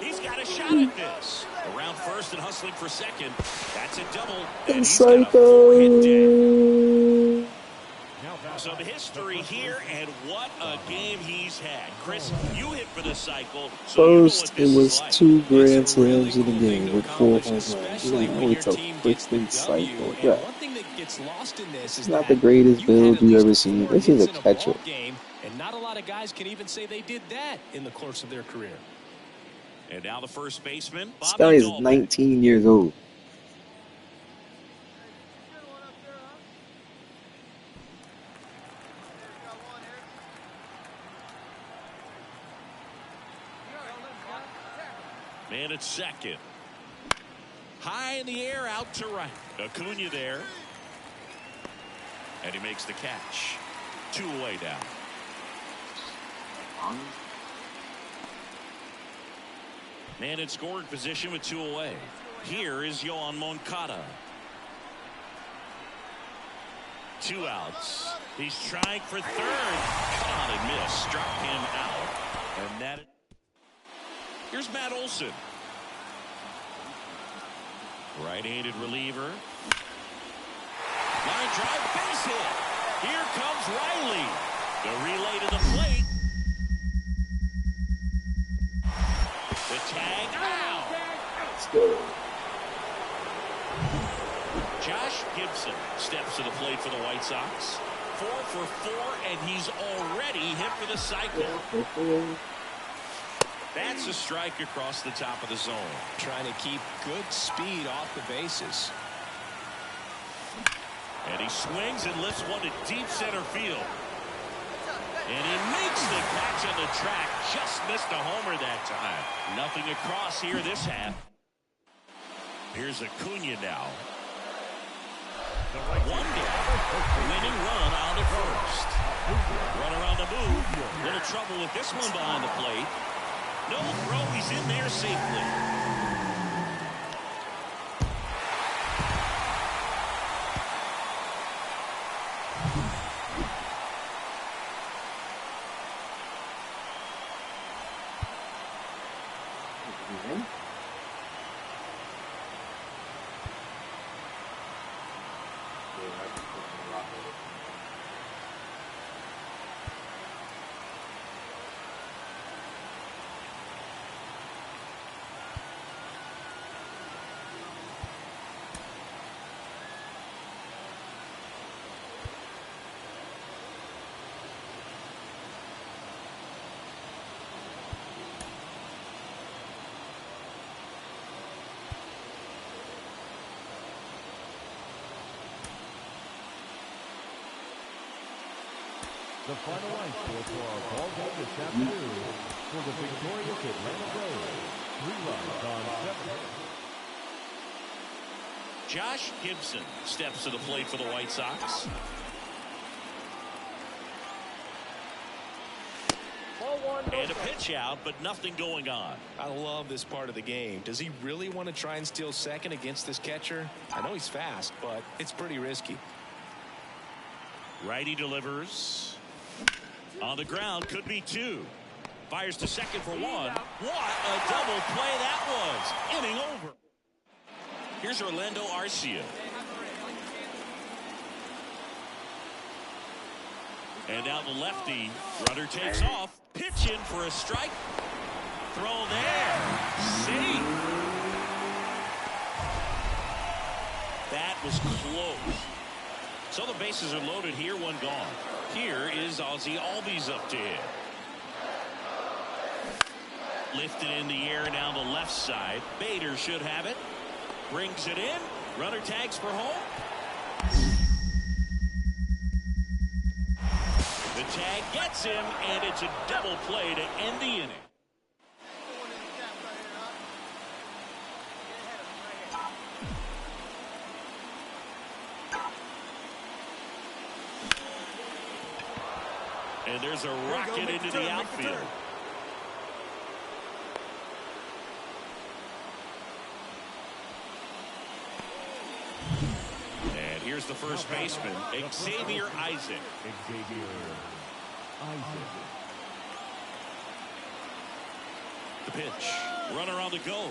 He's got a shot at this. Around first and hustling for second. That's a double. And he's Cycke. got a 4-hit day. So the history here, and what a game he's had. Chris, you hit for the cycle. So First, it was 2 grand slams in the game with 4 home runs. Now it's a freaking cycle. Yeah. One thing that gets lost in this is Not the greatest build you ever seen. This is a catcher. And not a lot of guys can even say they did that in the course of their career. And now the first baseman, This Bobby guy is Dahlbeck. 19 years old. Man at second. High in the air, out to right. Acuna there. And he makes the catch. 2 away now. Man in scoring position with 2 away. Here is Yoan Moncada. 2 outs. He's trying for third. Shot and miss. Struck him out. And that. Here's Matt Olson. Right-handed reliever. Line drive, base hit. Here comes Riley. The relay to the plate. The tag out. Let's go. Josh Gibson steps to the plate for the White Sox. 4 for 4, and he's already hit for the cycle. That's a strike across the top of the zone. Trying to keep good speed off the bases. And he swings and lifts one to deep center field. And he makes the catch on the track. Just missed a homer that time. Nothing across here this half. Here's Acuna now. 1 down. Winning run on the first. Runner on the move. Little trouble with this one behind the plate. No throw. He's in there safely. The final line score for our ball game this afternoon for the victorious Atlanta Braves. 3 runs on 7 hits. Josh Gibson steps to the plate for the White Sox. And a pitch out, but nothing going on. I love this part of the game. Does he really want to try and steal second against this catcher? I know he's fast, but it's pretty risky. Righty delivers. On the ground, could be 2. Fires to second for 1. What a double play that was. Inning over. Here's Orlando Arcia. And now the lefty. Runner takes off. Pitch in for a strike. Throw there. See? That was close. So the bases are loaded here, one gone. Here is Ozzie Albies up to hit. Lifted in the air down the left side. Bader should have it. Brings it in. Runner tags for home. The tag gets him, and it's a double play to end the inning. And there's a rocket into the outfield. And here's the first baseman, Xavier Isaac. The pitch. Runner on the go.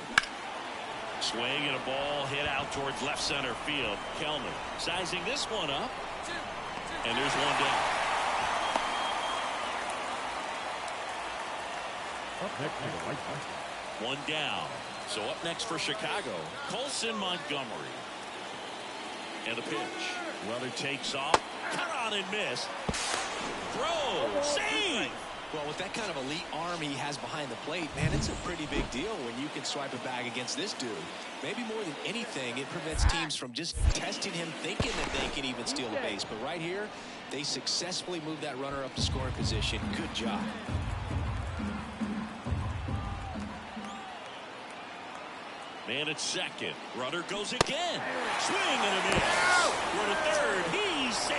Swing and a ball hit out towards left center field. Kelman sizing this one up. And there's one down. Up next for the White Sox. One down. So up next for Chicago, Colson Montgomery. And the pitch. Runner takes off. Cut on and miss. Throw. Save. Well, with that kind of elite arm he has behind the plate, man, it's a pretty big deal when you can swipe a bag against this dude. Maybe more than anything, it prevents teams from just testing him, thinking that they can even steal the base. But right here, they successfully moved that runner up to scoring position. Good job. Man at second. Runner goes again. Swing and a miss. For the third. He's safe.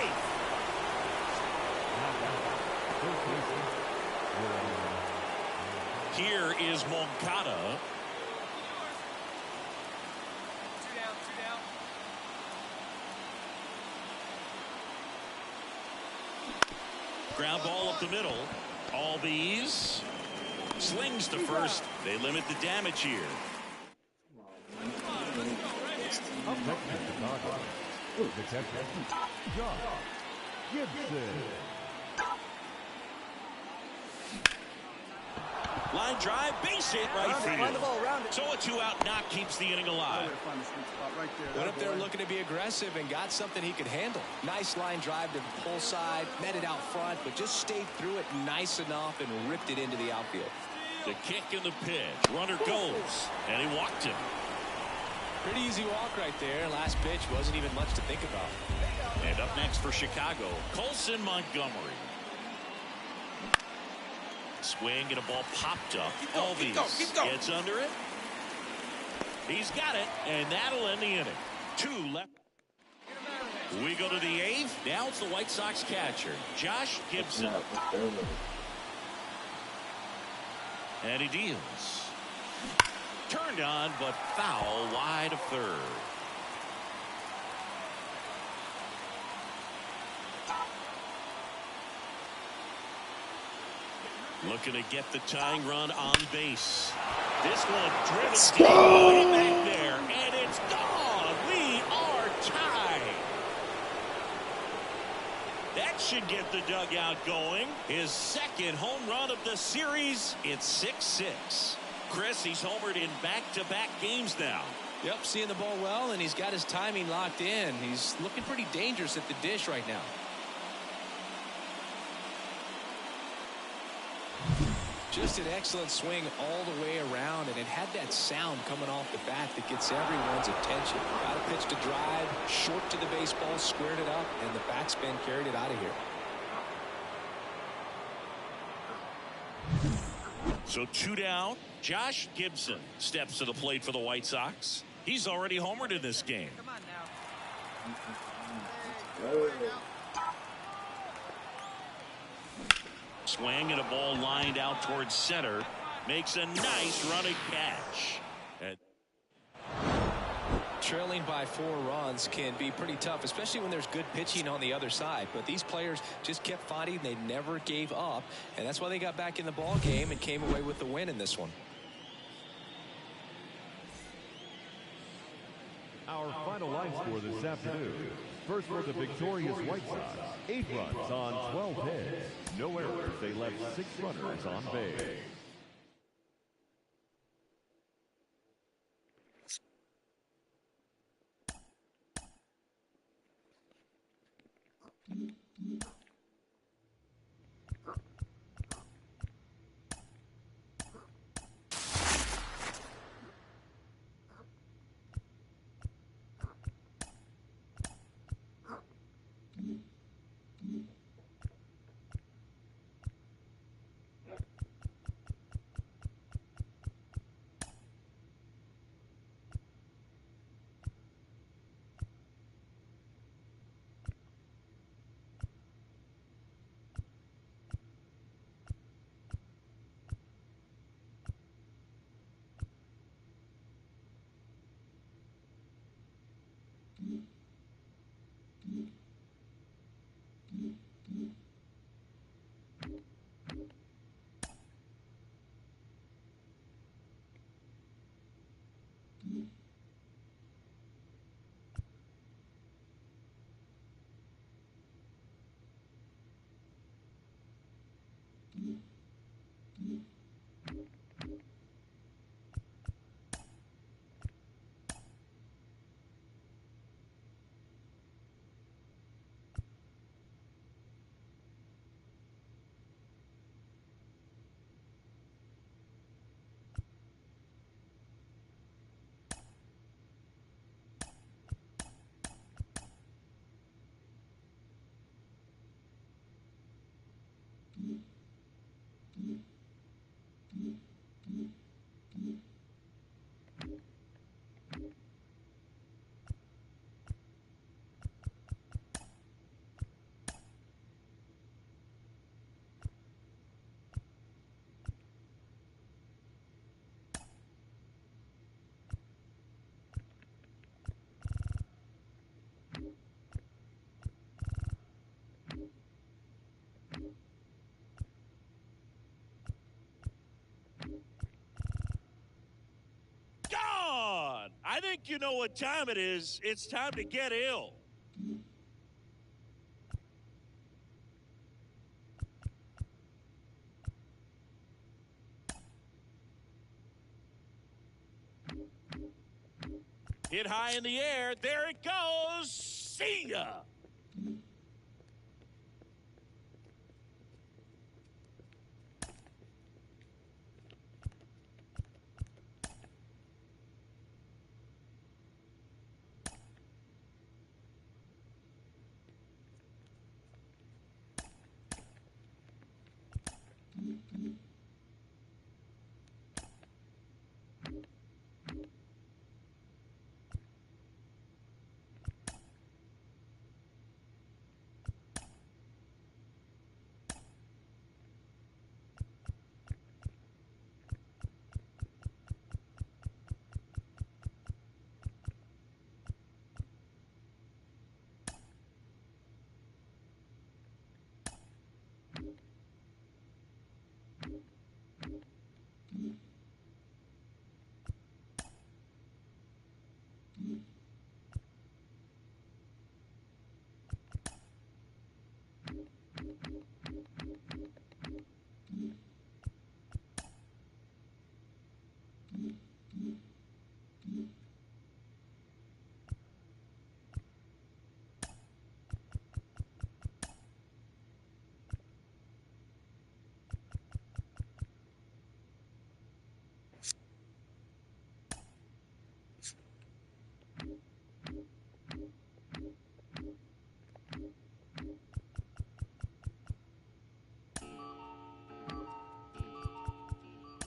Here is Moncada. 2 down, 2 down. Ground ball up the middle. Albies slings to first. They limit the damage here. Up next for Chicago. The catcher, Josh Gibson. Line drive, base hit right field. So a 2-out knock keeps the inning alive. Went up there looking to be aggressive and got something he could handle. Nice line drive to the pull side, met it out front, but just stayed through it nice enough and ripped it into the outfield. The kick and the pitch. Runner goes, and he walked him. Pretty easy walk right there. Last pitch wasn't even much to think about. And up next for Chicago, Colson Montgomery. Swing and a ball popped up. Albies gets under it. He's got it, and that'll end the inning. 2 left. We go to the 8th. Now it's the White Sox catcher, Josh Gibson. And he deals. Turned on, but foul wide of third. Looking to get the tying run on base. This one driven deep way back there, and it's gone. We are tied. That should get the dugout going. His second home run of the series. It's 6-6. Chris, he's homered in back-to-back games now. Yep, seeing the ball well, and he's got his timing locked in. He's looking pretty dangerous at the dish right now. Just an excellent swing all the way around, and it had that sound coming off the bat that gets everyone's attention. Got a pitch to drive, short to the baseball, squared it up, and the backspin carried it out of here. So 2 down. Josh Gibson steps to the plate for the White Sox. He's already homered in this game. Come on now. Swing and a ball lined out towards center. Makes a nice running catch. Trailing by 4 runs can be pretty tough, especially when there's good pitching on the other side. But these players just kept fighting. They never gave up, and that's why they got back in the ball game and came away with the win in this one. Our final line score this afternoon. First for the victorious White Sox, 8 runs on 12 hits. No errors. They left 6 runners on base. Gone! I think you know what time it is. It's time to get ill. Hit high in the air. There it goes. See ya!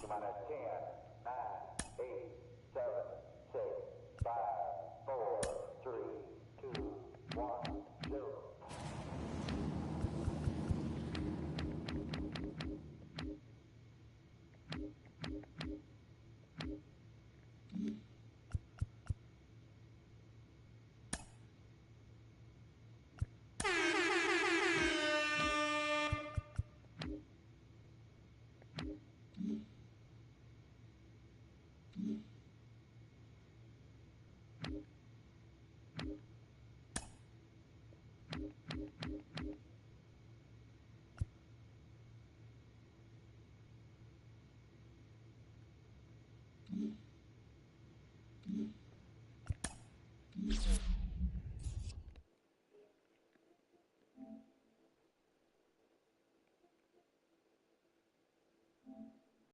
Come on at 10, 9, 8, 7, 6, 5, 4, 3, 2, 1, 0. Mm-hmm.